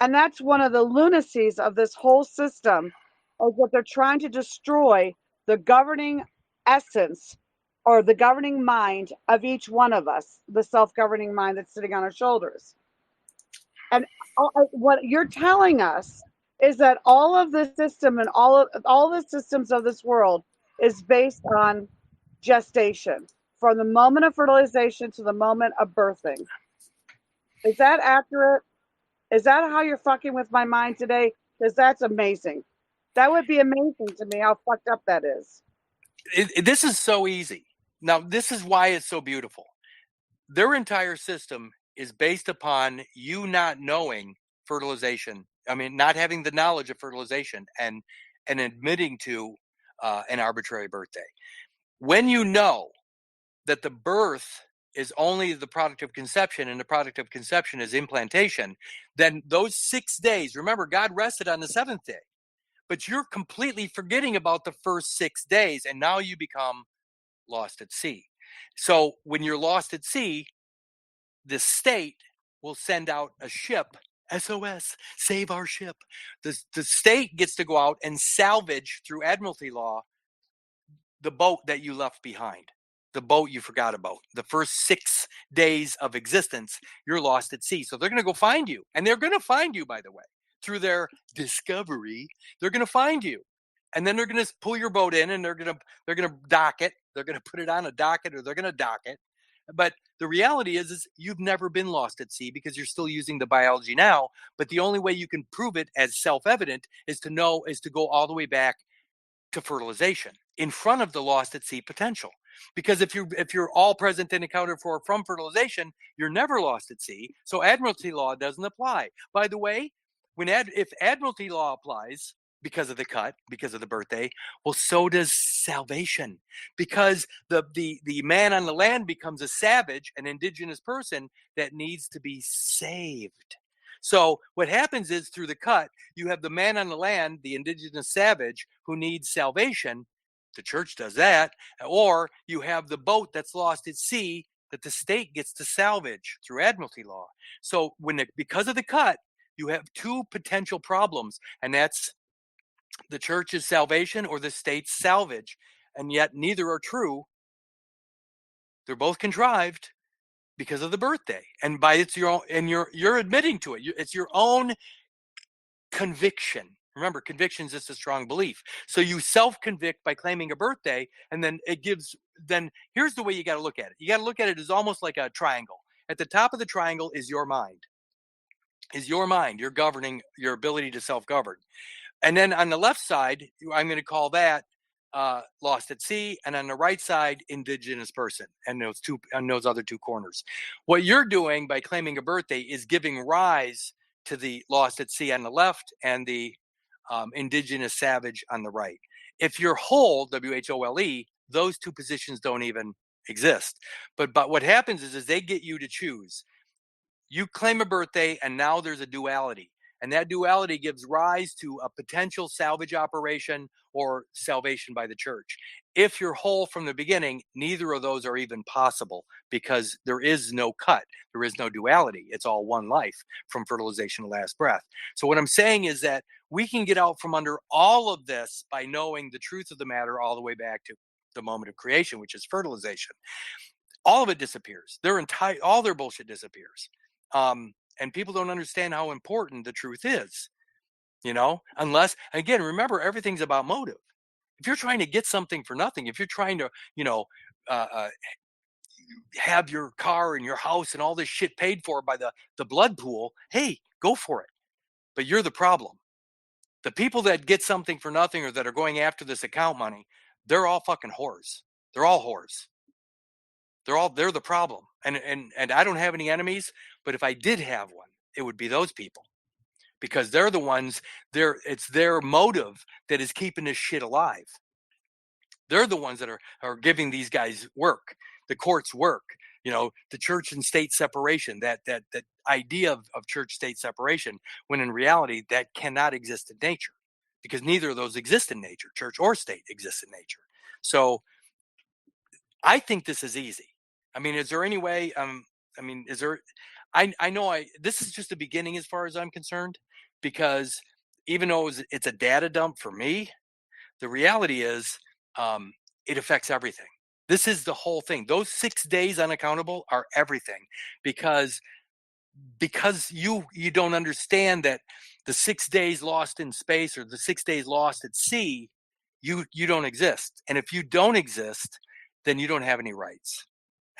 And that's one of the lunacies of this whole system, is that they're trying to destroy the governing essence or the governing mind of each one of us, the self-governing mind that's sitting on our shoulders. And what you're telling us is that all of the system and all the systems of this world is based on gestation, from the moment of fertilization to the moment of birthing. Is that accurate? Is that how you're fucking with my mind today? Because that's amazing. That would be amazing to me how fucked up that is. This is so easy. Now, this is why it's so beautiful. Their entire system is based upon you not knowing fertilization. I mean, not having the knowledge of fertilization and admitting to an arbitrary birthday. When you know that the birth is only the product of conception and the product of conception is implantation, then those 6 days, remember, God rested on the seventh day, but you're completely forgetting about the first 6 days, and now you become lost at sea. So when you're lost at sea, the state will send out a ship, SOS, save our ship. The state gets to go out and salvage through admiralty law the boat that you left behind, the boat you forgot about. The first 6 days of existence, you're lost at sea. So they're going to go find you. And they're going to find you, by the way, through their discovery. They're going to find you. And then they're going to pull your boat in, and they're going to dock it. They're going to put it on a docket, or they're going to dock it. But the reality is you've never been lost at sea, because you're still using the biology now. But the only way you can prove it as self-evident is to go all the way back to fertilization in front of the lost at sea potential. Because if you're all present and accounted for from fertilization, you're never lost at sea. So admiralty law doesn't apply. By the way, if admiralty law applies because of the cut, because of the birthday, well, so does salvation. Because the man on the land becomes a savage, an indigenous person that needs to be saved. So what happens is, through the cut, you have the man on the land, the indigenous savage, who needs salvation. The church does that. Or you have the boat that's lost at sea that the state gets to salvage through admiralty law. So because of the cut, you have two potential problems, and that's the church's salvation or the state's salvage. And yet neither are true. They're both contrived because of the birthday. And by it's your own, and you're admitting to it. It's your own conviction. Remember, conviction is just a strong belief. So you self-convict by claiming a birthday, and then here's the way you got to look at it. You got to look at it as almost like a triangle. At the top of the triangle is your mind. You're governing your ability to self-govern. And then on the left side, I'm going to call that lost at sea, and on the right side, indigenous person, and those other two corners. What you're doing by claiming a birthday is giving rise to the lost at sea on the left and the indigenous savage on the right. If you're whole, WHOLE, those two positions don't even exist. But what happens is they get you to choose. You claim a birthday, and now there's a duality. And that duality gives rise to a potential salvage operation or salvation by the church. If you're whole from the beginning, neither of those are even possible because there is no cut. There is no duality. It's all one life from fertilization to last breath. So what I'm saying is that we can get out from under all of this by knowing the truth of the matter all the way back to the moment of creation, which is fertilization. All of it disappears. All their bullshit disappears. And people don't understand how important the truth is, unless, again, remember, everything's about motive. If you're trying to get something for nothing, if you're trying to, have your car and your house and all this shit paid for by the blood pool, hey, go for it. But you're the problem. The people that get something for nothing or that are going after this account money, they're all fucking whores. They're all whores. They're the problem. And I don't have any enemies, but if I did have one, it would be those people, because they're the ones. It's their motive that is keeping this shit alive. They're the ones that are giving these guys work, the courts work, the church and state separation, that idea of church state separation, when in reality that cannot exist in nature, because neither of those exist in nature. Church or state exists in nature. So I think this is easy. I mean, is there any way? Is there? I know this is just the beginning as far as I'm concerned, because even though it's a data dump for me, the reality is it affects everything. This is the whole thing. Those 6 days unaccountable are everything, because you don't understand that the 6 days lost in space or the 6 days lost at sea, you don't exist. And if you don't exist, then you don't have any rights.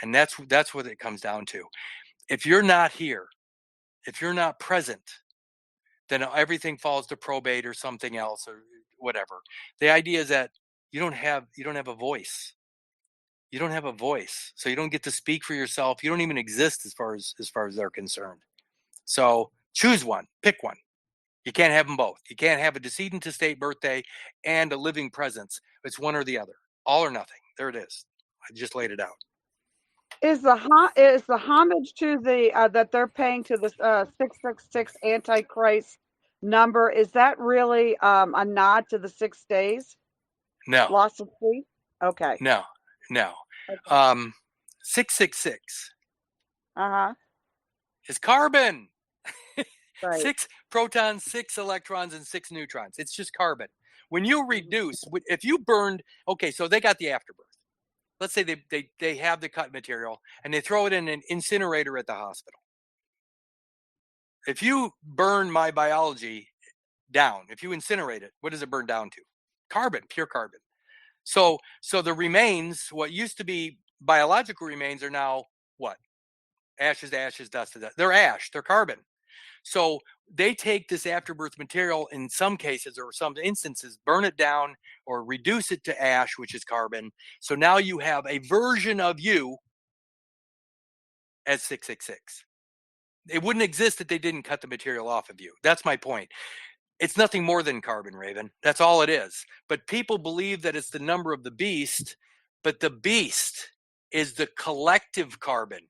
And that's what it comes down to. If you're not here, if you're not present, then everything falls to probate or something else or whatever. The idea is that you don't have a voice. You don't have a voice. So you don't get to speak for yourself. You don't even exist as far as they're concerned. So choose one, pick one. You can't have them both. You can't have a decedent to state birthday and a living presence. It's one or the other, all or nothing. There it is. I just laid it out. Is the homage to the that they're paying to the 666 Antichrist number, is that really a nod to the 6 days No, lost at sea? Okay. no. Okay. 666 Uh-huh. is carbon. Right. 6 protons, 6 electrons, and 6 neutrons. It's just carbon. When you reduce, if you burned, okay, so they got the afterbirth. Let's say they have the cut material and they throw it in an incinerator at the hospital. If you burn my biology down, if you incinerate it, what does it burn down to? Carbon, pure carbon. So the remains, what used to be biological remains, are now what? Ashes to ashes, dust to dust. They're ash, they're carbon. So they take this afterbirth material in some cases or some instances, burn it down or reduce it to ash, which is carbon. So now you have a version of you as 666. It wouldn't exist if they didn't cut the material off of you. That's my point. It's nothing more than carbon, Raven. That's all it is. But people believe that it's the number of the beast, but the beast is the collective carbon.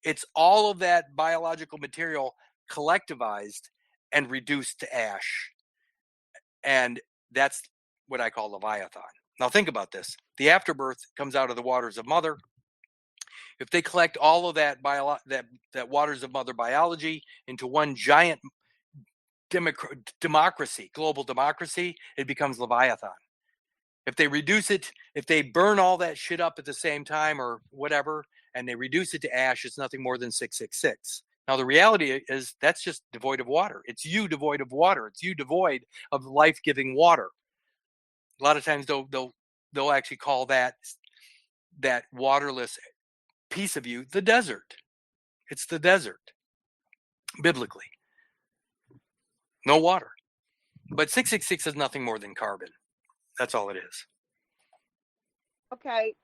It's all of that biological material collectivized and reduced to ash. And that's what I call Leviathan. Now think about this. The afterbirth comes out of the waters of mother. If they collect all of that waters of mother biology into one giant democracy, global democracy, it becomes Leviathan. If they reduce it, if they burn all that shit up at the same time or whatever, and they reduce it to ash, it's nothing more than 666. Now, the reality is that's just devoid of water. It's you devoid of water. It's you devoid of life-giving water. A lot of times they'll actually call that waterless piece of you the desert. It's the desert, biblically. No water. But 666 is nothing more than carbon. That's all it is. Okay,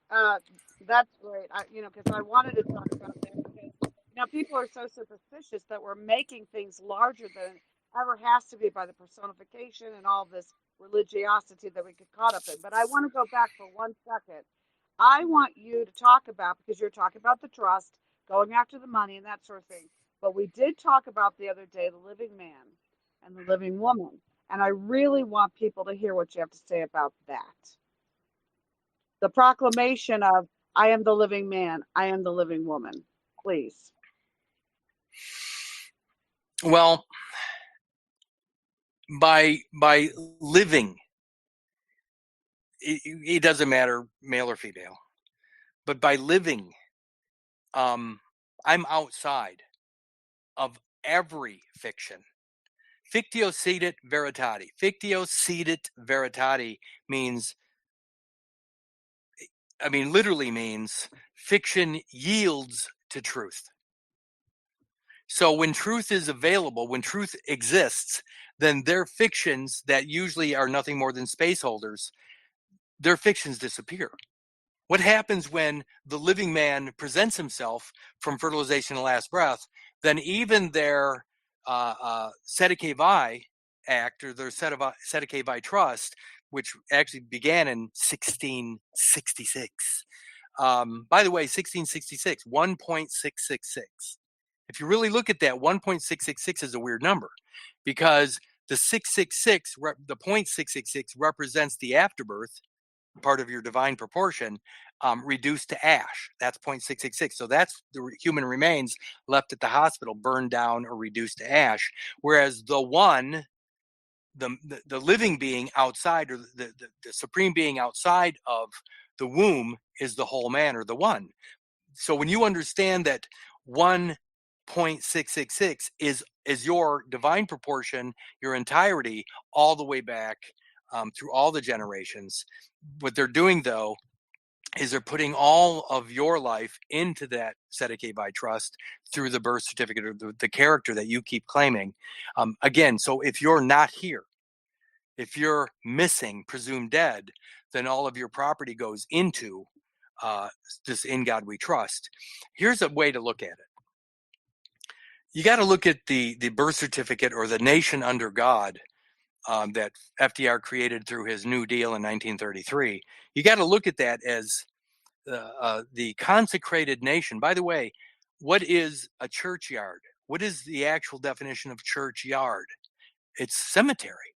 that's great. Because I wanted to talk about that because people are so superstitious that we're making things larger than ever has to be by the personification and all this religiosity that we get caught up in. But I want to go back for 1 second. I want you to talk about, because you're talking about the trust, going after the money and that sort of thing. But we did talk about the other day the living man and the living woman. And I really want people to hear what you have to say about that. The proclamation of, I am the living man, I am the living woman. Please. Well, by living, it doesn't matter male or female, but by living, I'm outside of every fiction. Fictio cedit veritati. Fictio cedit veritati literally means fiction yields to truth. So when truth is available, when truth exists, then their fictions that usually are nothing more than space holders, their fictions disappear. What happens when the living man presents himself from fertilization to last breath? Then even their Sedeke Vi Act, or their Sedeke Vi Trust, which actually began in 1666. By the way, 1666, 1.666. If you really look at that, 1.666 is a weird number because the 666, the 0.666 represents the afterbirth, part of your divine proportion, reduced to ash. That's 0.666. So that's the human remains left at the hospital, burned down or reduced to ash. Whereas the one, the living being outside, or the supreme being outside of the womb, is the whole man, or the one. So when you understand that 1.666 is your divine proportion, your entirety, all the way back through all the generations, what they're doing, though, is they're putting all of your life into that Sedeke Vi Trust through the birth certificate, or the character that you keep claiming. Again, so if you're not here, if you're missing, presumed dead, then all of your property goes into this In God We Trust. Here's a way to look at it. You got to look at the birth certificate, or the nation under God, that FDR created through his New Deal in 1933. You got to look at that as the consecrated nation. By the way, what is a churchyard? What is the actual definition of churchyard? It's cemetery.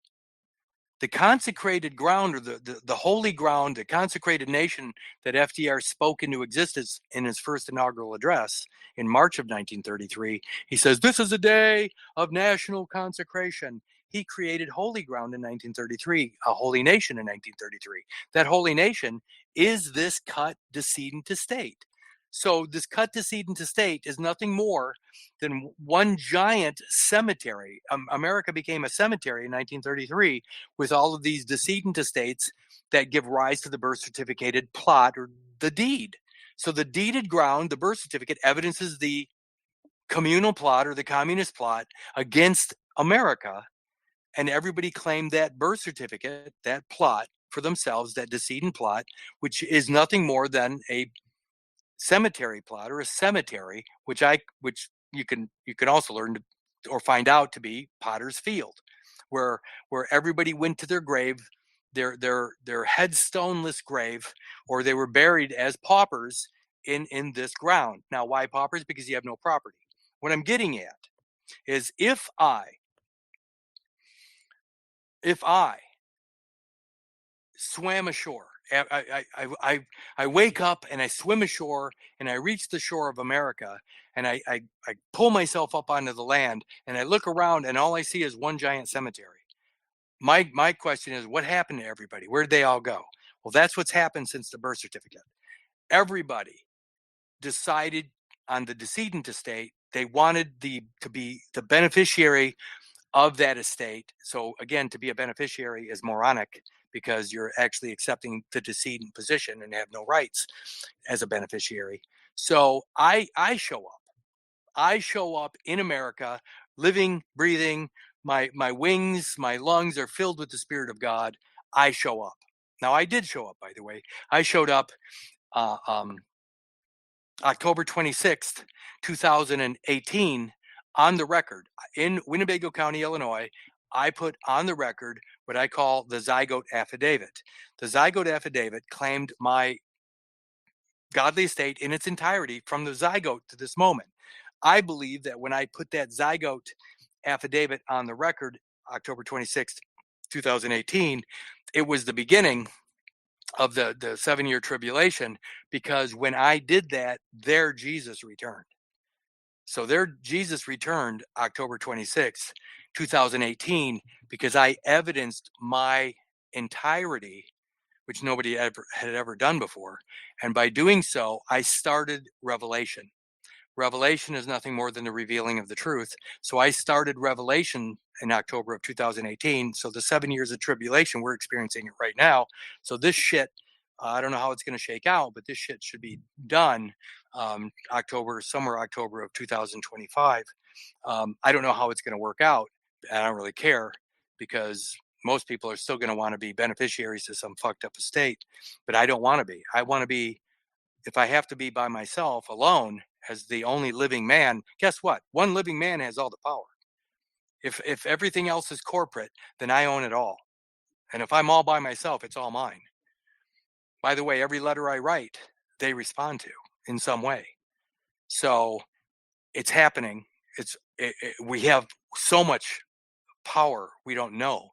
The consecrated ground, or the holy ground, the consecrated nation that FDR spoke into existence in his first inaugural address in March of 1933. He says, this is a day of national consecration. He created holy ground in 1933, a holy nation in 1933. That holy nation is this cut decedent estate. So this cut decedent estate is nothing more than one giant cemetery. America became a cemetery in 1933 with all of these decedent estates that give rise to the birth certificated plot, or the deed. So the deeded ground, the birth certificate, evidences the communal plot, or the communist plot, against America. And everybody claimed that birth certificate, that plot, for themselves, that decedent plot, which is nothing more than a cemetery plot, or a cemetery, which you can also learn or find out to be Potter's Field, where everybody went to their grave, their headstoneless grave, or they were buried as paupers in this ground. Now, why paupers? Because you have no property. What I'm getting at is, if I swam ashore I wake up and I swim ashore and I reach the shore of America and I pull myself up onto the land and I look around and all I see is one giant cemetery. My question is, what happened to everybody? Where'd they all go? Well, that's what's happened since the birth certificate. Everybody decided on the decedent estate they wanted to be the beneficiary of that estate. So again, to be a beneficiary is moronic because you're actually accepting the decedent position and have no rights as a beneficiary. So I show up. I show up in America, living, breathing. My wings, my lungs are filled with the Spirit of God. I show up. Now I did show up, by the way. I showed up uh, um, October 26th, 2018, on the record in Winnebago County, Illinois. I put on the record what I call the zygote affidavit. The zygote affidavit claimed my godly estate in its entirety from the zygote to this moment. I believe that when I put that zygote affidavit on the record, October 26th, 2018, it was the beginning of the 7-year tribulation, because when I did that, their Jesus returned. So their Jesus returned October 26th, 2018, because I evidenced my entirety, which nobody had ever done before. And by doing so, I started revelation. Revelation is nothing more than the revealing of the truth. So I started Revelation in October of 2018. So the 7 years of tribulation, we're experiencing it right now. So this shit, I don't know how it's going to shake out, but this shit should be done somewhere October of 2025. I don't know how it's going to work out. I don't really care, because most people are still going to want to be beneficiaries to some fucked up estate, but I don't want to be. I want to be, if I have to be by myself alone as the only living man, guess what? One living man has all the power. If everything else is corporate, then I own it all. And if I'm all by myself, it's all mine. By the way, every letter I write, they respond to in some way. So it's happening. We have so much power we don't know,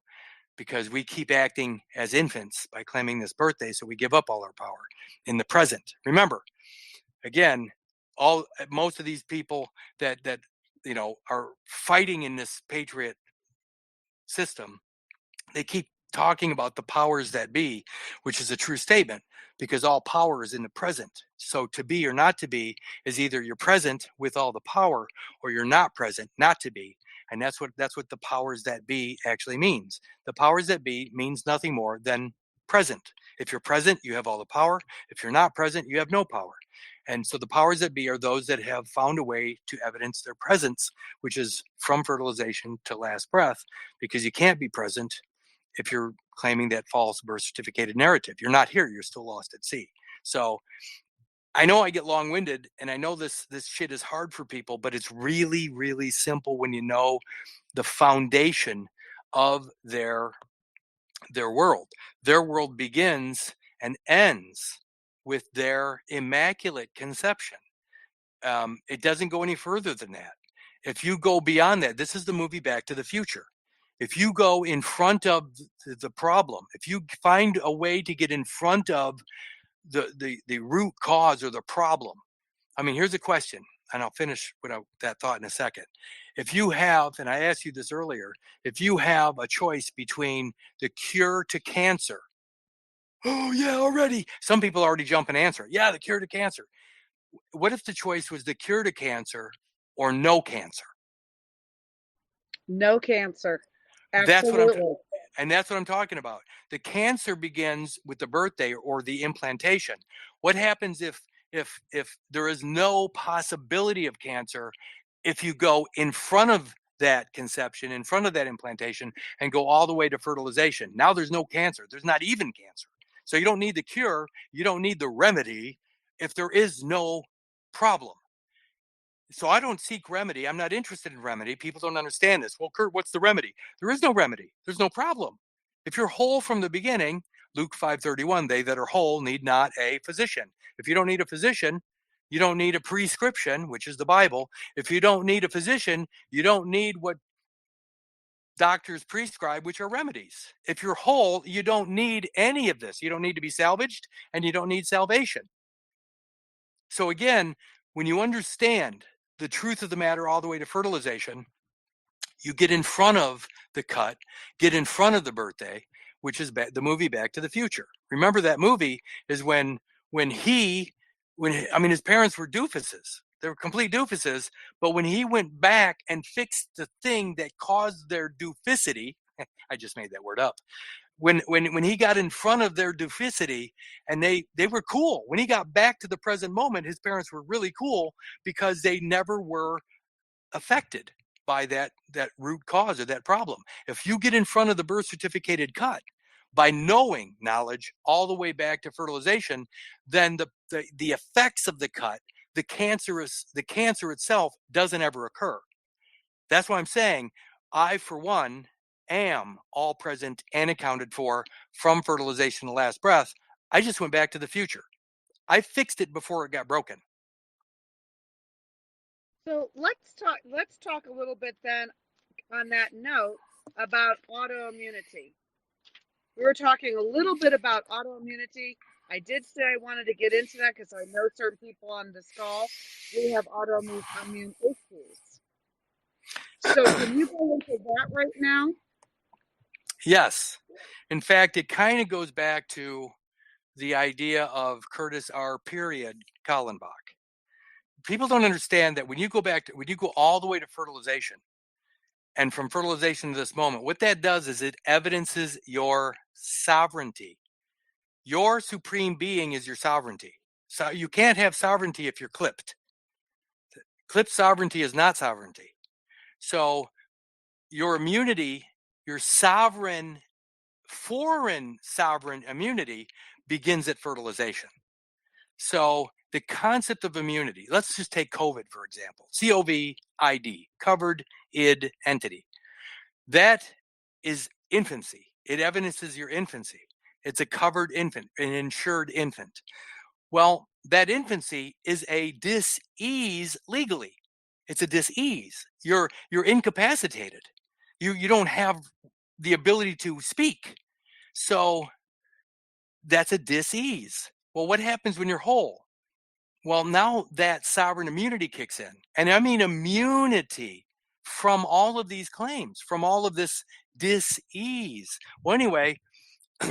because we keep acting as infants by claiming this birthday. So we give up all our power in the present. Remember, again, most of these people that are fighting in this patriot system, they keep talking about the powers that be, which is a true statement, because all power is in the present. So to be or not to be is either you're present with all the power, or you're not present, not to be. And that's what the powers that be actually means. The powers that be means nothing more than present. If you're present, you have all the power. If you're not present, you have no power. And so the powers that be are those that have found a way to evidence their presence, which is from fertilization to last breath, because you can't be present if you're claiming that false birth certificated narrative. You're not here, you're still lost at sea. So I know I get long-winded, and I know this shit is hard for people, but it's really, really simple when you know the foundation of their world. Their world begins and ends with their immaculate conception. It doesn't go any further than that. If you go beyond that, this is the movie Back to the Future. If you go in front of the problem, if you find a way to get in front of the root cause or the problem. I mean, here's a question, and I'll finish that thought in a second. If you have, and I asked you this earlier, if you have a choice between the cure to cancer, oh yeah, already. Some people already jump and answer, yeah, the cure to cancer. What if the choice was the cure to cancer or no cancer? No cancer. That's what I'm Absolutely. And that's what I'm talking about. The cancer begins with the birthday or the implantation. What happens if there is no possibility of cancer, if you go in front of that conception, in front of that implantation, and go all the way to fertilization? Now there's no cancer. There's not even cancer. So you don't need the cure. You don't need the remedy if there is no problem. So I don't seek remedy. I'm not interested in remedy. People don't understand this. Well, Kurt, what's the remedy? There is no remedy. There's no problem. If you're whole from the beginning, Luke 5:31, they that are whole need not a physician. If you don't need a physician, you don't need a prescription, which is the Bible. If you don't need a physician, you don't need what doctors prescribe, which are remedies. If you're whole, you don't need any of this. You don't need to be salvaged, and you don't need salvation. So again, when you understand the truth of the matter all the way to fertilization, you get in front of the cut, get in front of the birthday, which is the movie Back to the Future. Remember, that movie is when his parents were doofuses. They were complete doofuses. But when he went back and fixed the thing that caused their doofusity, I just made that word up. When he got in front of their doofusity, and they were cool. When he got back to the present moment, his parents were really cool because they never were affected by that root cause of that problem. If you get in front of the birth certificated cut by knowing knowledge all the way back to fertilization, then the effects of the cut, the cancer itself doesn't ever occur. That's why I'm saying I, for one, am all present and accounted for from fertilization to last breath. I just went back to the future. I fixed it before it got broken. So let's talk a little bit then on that note about autoimmunity. We were talking a little bit about autoimmunity. I did say I wanted to get into that because I know certain people on this call, we have autoimmune issues. So can you go into that right now? Yes. In fact, it kind of goes back to the idea of Kurtis R. Kallenbach. People don't understand that when you go all the way to fertilization, and from fertilization to this moment, what that does is it evidences your sovereignty. Your supreme being is your sovereignty. So you can't have sovereignty if you're clipped. Clipped sovereignty is not sovereignty. So your immunity, your foreign sovereign immunity begins at fertilization. So the concept of immunity, let's just take COVID, for example. COVID, covered id entity. That is infancy. It evidences your infancy. It's a covered infant, an insured infant. Well, that infancy is a dis-ease legally. It's a dis-ease. You're incapacitated. You don't have the ability to speak. So that's a dis-ease. Well, what happens when you're whole? Well, now that sovereign immunity kicks in. And I mean immunity from all of these claims, from all of this dis-ease. Well, anyway,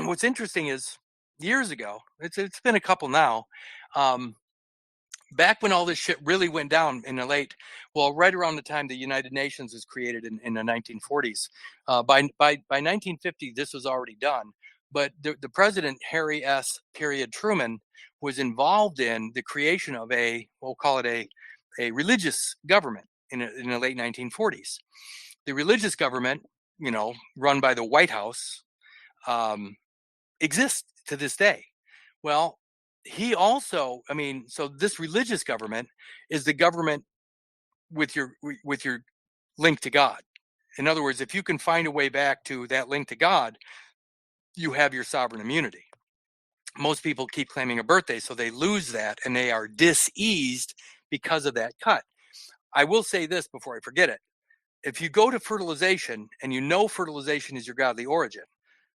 what's interesting is years ago, it's been a couple now, back when all this shit really went down in the right around the time the United Nations was created in the 1940s. By 1950, this was already done. But the president, Harry S. Truman, was involved in the creation of we'll call it a religious government in the late 1940s. The religious government, run by the White House, exists to this day. Well, he also, so this religious government is the government with your link to God. In other words, if you can find a way back to that link to God, you have your sovereign immunity. Most people keep claiming a birthday, so they lose that and they are dis-eased because of that cut. I will say this before I forget it. If you go to fertilization and you know fertilization is your godly origin,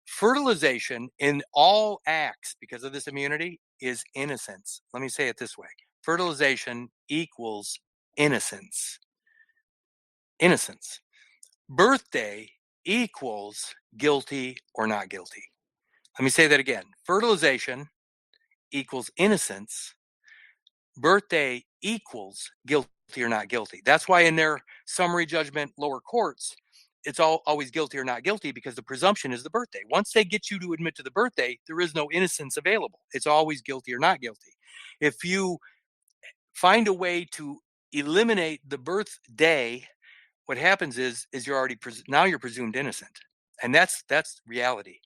fertilization in all acts, because of this immunity, is innocence. Let me say it this way. Fertilization equals innocence. Innocence. Birthday equals guilty or not guilty. Let me say that again. Fertilization equals innocence. Birthday equals guilty or not guilty. That's why in their summary judgment lower courts, it's always guilty or not guilty, because the presumption is the birthday. Once they get you to admit to the birthday, there is no innocence available. It's always guilty or not guilty. If you find a way to eliminate the birthday, what happens is you're already now you're presumed innocent, and that's reality.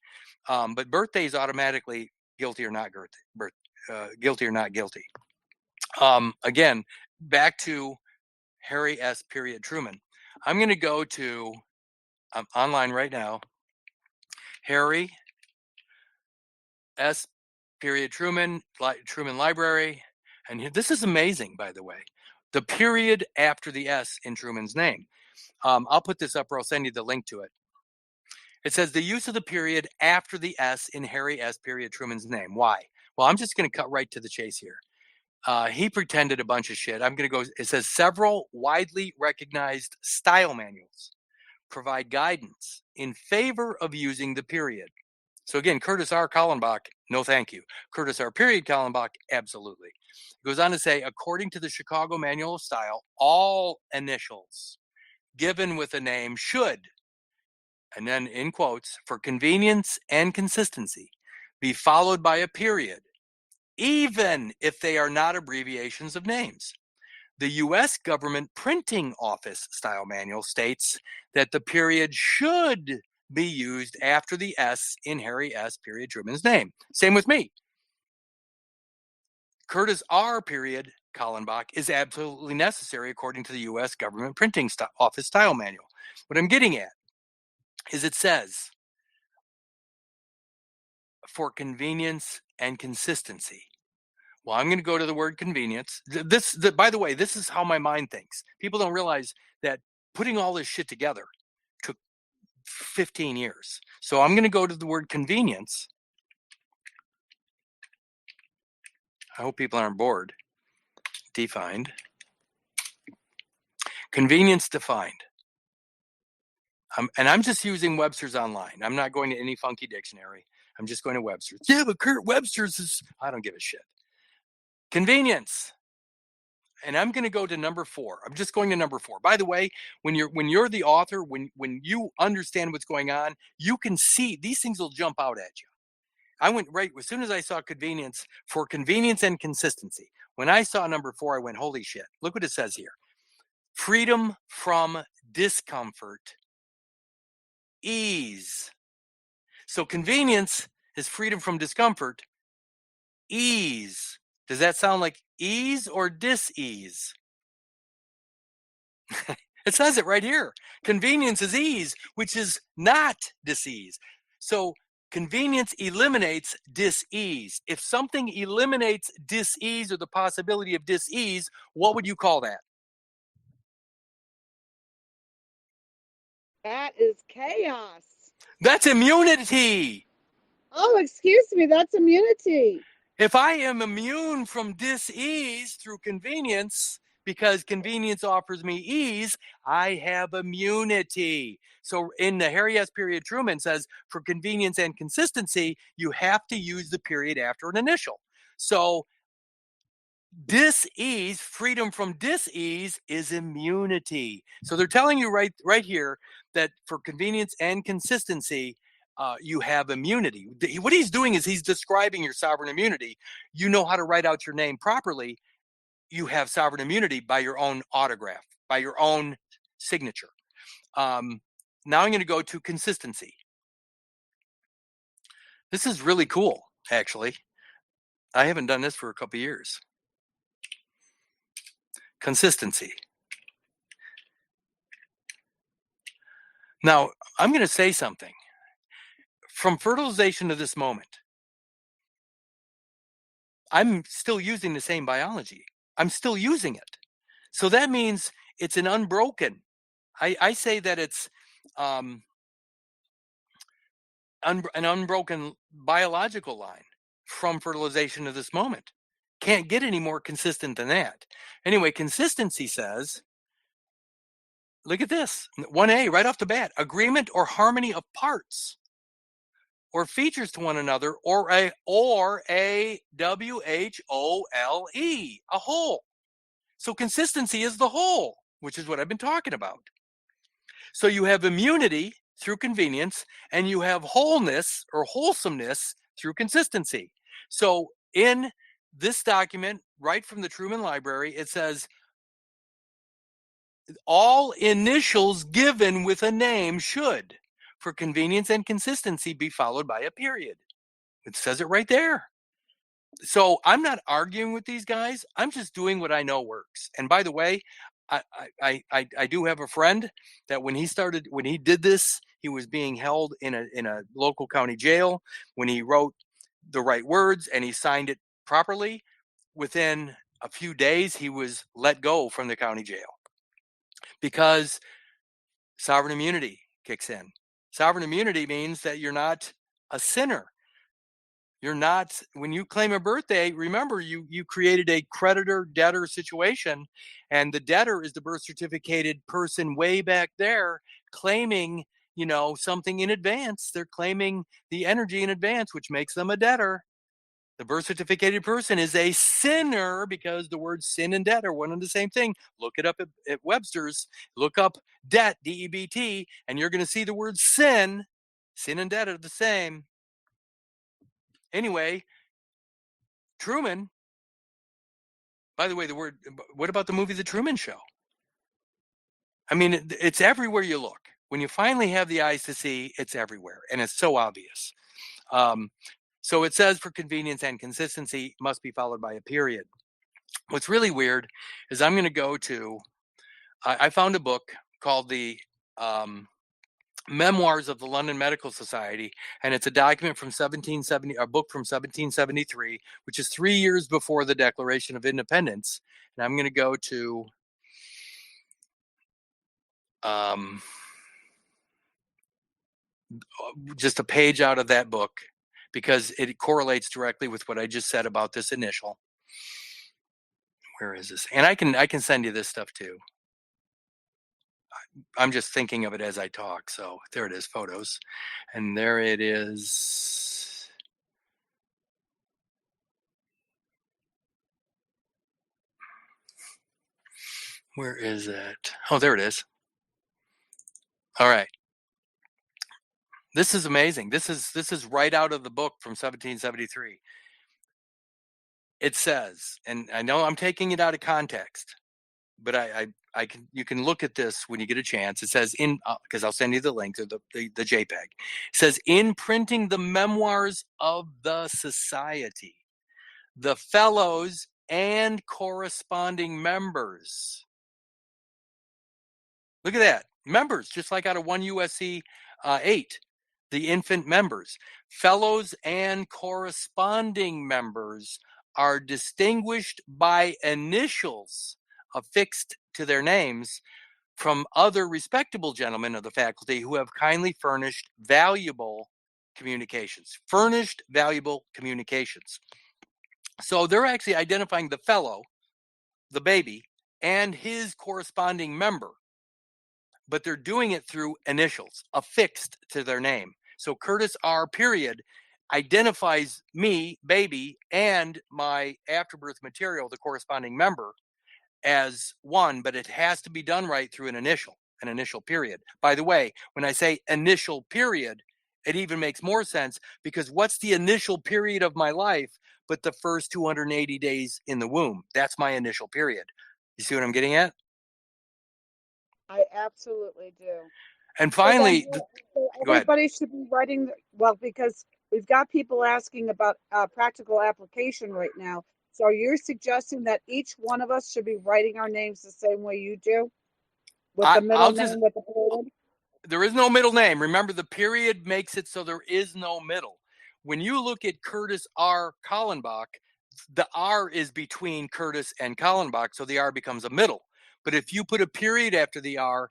But birthday is automatically guilty or not guilty or not guilty. Again, back to Harry S. Truman. I'm going to go to online right now. Harry S. Truman Library. And this is amazing, by the way. The period after the S in Truman's name. I'll put this up, or I'll send you the link to it. It says the use of the period after the S in Harry S. Truman's name. Why? Well, I'm just going to cut right to the chase here. He pretended a bunch of shit. I'm going to go. It says several widely recognized style manuals provide guidance in favor of using the period. So again, Kurtis R. Kallenbach, no thank you. Kurtis R. Kallenbach, absolutely. It goes on to say, according to the Chicago Manual of Style, all initials given with a name should, and then in quotes, for convenience and consistency, be followed by a period, even if they are not abbreviations of names. The U.S. Government Printing Office Style Manual states that the period should be used after the S in Harry S. Truman's name. Same with me. Kurtis R. Kallenbach is absolutely necessary according to the U.S. Government Printing Office Style Manual. What I'm getting at is it says, for convenience and consistency. Well, I'm going to go to the word convenience. By the way, this is how my mind thinks. People don't realize that putting all this shit together took 15 years. So I'm going to go to the word convenience. I hope people aren't bored. Defined. Convenience defined. And I'm just using Webster's online. I'm not going to any funky dictionary. I'm just going to Webster's. Yeah, but Kurt, Webster's is, I don't give a shit. Convenience. And I'm going to go to number 4. I'm just going to number 4. By the way, when you're the author, when you understand what's going on, you can see these things will jump out at you. I went right as soon as I saw convenience, for convenience and consistency. When I saw number 4, I went, holy shit. Look what it says here. Freedom from discomfort, ease. So convenience is freedom from discomfort, ease. Does that sound like ease or dis-ease? It says it right here. Convenience is ease, which is not dis-ease. So convenience eliminates dis-ease. If something eliminates dis-ease or the possibility of dis-ease, what would you call that? That is chaos. That's immunity. Oh, excuse me, that's immunity. If I am immune from dis-ease through convenience, because convenience offers me ease, I have immunity. So in the Harry S. Truman says, for convenience and consistency, you have to use the period after an initial. So dis-ease, freedom from dis-ease, is immunity. So they're telling you right here that for convenience and consistency, you have immunity. What he's doing is he's describing your sovereign immunity. You know how to write out your name properly. You have sovereign immunity by your own autograph, by your own signature. Now I'm going to go to consistency. This is really cool, actually. I haven't done this for a couple of years. Consistency. Now, I'm going to say something. From fertilization to this moment, I'm still using the same biology. I'm still using it. So that means it's an unbroken. I say that it's an unbroken biological line from fertilization to this moment. Can't get any more consistent than that. Anyway, consistency says, look at this, 1A right off the bat, agreement or harmony of parts or features to one another, or a whole, a whole. So consistency is the whole, which is what I've been talking about. So you have immunity through convenience, and you have wholeness or wholesomeness through consistency. So in this document, right from the Truman Library, it says all initials given with a name should, for convenience and consistency, be followed by a period. It says it right there. So I'm not arguing with these guys. I'm just doing what I know works. And by the way, I do have a friend that when he did this, he was being held in a local county jail. When he wrote the right words and he signed it properly, within a few days, he was let go from the county jail because sovereign immunity kicks in. Sovereign immunity means that you're not a sinner. You're not, when you claim a birthday, remember you created a creditor-debtor situation, and the debtor is the birth certificated person way back there claiming, something in advance. They're claiming the energy in advance, which makes them a debtor. The birth certificated person is a sinner because the words sin and debt are one and the same thing. Look it up at Webster's. Look up debt, D-E-B-T, and you're going to see the word sin. Sin and debt are the same. Anyway, Truman, by the way, what about the movie The Truman Show? I mean, it's everywhere you look. When you finally have the eyes to see, it's everywhere, and it's so obvious. So it says for convenience and consistency must be followed by a period. What's really weird is I'm going to go to, I found a book called the Memoirs of the London Medical Society, and it's a document from 1770, a book from 1773, which is 3 years before the Declaration of Independence. And I'm going to go to just a page out of that book because it correlates directly with what I just said about this initial. Where is this? And I can send you this stuff too. I'm just thinking of it as I talk. So there it is, photos. And there it is. Where is it? Oh, there it is. All right. This is amazing. This is right out of the book from 1773. It says, and I know I'm taking it out of context, but you can look at this when you get a chance. It says because I'll send you the link to the JPEG. It says, in printing the memoirs of the society, the fellows and corresponding members. Look at that. Members, just like out of 1 USC 8, the infant members. Fellows and corresponding members are distinguished by initials affixed to their names from other respectable gentlemen of the faculty who have kindly furnished valuable communications. Furnished valuable communications. So they're actually identifying the fellow, the baby, and his corresponding member, but they're doing it through initials affixed to their name. So Kurtis R. period identifies me, baby, and my afterbirth material, the corresponding member, as one, but it has to be done right through an initial period. By the way, when I say initial period, it even makes more sense because what's the initial period of my life but the first 280 days in the womb? That's my initial period. You see what I'm getting at? I absolutely do. And So then, finally, so go ahead. everybody should be writing, well, because we've got people asking about practical application right now. So you're suggesting that each one of us should be writing our names the same way you do, with the middle I'll just, name with the period? there is no middle name. Remember, the period makes it so there is no middle. When you look at Kurtis R. Kallenbach, the R is between Kurtis and Kallenbach, so the R becomes a middle. But if you put a period after the R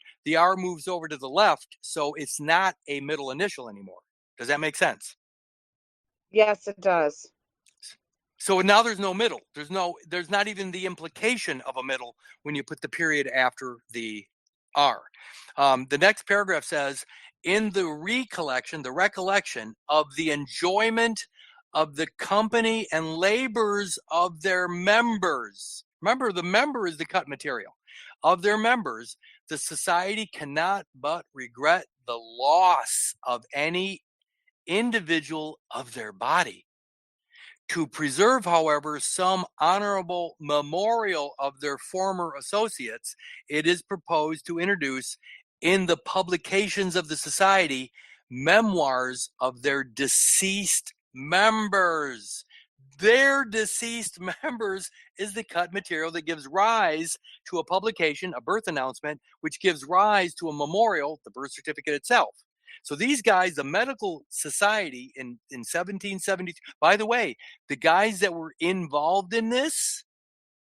moves over to the left, so it's not a middle initial anymore. Does that make sense? Yes, it does. So now there's no middle. There's not even the implication of a middle when you put the period after the R. The next paragraph says, in the recollection of the enjoyment of the company and labors of their members. Remember, the member is the cut material. Of their members, the society cannot but regret the loss of any individual of their body. To preserve, however, some honorable memorial of their former associates, it is proposed to introduce in the publications of the society memoirs of their deceased members. Their deceased members is the cut material that gives rise to a publication, a birth announcement, which gives rise to a memorial, the birth certificate itself. So these guys, the medical society in 1770, by the way, the guys that were involved in this,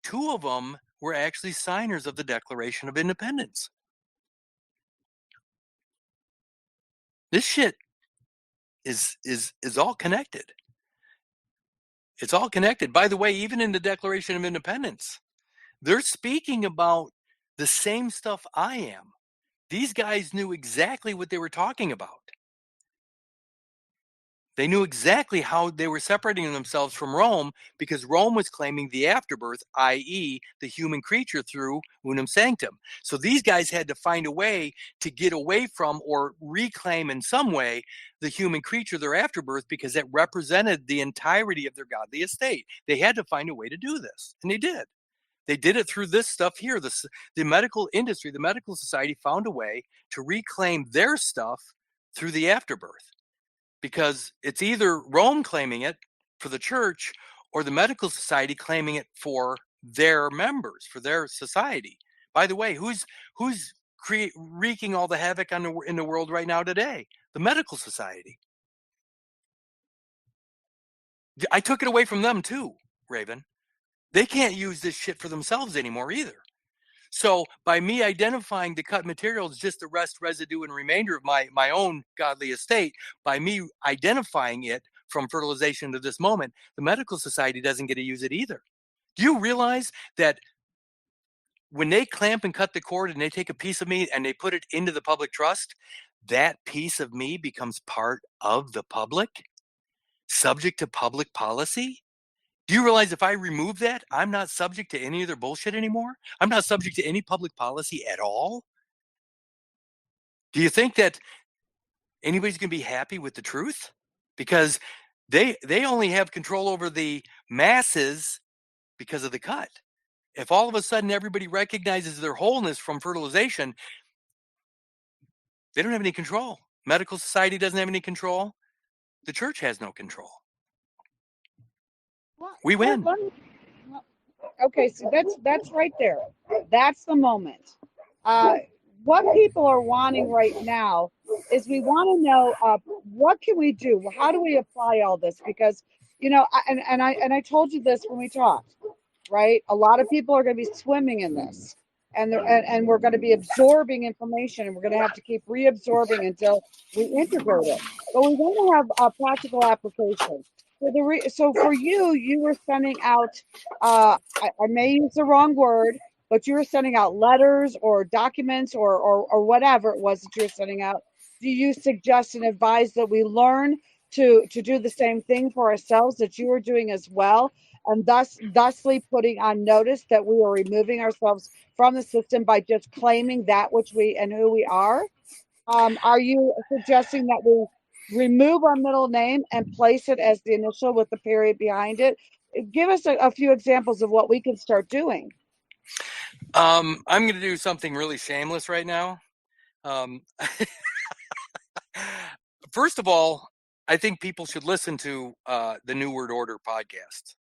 2 of them were actually signers of the Declaration of Independence. This shit is all connected. It's all connected. By the way, even in the Declaration of Independence, they're speaking about the same stuff I am. These guys knew exactly what they were talking about. They knew exactly how they were separating themselves from Rome, because Rome was claiming the afterbirth, i.e., the human creature through unum sanctum. So these guys had to find a way to get away from or reclaim in some way the human creature, their afterbirth, because it represented the entirety of their godly estate. They had to find a way to do this, and they did. They did it through this stuff here. The medical industry, the medical society found a way to reclaim their stuff through the afterbirth, because it's either Rome claiming it for the church or the medical society claiming it for their members, for their society. By the way, who's wreaking all the havoc in the world right now today? The medical society. I took it away from them too, Raven. They can't use this shit for themselves anymore either. So by me identifying the cut material as just the residue and remainder of my own godly estate, by me identifying it from fertilization to this moment, the medical society doesn't get to use it either. Do you realize that when they clamp and cut the cord and they take a piece of me and they put it into the public trust, that piece of me becomes part of the public, subject to public policy? Do you realize if I remove that, I'm not subject to any of their bullshit anymore? I'm not subject to any public policy at all? Do you think that anybody's going to be happy with the truth? Because they only have control over the masses because of the cut. If all of a sudden everybody recognizes their wholeness from fertilization, they don't have any control. Medical society doesn't have any control. The church has no control. We win. Okay, so that's right there. That's the moment. What people are wanting right now is we want to know what can we do? How do we apply all this? Because I told you this when we talked, right? A lot of people are going to be swimming in this, and we're going to be absorbing information, and we're going to have to keep reabsorbing until we integrate it. But we want to have a practical application. So for you, you were sending out. I may use the wrong word, but you were sending out letters or documents or whatever it was that you were sending out. Do you suggest and advise that we learn to do the same thing for ourselves that you are doing as well, and thusly putting on notice that we are removing ourselves from the system by just claiming that which we and who we are? Are you suggesting that we remove our middle name and place it as the initial with the period behind it? Give us a few examples of what we can start doing. I'm going to do something really shameless right now. First of all, I think people should listen to the New Word Order podcast.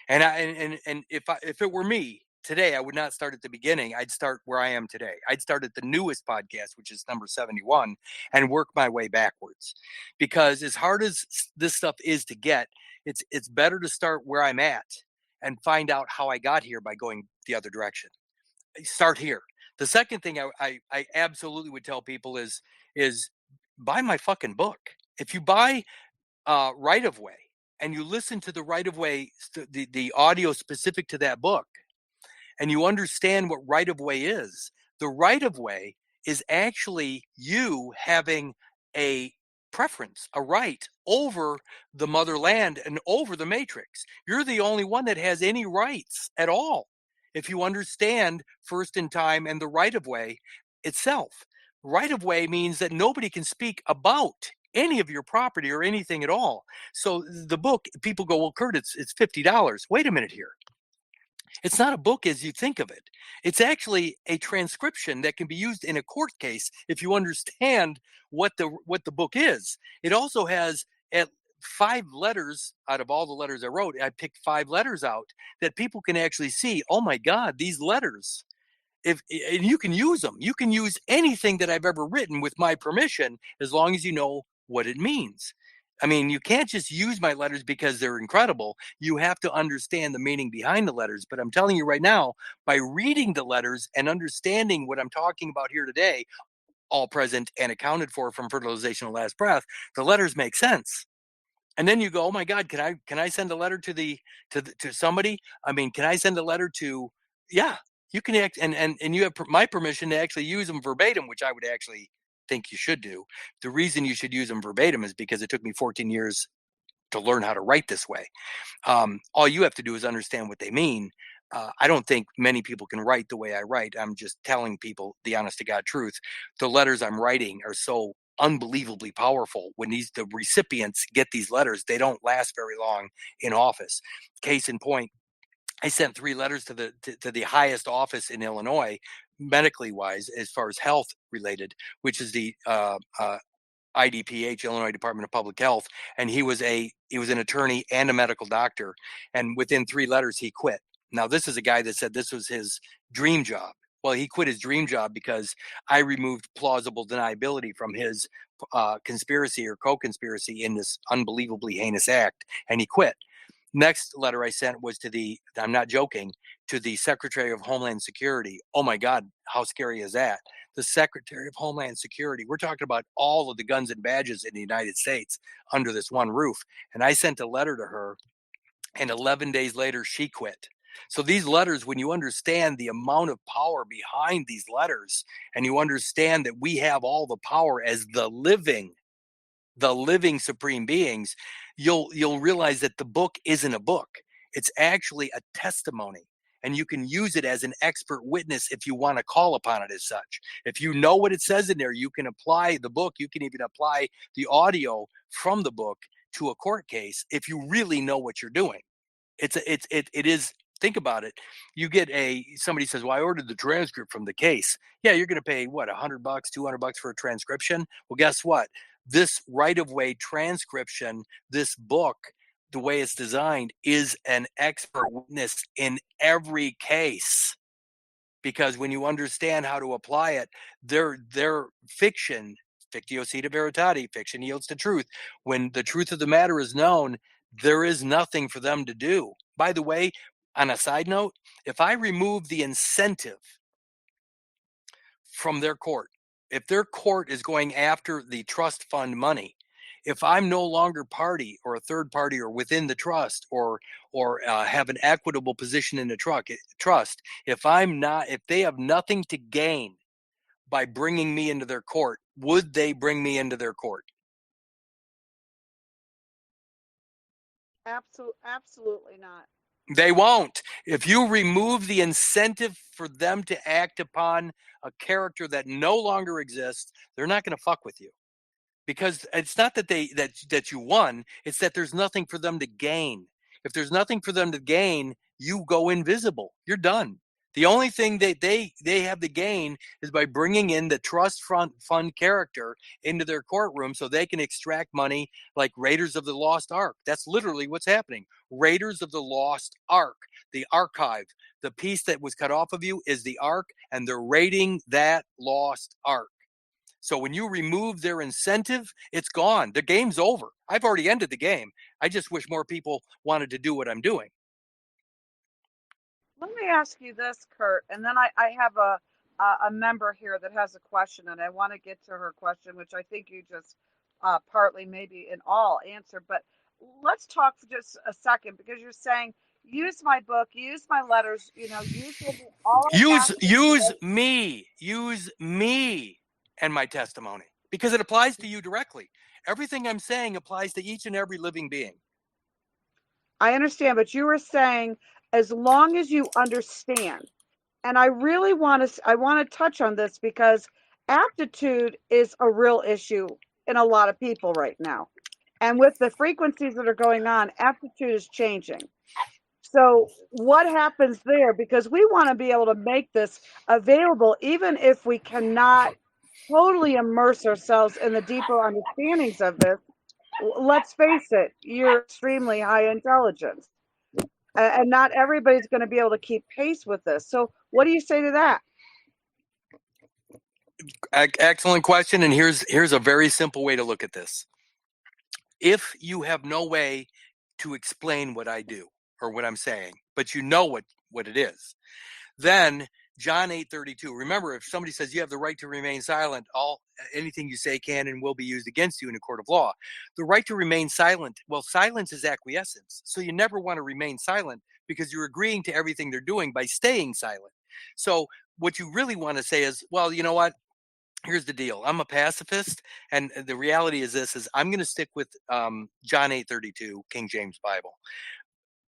And if it were me today, I would not start at the beginning. I'd start where I am today. I'd start at the newest podcast, which is number 71, and work my way backwards. Because as hard as this stuff is to get, it's better to start where I'm at and find out how I got here by going the other direction. Start here. The second thing I absolutely would tell people is buy my fucking book. If you buy Right of Way and you listen to the Right of Way, the audio specific to that book, and you understand what right of way is, the right of way is actually you having a preference, a right over the motherland and over the matrix. You're the only one that has any rights at all. If you understand first in time and the right of way itself, right of way means that nobody can speak about any of your property or anything at all. So the book, people go, well, Kurt, it's $50. Wait a minute here. It's not a book as you think of it. It's actually a transcription that can be used in a court case if you understand what the book is. It also has at 5 letters out of all the letters I wrote. I picked 5 letters out that people can actually see. Oh my God, these letters. And you can use them. You can use anything that I've ever written with my permission, as long as you know what it means. I mean, you can't just use my letters because they're incredible. You have to understand the meaning behind the letters. But I'm telling you right now, by reading the letters and understanding what I'm talking about here today, all present and accounted for from fertilization to last breath, the letters make sense. And then you go, oh my God, can I send a letter to somebody? I mean, can I send a letter to, yeah, you can act, and you have my permission to actually use them verbatim, which I would actually think you should do. The reason you should use them verbatim is because it took me 14 years to learn how to write this way. All you have to do is understand what they mean. I don't think many people can write the way I write. I'm just telling people the honest to God truth. The letters I'm writing are so unbelievably powerful. When the recipients get these letters, they don't last very long in office. Case in point, I sent 3 letters to the highest office in Illinois, medically wise, as far as health related, which is the IDPH, Illinois Department of Public Health, and he was an attorney and a medical doctor. And within 3 letters, he quit. Now, this is a guy that said this was his dream job. Well, he quit his dream job because I removed plausible deniability from his conspiracy or co-conspiracy in this unbelievably heinous act, and he quit. Next letter I sent was I'm not joking, to the Secretary of Homeland Security. Oh my God, how scary is that? The Secretary of Homeland Security. We're talking about all of the guns and badges in the United States under this one roof. And I sent a letter to her, and 11 days later, she quit. So these letters, when you understand the amount of power behind these letters, and you understand that we have all the power as the living supreme beings, you'll realize that the book isn't a book. It's actually a testimony. And you can use it as an expert witness if you want to call upon it as such. If you know what it says in there, you can apply the book. You can even apply the audio from the book to a court case if you really know what you're doing. It is. Think about it. You get somebody says, well, I ordered the transcript from the case. Yeah, you're going to pay what, $100, $200 for a transcription? Well, guess what? This right-of-way transcription, this book, the way it's designed, is an expert witness in every case. Because when you understand how to apply it, their fiction, fictio cita veritati, fiction yields to truth. When the truth of the matter is known, there is nothing for them to do. By the way, on a side note, if I remove the incentive from their court, if their court is going after the trust fund money, if I'm no longer party or a third party or within the trust or have an equitable position in the trust, if they have nothing to gain by bringing me into their court, would they bring me into their court? Absolutely not. They won't. If you remove the incentive for them to act upon a character that no longer exists, they're not going to fuck with you. Because it's not that that you won, it's that there's nothing for them to gain. If there's nothing for them to gain, you go invisible. You're done. The only thing that they have to gain is by bringing in the trust fund character into their courtroom so they can extract money like Raiders of the Lost Ark. That's literally what's happening. Raiders of the Lost Ark, the archive, the piece that was cut off of you is the Ark, and they're raiding that lost Ark. So when you remove their incentive, it's gone. The game's over. I've already ended the game. I just wish more people wanted to do what I'm doing. Let me ask you this, Kurt, and then I have a member here that has a question, and I want to get to her question, which I think you just partly, maybe in all, answered. But let's talk for just a second, because you're saying use my book, use my letters, use all I ask Use me and my testimony, because it applies to you directly. Everything I'm saying applies to each and every living being. I understand, but you were saying as long as you understand, and I really want to touch on this because aptitude is a real issue in a lot of people right now. And with the frequencies that are going on, aptitude is changing. So what happens there? Because we want to be able to make this available, even if we cannot totally immerse ourselves in the deeper understandings of this. Let's face it, you're extremely high intelligence. And not everybody's going to be able to keep pace with this. So what do you say to that? Excellent question. And here's a very simple way to look at this. If you have no way to explain what I do or what I'm saying, but you know what it is, then John 8:32. Remember, if somebody says you have the right to remain silent, anything you say can and will be used against you in a court of law. The right to remain silent, well, silence is acquiescence. So you never want to remain silent because you're agreeing to everything they're doing by staying silent. So what you really want to say is, well, you know what? Here's the deal. I'm a pacifist, and the reality is this: is I'm going to stick with John 8:32, King James Bible.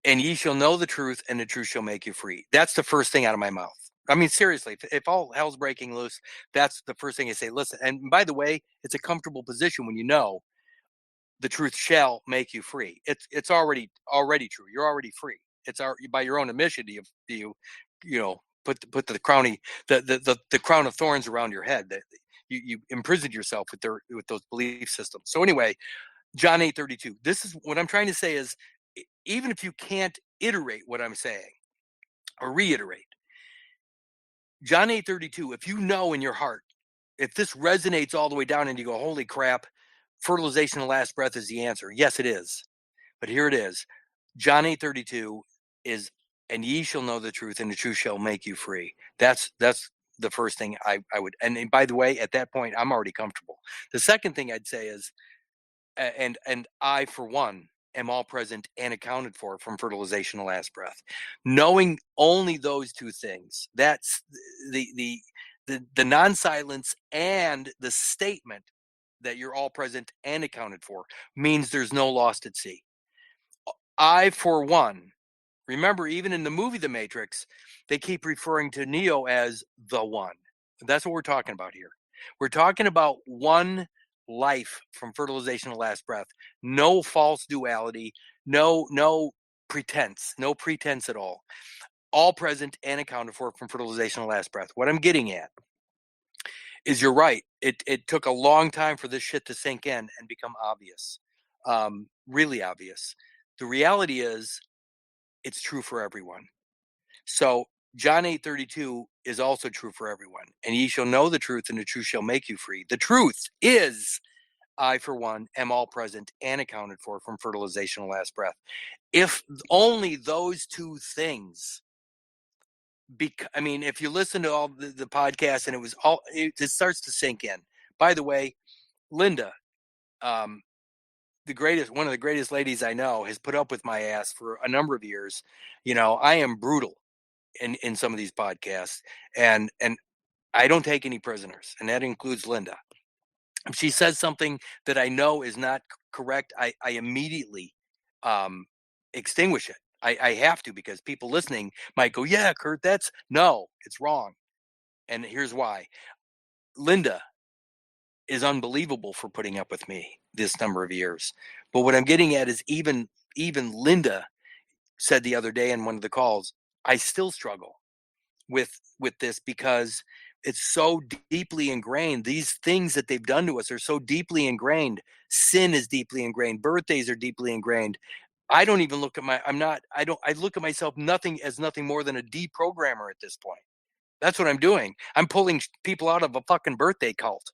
And ye shall know the truth, and the truth shall make you free. That's the first thing out of my mouth. I mean, seriously, if all hell's breaking loose, that's the first thing I say. Listen, and by the way, it's a comfortable position when you know the truth shall make you free. It's already true. You're already free. It's by your own admission. Do you put the crown of thorns around your head that you imprisoned yourself with those belief systems. So anyway, John 8:32. This is what I'm trying to say is, even if you can't iterate what I'm saying or reiterate, John 8:32, if you know in your heart, if this resonates all the way down and you go, holy crap, fertilization of the last breath is the answer. Yes, it is. But here it is. John 8:32 is, and ye shall know the truth, and the truth shall make you free. That's the first thing I would, and by the way, at that point, I'm already comfortable. The second thing I'd say is, and I, for one, am all present and accounted for from fertilization to last breath. Knowing only those two things, that's the non-silence and the statement that you're all present and accounted for, means there's no lost at sea. I, for one, remember, even in the movie The Matrix, they keep referring to Neo as the one. That's what we're talking about here. We're talking about one life from fertilization to last breath. No false duality, no pretense at all. All present and accounted for from fertilization to last breath. What I'm getting at is, you're right. It took a long time for this shit to sink in and become obvious, really obvious. The reality is, it's true for everyone. So John 8:32 is also true for everyone. And ye shall know the truth, and the truth shall make you free. The truth is, I, for one, am all present and accounted for from fertilization to last breath. If only those two things. If you listen to all the podcasts, and it starts to sink in. By the way, Linda, one of the greatest ladies I know, has put up with my ass for a number of years. I am brutal in some of these podcasts, and I don't take any prisoners, and that includes Linda. If she says something that I know is not correct, I immediately extinguish it. I have to, because people listening might go, yeah, Kurt, it's wrong. And here's why. Linda is unbelievable for putting up with me this number of years. But what I'm getting at is, even Linda said the other day in one of the calls, I still struggle with this, because it's so deeply ingrained. These things that they've done to us are so deeply ingrained. Sin is deeply ingrained. Birthdays are deeply ingrained. I don't even look at I look at myself nothing more than a deprogrammer at this point. That's what I'm doing. I'm pulling people out of a fucking birthday cult.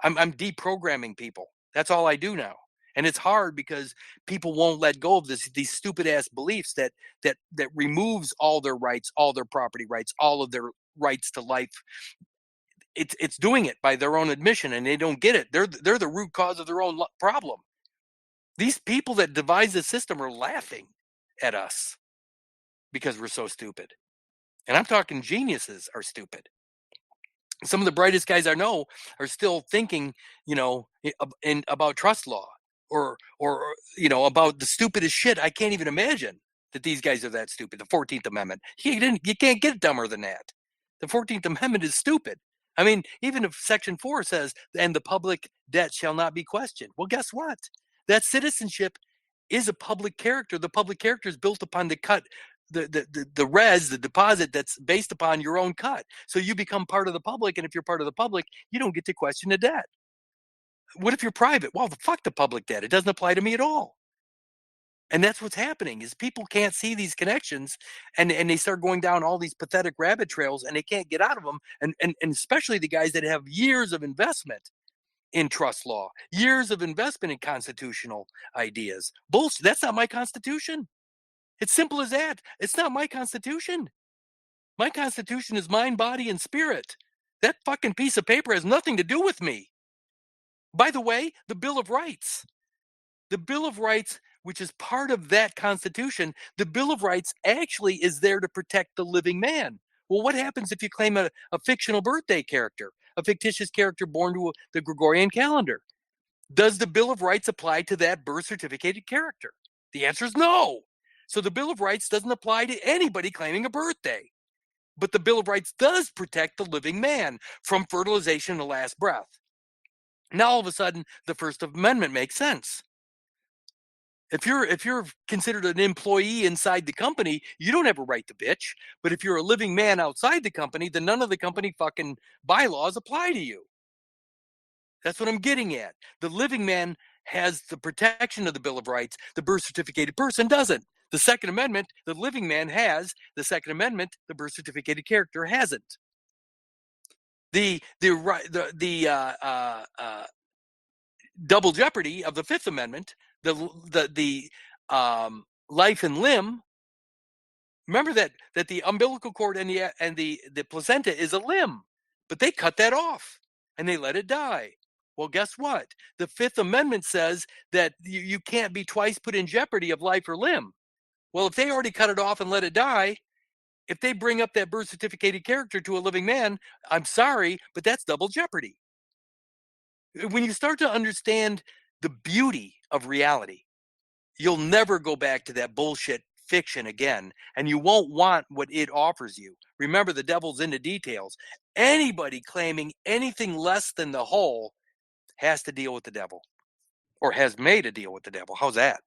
I'm deprogramming people. That's all I do now. And it's hard because people won't let go of these stupid ass beliefs that removes all their rights, all their property rights, all of their rights to life. It's doing it by their own admission, and they don't get it. They're the root cause of their own problem. These people that devise the system are laughing at us because we're so stupid. And I'm talking geniuses are stupid. Some of the brightest guys I know are still thinking, about trust law, or about the stupidest shit. I can't even imagine that these guys are that stupid. The 14th Amendment. You can't get dumber than that. The 14th Amendment is stupid. I mean, even if Section 4 says, and the public debt shall not be questioned. Well, guess what? That citizenship is a public character. The public character is built upon the deposit that's based upon your own cut. So you become part of the public, and if you're part of the public, you don't get to question the debt. What if you're private? Well, fuck the public debt. It doesn't apply to me at all. And that's what's happening, is people can't see these connections, and they start going down all these pathetic rabbit trails, and they can't get out of them. And especially the guys that have years of investment in trust law, years of investment in constitutional ideas. Bullshit. That's not my Constitution. It's simple as that. It's not my Constitution. My Constitution is mind, body, and spirit. That fucking piece of paper has nothing to do with me. By the way, the Bill of Rights, which is part of that Constitution, the Bill of Rights actually is there to protect the living man. Well, what happens if you claim a fictional birthday character, a fictitious character born to the Gregorian calendar? Does the Bill of Rights apply to that birth certificated character? The answer is no. So the Bill of Rights doesn't apply to anybody claiming a birthday. But the Bill of Rights does protect the living man from fertilization in the last breath. Now all of a sudden, the First Amendment makes sense. If you're considered an employee inside the company, you don't have a right to bitch. But if you're a living man outside the company, then none of the company fucking bylaws apply to you. That's what I'm getting at. The living man has the protection of the Bill of Rights. The birth certificated person doesn't. The Second Amendment, the living man has. The Second Amendment, the birth certificated character hasn't. The double jeopardy of the Fifth Amendment, the life and limb. Remember that the umbilical cord and the placenta is a limb, but they cut that off and they let it die. Well, guess what? The Fifth Amendment says that you can't be twice put in jeopardy of life or limb. Well, if they already cut it off and let it die, if they bring up that birth certificated character to a living man, I'm sorry, but that's double jeopardy. When you start to understand the beauty of reality, you'll never go back to that bullshit fiction again, and you won't want what it offers you. Remember, the devil's in the details. Anybody claiming anything less than the whole has to deal with the devil, or has made a deal with the devil. How's that?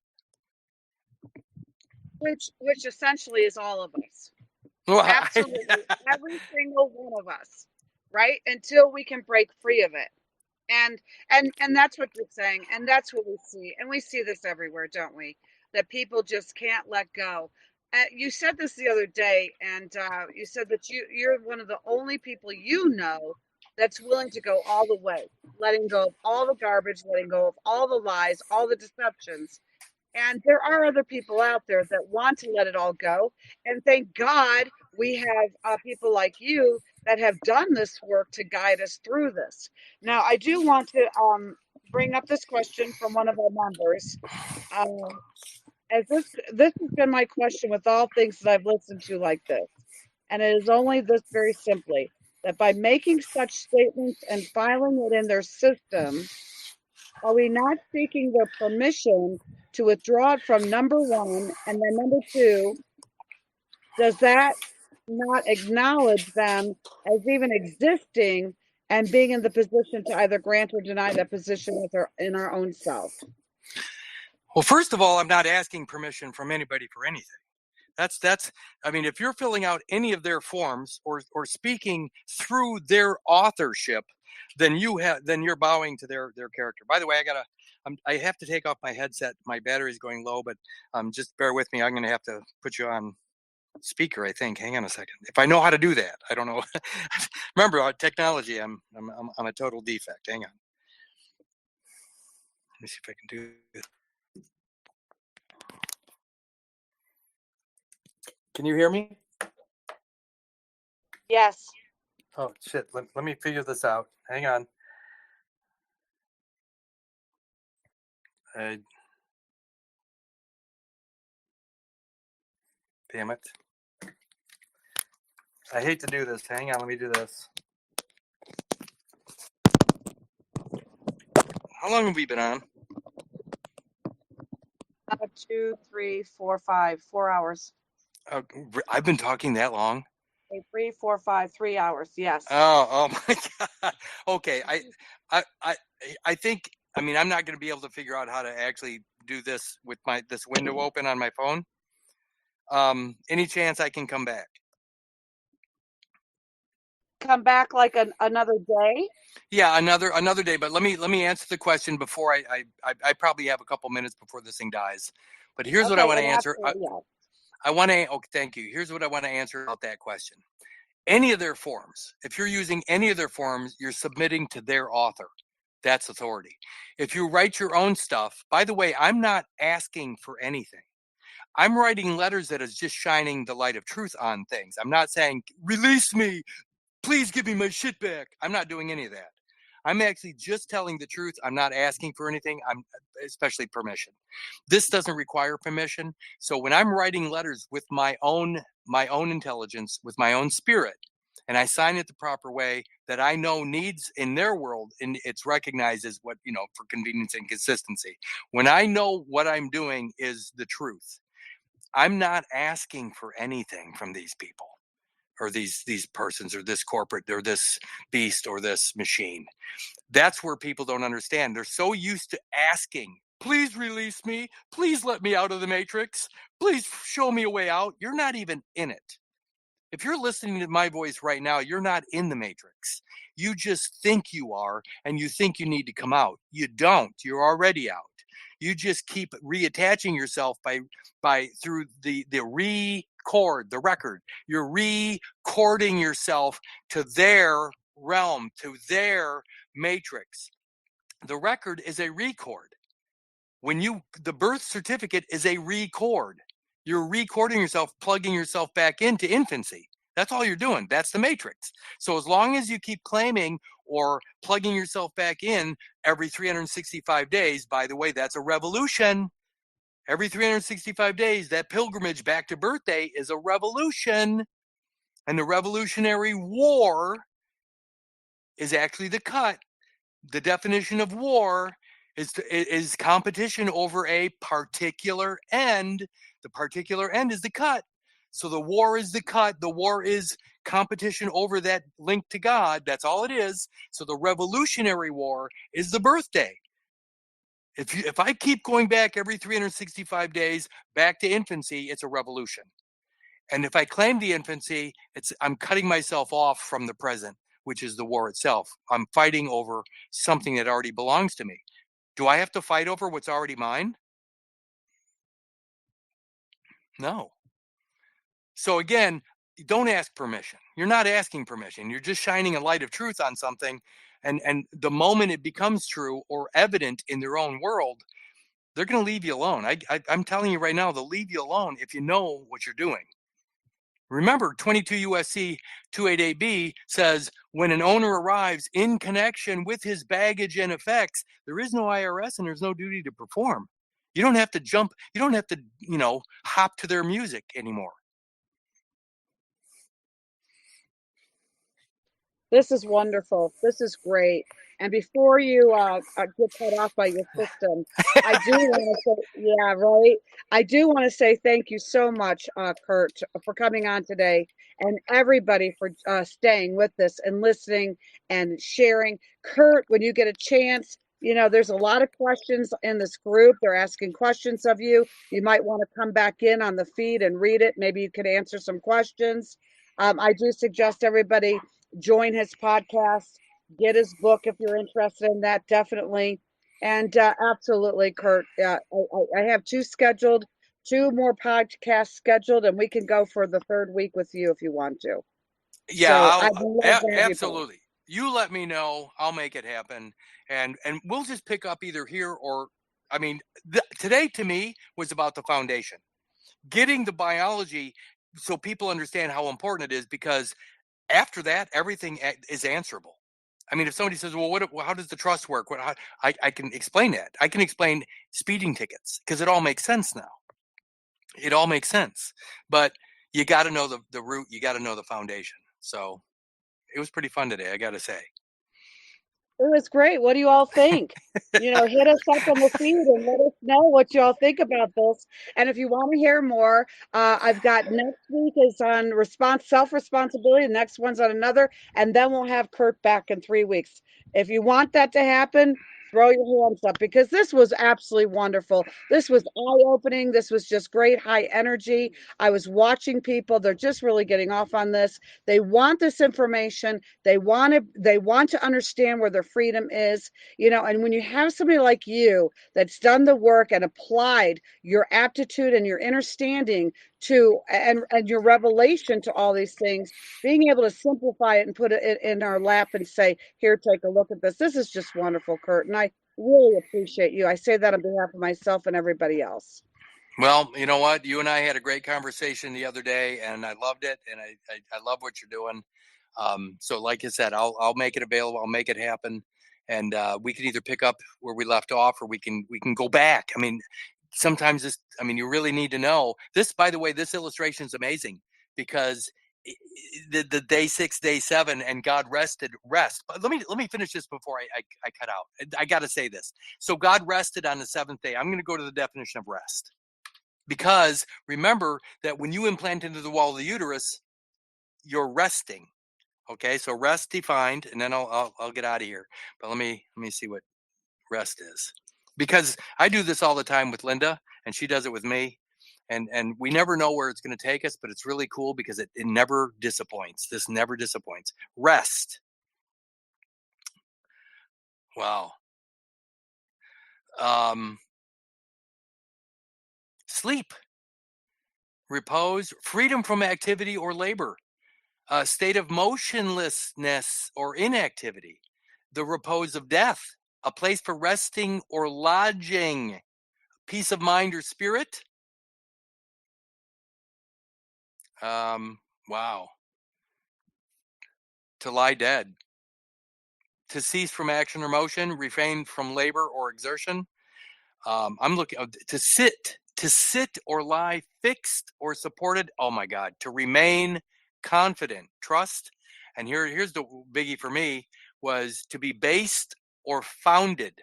Which essentially is all of us. Well, Absolutely. Every single one of us, right? Until we can break free of it. And that's what you're saying, and that's what we see. And we see this everywhere, don't we? That people just can't let go. You said this the other day, and you said that you're one of the only people you know that's willing to go all the way, letting go of all the garbage, letting go of all the lies, all the deceptions. And there are other people out there that want to let it all go. And thank God we have people like you that have done this work to guide us through this. Now, I do want to bring up this question from one of our members. As this has been my question with all things that I've listened to like this. And it is only this very simply that by making such statements and filing it in their system, are we not seeking their permission to withdraw it from number one? And then number two, does that not acknowledge them as even existing and being in the position to either grant or deny that position in our own self? Well, first of all, I'm not asking permission from anybody for anything. That's I mean, if you're filling out any of their forms or speaking through their authorship, then you're bowing to their character. By the way, I have to take off my headset. My battery's going low, but just bear with me. I'm going to have to put you on speaker, I think. Hang on a second. If I know how to do that, I don't know. Remember, technology. I'm a total defect. Hang on. Let me see if I can do it. Can you hear me? Yes. Oh, shit. Let me figure this out. Hang on. Damn it. I hate to do this. Hang on. Let me do this. How long have we been on? 2, 3, 4, 5, 4 hours. I've been talking that long? 3, 4, 5, 3 hours. Yes. Oh my God. Okay. I think, I mean, I'm not going to be able to figure out how to actually do this with this window open on my phone. Any chance I can come back? Come back like another day? Yeah, another day. But let me answer the question before I probably have a couple minutes before this thing dies. But here's what I want to answer. I want to. Oh, thank you. Here's what I want to answer about that question. Any of their forms, if you're using any of their forms, you're submitting to their author. That's authority. If you write your own stuff, by the way, I'm not asking for anything. I'm writing letters that is just shining the light of truth on things. I'm not saying, release me, please give me my shit back. I'm not doing any of that. I'm actually just telling the truth. I'm not asking for anything. I'm especially permission. This doesn't require permission. So when I'm writing letters with my own intelligence, with my own spirit, and I sign it the proper way that I know needs in their world, and it's recognized as what, for convenience and consistency. When I know what I'm doing is the truth, I'm not asking for anything from these people or these persons or this corporate or this beast or this machine. That's where people don't understand. They're so used to asking, please release me, please let me out of the matrix, please show me a way out. You're not even in it. If you're listening to my voice right now, you're not in the matrix. You just think you are, and you think you need to come out. You don't. You're already out. You just keep reattaching yourself by through the record. You're recording yourself to their realm, to their matrix. The record is a record. The birth certificate is a record. You're recording yourself, plugging yourself back into infancy. That's all you're doing. That's the matrix. So as long as you keep claiming or plugging yourself back in every 365 days, by the way, that's a revolution. Every 365 days, that pilgrimage back to birthday is a revolution. And the Revolutionary War is actually the cut. The definition of war is competition over a particular end. The particular end is the cut. So the war is the cut. The war is competition over that link to God. That's all it is. So the Revolutionary War is the birthday. If I keep going back every 365 days back to infancy, it's a revolution. And if I claim the infancy, I'm cutting myself off from the present, which is the war itself. I'm fighting over something that already belongs to me. Do I have to fight over what's already mine? No. So again, don't ask permission. You're not asking permission. You're just shining a light of truth on something. And the moment it becomes true or evident in their own world, they're going to leave you alone. I'm telling you right now, they'll leave you alone if you know what you're doing. Remember, 22 USC 28AB says, when an owner arrives in connection with his baggage and effects, there is no IRS and there's no duty to perform. You don't have to jump. You don't have to, hop to their music anymore. This is wonderful. This is great. And before you get cut off by your system, I do want to say, yeah, right. I do want to say thank you so much, Kurt, for coming on today, and everybody for staying with us and listening and sharing. Kurt, when you get a chance, there's a lot of questions in this group. They're asking questions of you. You might want to come back in on the feed and read it. Maybe you could answer some questions. I do suggest everybody join his podcast, get his book if you're interested in that, definitely. And absolutely, Kurt. I have two more podcasts scheduled, and we can go for the third week with you if you want to. Yeah, So I'd love to have you back. absolutely. You let me know. I'll make it happen, and we'll just pick up either here or, today to me was about the foundation, getting the biology, so people understand how important it is. Because after that, everything is answerable. If somebody says, well, how does the trust work? I can explain that. I can explain speeding tickets because it all makes sense now. It all makes sense. But you got to know the root. You got to know the foundation. So it was pretty fun today, I got to say. It was great. What do you all think? Hit us up on the feed and let us know what you all think about this. And if you want to hear more, I've got next week is on self-responsibility. The next one's on another, and then we'll have Kurt back in 3 weeks. If you want that to happen, throw your hands up, because this was absolutely wonderful. This was eye-opening. This was just great high energy. I was watching people. They're just really getting off on this. They want this information. They want to understand where their freedom is, and when you have somebody like you that's done the work and applied your aptitude and your understanding to and your revelation to all these things, being able to simplify it and put it in our lap and say, here, take a look at this. This is just wonderful, Kurt. And I really appreciate you. I say that on behalf of myself and everybody else. Well, you know what? You and I had a great conversation the other day, and I loved it, and I love what you're doing. So, like I said, I'll make it available. I'll make it happen, and we can either pick up where we left off, or we can go back. I mean, sometimes this. I mean, you really need to know this. By the way, this illustration is amazing because the day 6, day 7, and God rested. Rest. But let me finish this before I cut out. I got to say this. So God rested on the 7th day. I'm going to go to the definition of rest. Because remember that when you implant into the wall of the uterus, you're resting. Okay, so rest defined, and then I'll get out of here. But let me see what rest is, because I do this all the time with Linda, and she does it with me, and we never know where it's going to take us, but it's really cool because it never disappoints. This never disappoints. Rest. Wow. Um, Sleep, repose, freedom from activity or labor. A state of motionlessness or inactivity, the repose of death, a place for resting or lodging, peace of mind or spirit. Wow. To lie dead, to cease from action or motion, refrain from labor or exertion. I'm looking to sit or lie fixed or supported. Oh my God, to remain confident, trust. And here's the biggie for me was to be based or founded.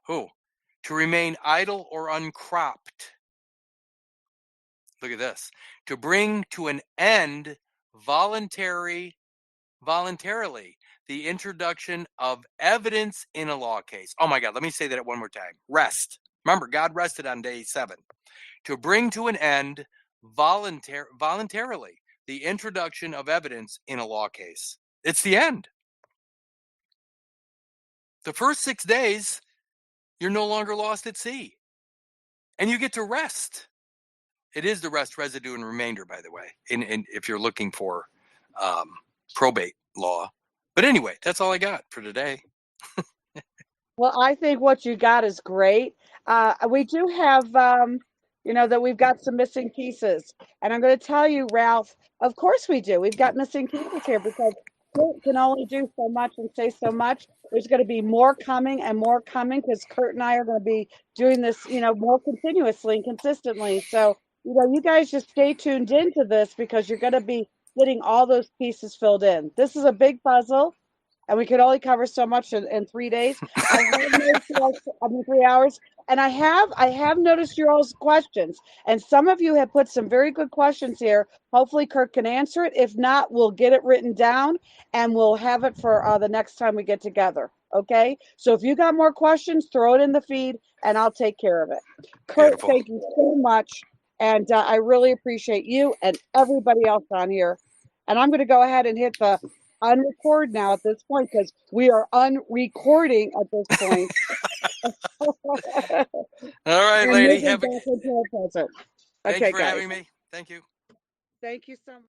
Oh, to remain idle or uncropped. Look at this. To bring to an end voluntarily the introduction of evidence in a law case. Oh my God, let me say that one more time. Rest. Remember, God rested on day 7. To bring to an end voluntarily the introduction of evidence in a law case. It's the end. The first 6 days, you're no longer lost at sea, and you get to rest. It is the rest, residue, and remainder, by the way, if you're looking for probate law. But anyway, that's all I got for today. Well, I think what you got is great. We do have, that we've got some missing pieces. And I'm going to tell you, Ralph, of course we do. We've got missing pieces here because Kurt can only do so much and say so much. There's going to be more coming and more coming because Kurt and I are going to be doing this, more continuously and consistently. So, you guys just stay tuned into this because you're going to be getting all those pieces filled in. This is a big puzzle and we could only cover so much in 3 days. I have noticed I mean 3 hours, and I have noticed your all's questions, and some of you have put some very good questions here. Hopefully, Kirk can answer it. If not, we'll get it written down, and we'll have it for the next time we get together. Okay. So if you got more questions, throw it in the feed, and I'll take care of it. Kurt, Beautiful. thank you so much, and I really appreciate you and everybody else on here. And I'm going to go ahead and hit the unrecord now at this point because we are unrecording at this point. All right, And lady. moving back into our present. Thank you Okay, for guys. having me. Thank you. Thank you so much.